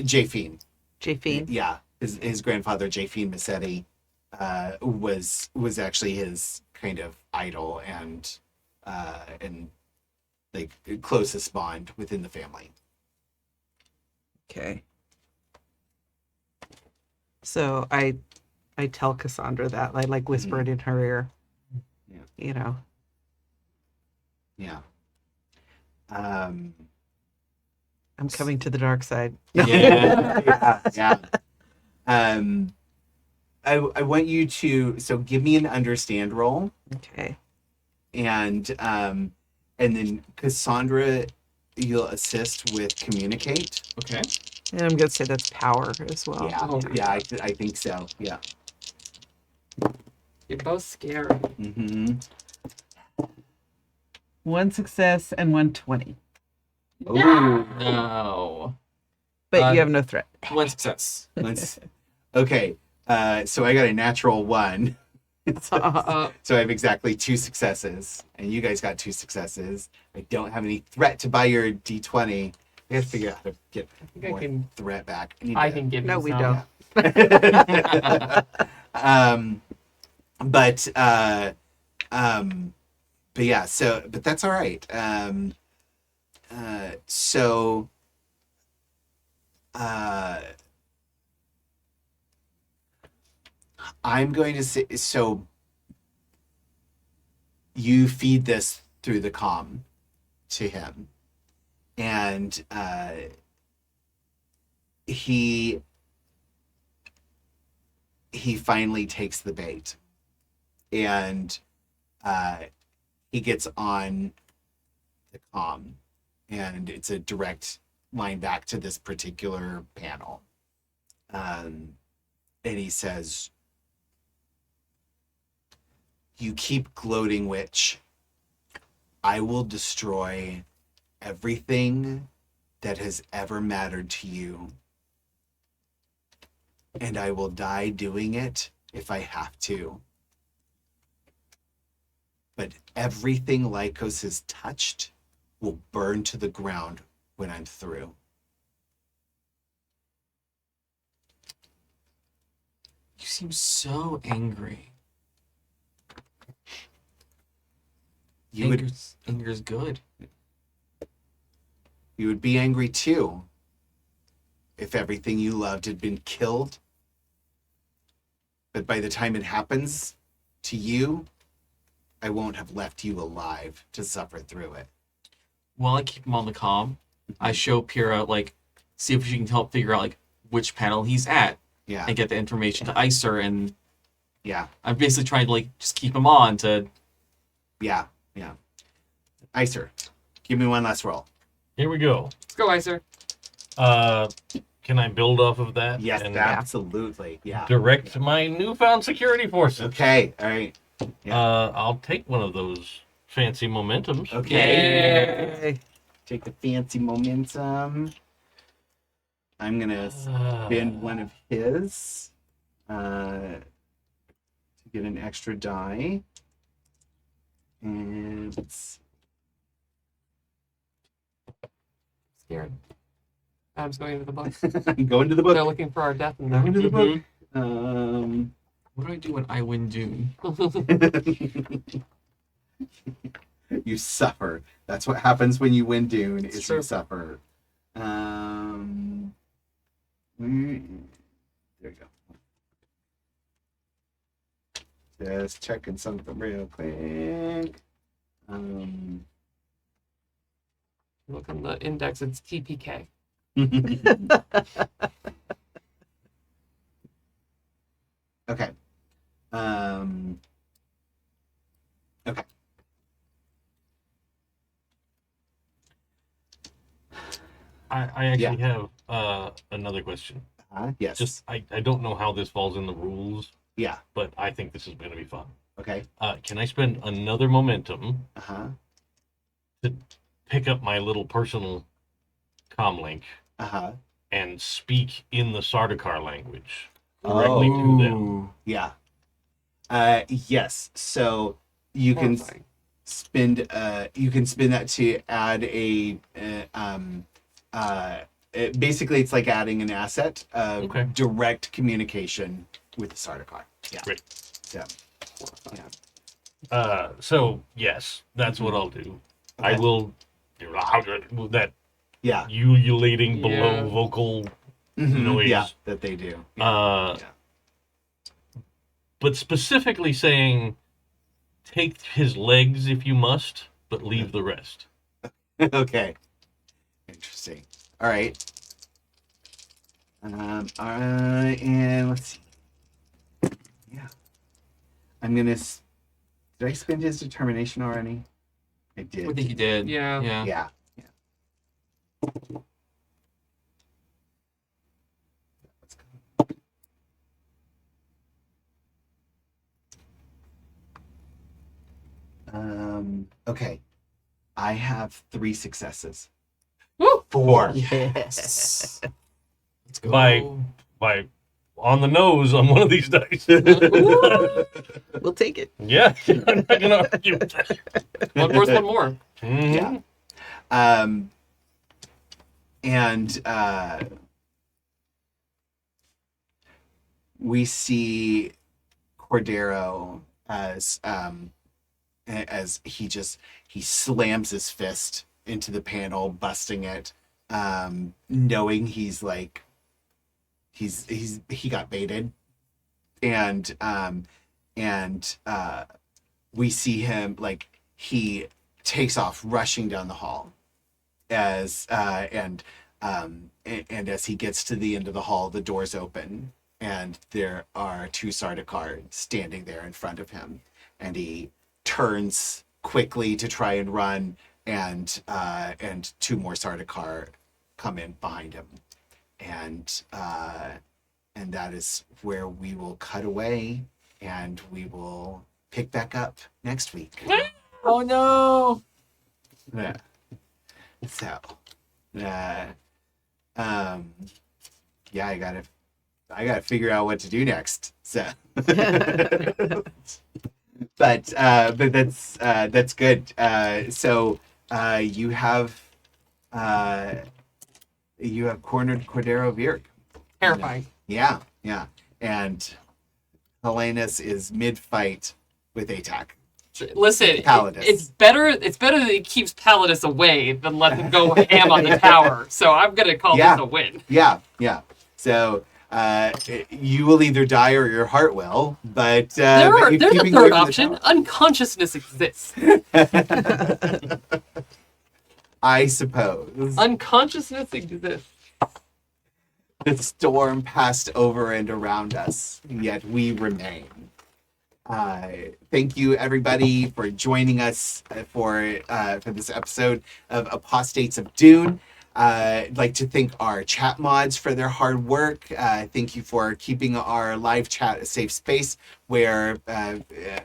Jafine. Jafine. Yeah, his grandfather Jafine Mycetti was actually his kind of idol and like closest bond within the family. Okay. So I tell Cassandra that. I, like, whisper it in her ear. Yeah. Yeah. I'm coming to the dark side. Yeah. I want you to give me an understand roll, Okay. and then Cassandra, you'll assist with communicate. Okay. And I'm gonna say that's power as well. Yeah, I think so. Yeah. You're both scary. Mm-hmm. 1 success and 120. Oh. No. But you have no threat. 1 success. Okay. So I got a natural 1. So I have exactly 2 successes, and you guys got 2 successes. I don't have any threat to buy your D20. I gotta figure out how to get more threat back. I can give you No, we some. don't. But yeah, but that's all right. I'm going to say, so you feed this through the comm to him, and he finally takes the bait, and he gets on the comm, and it's a direct line back to this particular panel. And he says, "You keep gloating, witch. I will destroy everything that has ever mattered to you. And I will die doing it if I have to. But everything Lykos has touched will burn to the ground when I'm through." You seem so angry. Anger's good. You would be angry too if everything you loved had been killed. But by the time it happens to you, I won't have left you alive to suffer through it. While I keep him on the comm, I show Pyrrha, like, see if she can help figure out, like, which panel he's at Yeah. and get the information to Iser, and Yeah. I'm basically trying to, like, just keep him on to... Yeah. Yeah. Iser, give me one last roll. Here we go. Let's go, Iser. Can I build off of that? Yes, and absolutely. Yeah. direct my newfound security forces? Okay. All right. Yeah. I'll take one of those fancy momentums. Okay. Yay. Take the fancy momentum. I'm gonna spend one of his to get an extra die. And Scared. Adam's going into the book. I'm going to the They're book. looking for our death in Going there. to the book. What do I do when I win Dune? You suffer. That's what happens when you win Dune. It's Is true. you suffer. There you go. Just checking something real quick. Look on the index, it's TPK. Okay. Okay. I actually have another question. Yes. Just I don't know how this falls in the rules, Yeah. but I think this is going to be fun. Okay. Can I spend another momentum Uh-huh. to pick up my little personal comlink Uh-huh. and speak in the Sardaukar language directly to them? Yeah. Yes. So you can Horrifying. spend that to add basically it's like adding an asset of Okay. direct communication with the Sardaukar. Yeah. Great. Yeah. So yes, that's what I'll do. I Okay. will that Yeah. ululating below Yeah. vocal Mhm. noise. Yeah, that they do. Uh, Yeah. But specifically saying, take his legs if you must, but leave the rest. Okay. Interesting. All right. And let's see. Yeah. I'm gonna. Did I spend his determination already? I did. I think you did. Yeah. Yeah. Yeah. Let's go. Okay. I have 3 successes. Woo! 4. Yes. Let's go. By on the nose on one of these dice. We'll take it. Yeah, I'm not gonna argue with that. One worse, one more. Mhm. Yeah. And we see Cordero as he slams his fist into the panel, busting it, knowing he got baited, and we see him, like, he takes off rushing down the hall, and as he gets to the end of the hall, the doors open, and there are two Sardaukar standing there in front of him, and he turns quickly to try and run, and two more Sardaukar come in behind him, and that is where we will cut away, and we will pick back up next week. Oh no! Yeah. So, yeah, I gotta figure out what to do next. So, but that's good. So, you have cornered Cordero Virg. Terrifying. Yeah, and Helenus is mid-fight with Atac. Listen, Palladus. it's better that he keeps Palladus away than let him go ham on the tower. So I'm gonna call this a win. Yeah. So you will either die or your heart will, but There's a keeping third away from the option. tower. Unconsciousness exists. I suppose. Unconsciousness exists. The storm passed over and around us, yet we remain. Thank you, everybody, for joining us for this episode of Apostates of Dune. I'd like to thank our chat mods for their hard work. Thank you for keeping our live chat a safe space where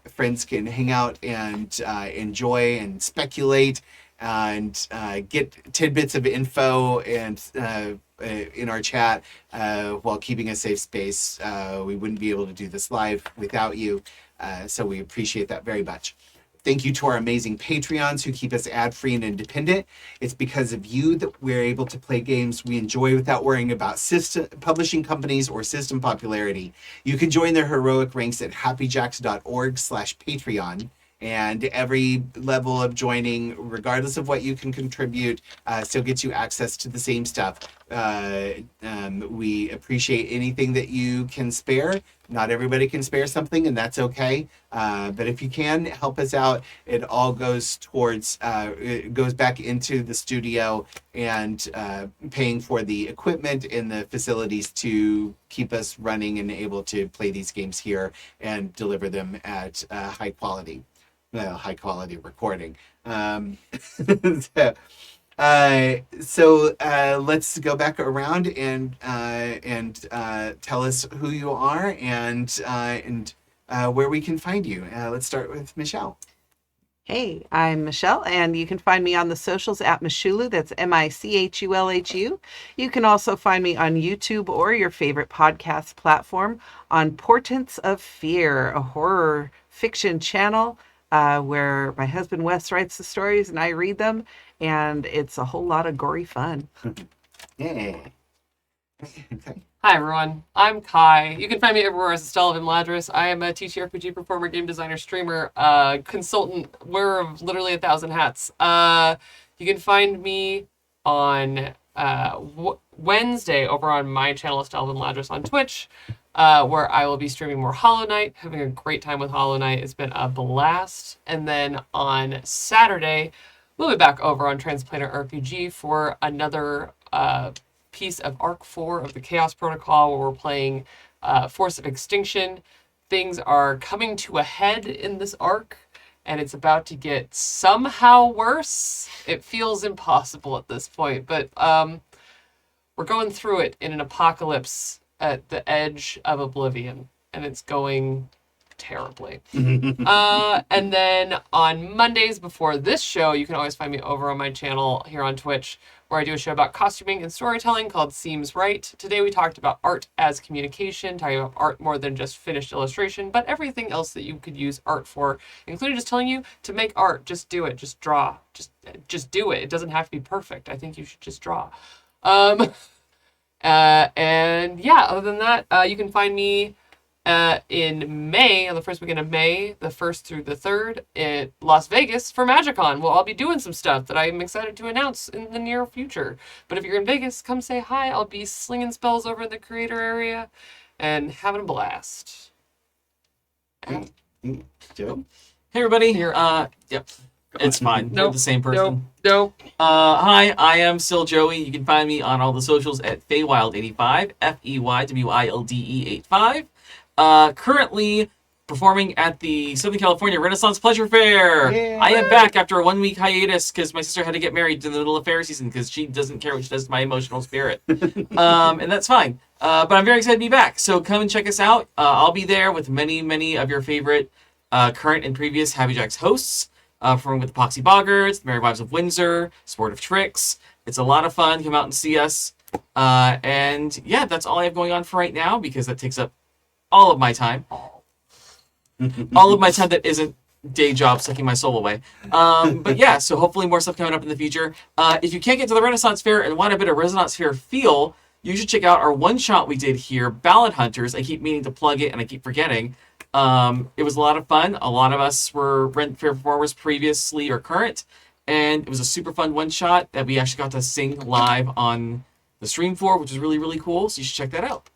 friends can hang out and enjoy and speculate and get tidbits of info and in our chat while keeping a safe space. We wouldn't be able to do this live without you. So we appreciate that very much. Thank you to our amazing Patreons who keep us ad-free and independent. It's because of you that we're able to play games we enjoy without worrying about publishing companies or system popularity. You can join their heroic ranks at happyjacks.org/Patreon. And every level of joining, regardless of what you can contribute, still gets you access to the same stuff. We appreciate anything that you can spare. Not everybody can spare something, and that's okay. But if you can, help us out. It all goes towards, it goes back into the studio and paying for the equipment and the facilities to keep us running and able to play these games here and deliver them at high quality recording. So let's go back around and tell us who you are and where we can find you. Let's start with Michelle. Hey, I'm Michelle, and you can find me on the socials at Michulu. That's Michulhu. You can also find me on YouTube or your favorite podcast platform on Portents of Fear, a horror fiction channel where my husband Wes writes the stories and I read them, and it's a whole lot of gory fun. Yeah. Hi everyone, I'm Kai. You can find me everywhere as Estella Ladris. I am a TTRPG performer, game designer, streamer, consultant, wearer of literally 1,000 hats. You can find me on Wednesday over on my channel, Estella Ladris, on Twitch, where I will be streaming more Hollow Knight, having a great time with Hollow Knight. It's been a blast. And then on Saturday, we'll be back over on Transplanar RPG for another piece of Arc 4 of the Chaos Protocol, where we're playing Force of Extinction. Things are coming to a head in this arc, and it's about to get somehow worse. It feels impossible at this point, but we're going through it in an apocalypse at the edge of oblivion, and it's going terribly. And then on Mondays before this show, you can always find me over on my channel here on Twitch, where I do a show about costuming and storytelling called Seems Right. Today we talked about art as communication, talking about art more than just finished illustration, but everything else that you could use art for, including just telling you to make art. Just do it. Just draw. Just do it. It doesn't have to be perfect. I think you should just draw. And yeah, other than that, you can find me in May, on the first weekend of May, the 1st through the 3rd, in Las Vegas for MagicCon. We'll all be doing some stuff that I'm excited to announce in the near future. But if you're in Vegas, come say hi. I'll be slinging spells over in the creator area and having a blast. Joe? Hey everybody. Here. Yep. It's fine. We're Nope. the same person. Nope. Hi, I am still Joey. You can find me on all the socials at Feywild85, FEYWILDE85. Currently performing at the Southern California Renaissance Pleasure Fair. Yay. I am back after a 1-week hiatus because my sister had to get married in the middle of fair season because she doesn't care what she does to my emotional spirit. And that's fine. But I'm very excited to be back. So come and check us out. I'll be there with many of your favorite current and previous Happy Jacks hosts. From with the Poxy Boggards, the Merry Wives of Windsor, Sport of Tricks. It's a lot of fun. Come out and see us. And yeah, that's all I have going on for right now because that takes up all of my time. All of my time that isn't day job sucking my soul away. But yeah, so hopefully more stuff coming up in the future. If you can't get to the Renaissance Fair and want a bit of Renaissance Fair feel, you should check out our one-shot we did here, Ballad Hunters. I keep meaning to plug it and I keep forgetting. It was a lot of fun. A lot of us were Rent Fair performers previously or current, and it was a super fun one-shot that we actually got to sing live on the stream for, which is really cool, so you should check that out.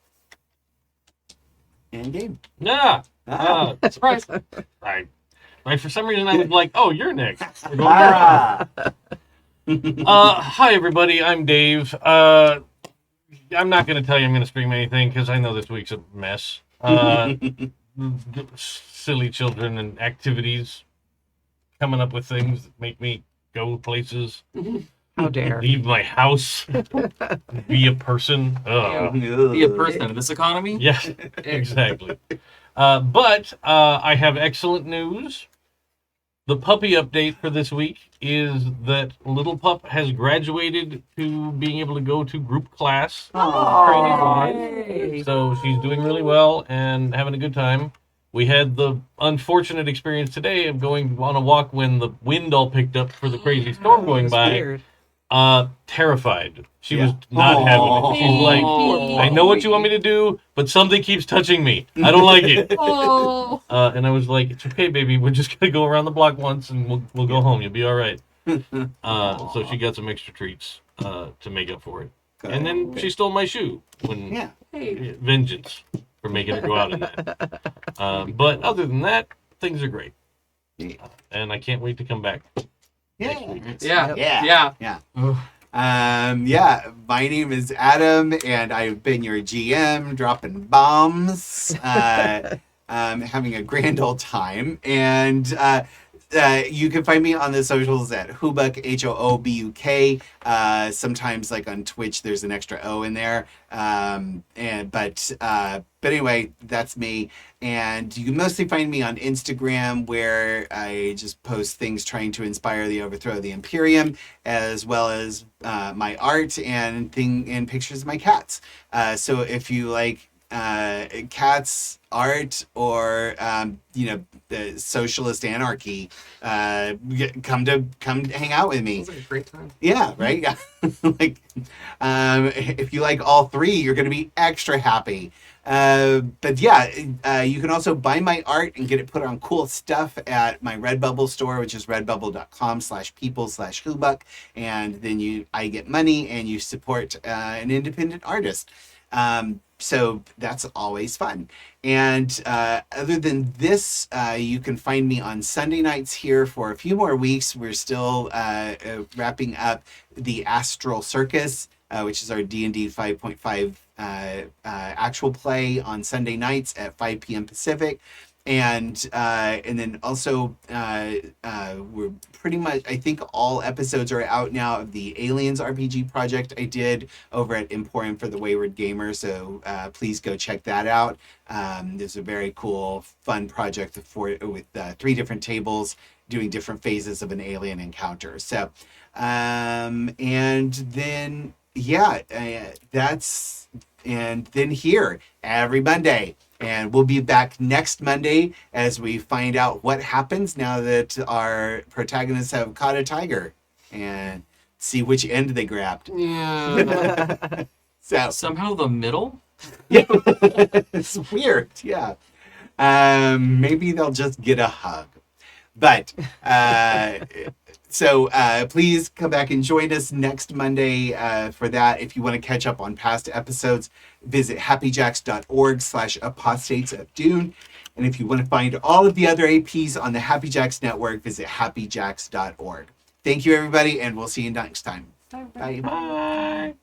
And game. Yeah. Surprise. Right. For some reason, I was like, "Oh, you're next." We're going Ah. Hi, everybody. I'm Dave. I'm not going to tell you I'm going to stream anything because I know this week's a mess. Silly children and activities, coming up with things that make me go places. How dare. Leave my house. Be a person. Ugh. Be a person in this economy? Yes, exactly. But I have excellent news. The puppy update for this week is that Little Pup has graduated to being able to go to group class. Yay. So she's doing really well and having a good time. We had the unfortunate experience today of going on a walk when the wind all picked up for the crazy storm going That's by. weird. Terrified. She Yeah. was not having it. She's like, Oh. I know what you want me to do, but something keeps touching me. I don't like it. Oh. And I was like, it's okay, baby. We're just gonna go around the block once, and we'll go home. You'll be all right. So she got some extra treats to make up for it. And then she stole my shoe when Yeah. vengeance for making her go out in that. But other than that, things are great, and I can't wait to come back. Next week. Yeah. Yeah. Yeah. Yeah, my name is Adam, and I've been your GM, dropping bombs, having a grand old time, and you can find me on the socials at Hoobuk, HOOBUK. Sometimes, like on Twitch, there's an extra O in there, but anyway, that's me. And you can mostly find me on Instagram, where I just post things trying to inspire the overthrow of the Imperium, as well as my art and pictures of my cats. So if you like cats art or the socialist anarchy, come hang out with me. Sounds like a great time. Yeah, right. Yeah. Like, if you like all three, you're going to be extra happy. But yeah, you can also buy my art and get it put on cool stuff at my Redbubble store, which is redbubble.com/people/Hoobuk. And then I get money and you support an independent artist. So that's always fun. And other than this, you can find me on Sunday nights here for a few more weeks. We're still wrapping up the Astral Circus, which is our D&D 5.5 actual play on Sunday nights at 5 p.m. Pacific. And then also we're pretty much, I think all episodes are out now of the Aliens RPG project I did over at Emporium for the Wayward Gamer. So please go check that out. There's a very cool, fun project with 3 different tables doing different phases of an alien encounter. So, and then, yeah, and then here every Monday. And we'll be back next Monday as we find out what happens now that our protagonists have caught a tiger and see which end they grabbed. Yeah. So Somehow the middle? yeah, it's weird. Yeah. Maybe they'll just get a hug. But so please come back and join us next Monday for that. If you want to catch up on past episodes, visit happyjacks.org/Apostates of Dune. And if you want to find all of the other APs on the Happy Jacks Network, visit happyjacks.org. Thank you, everybody, and we'll see you next time. Bye. Bye.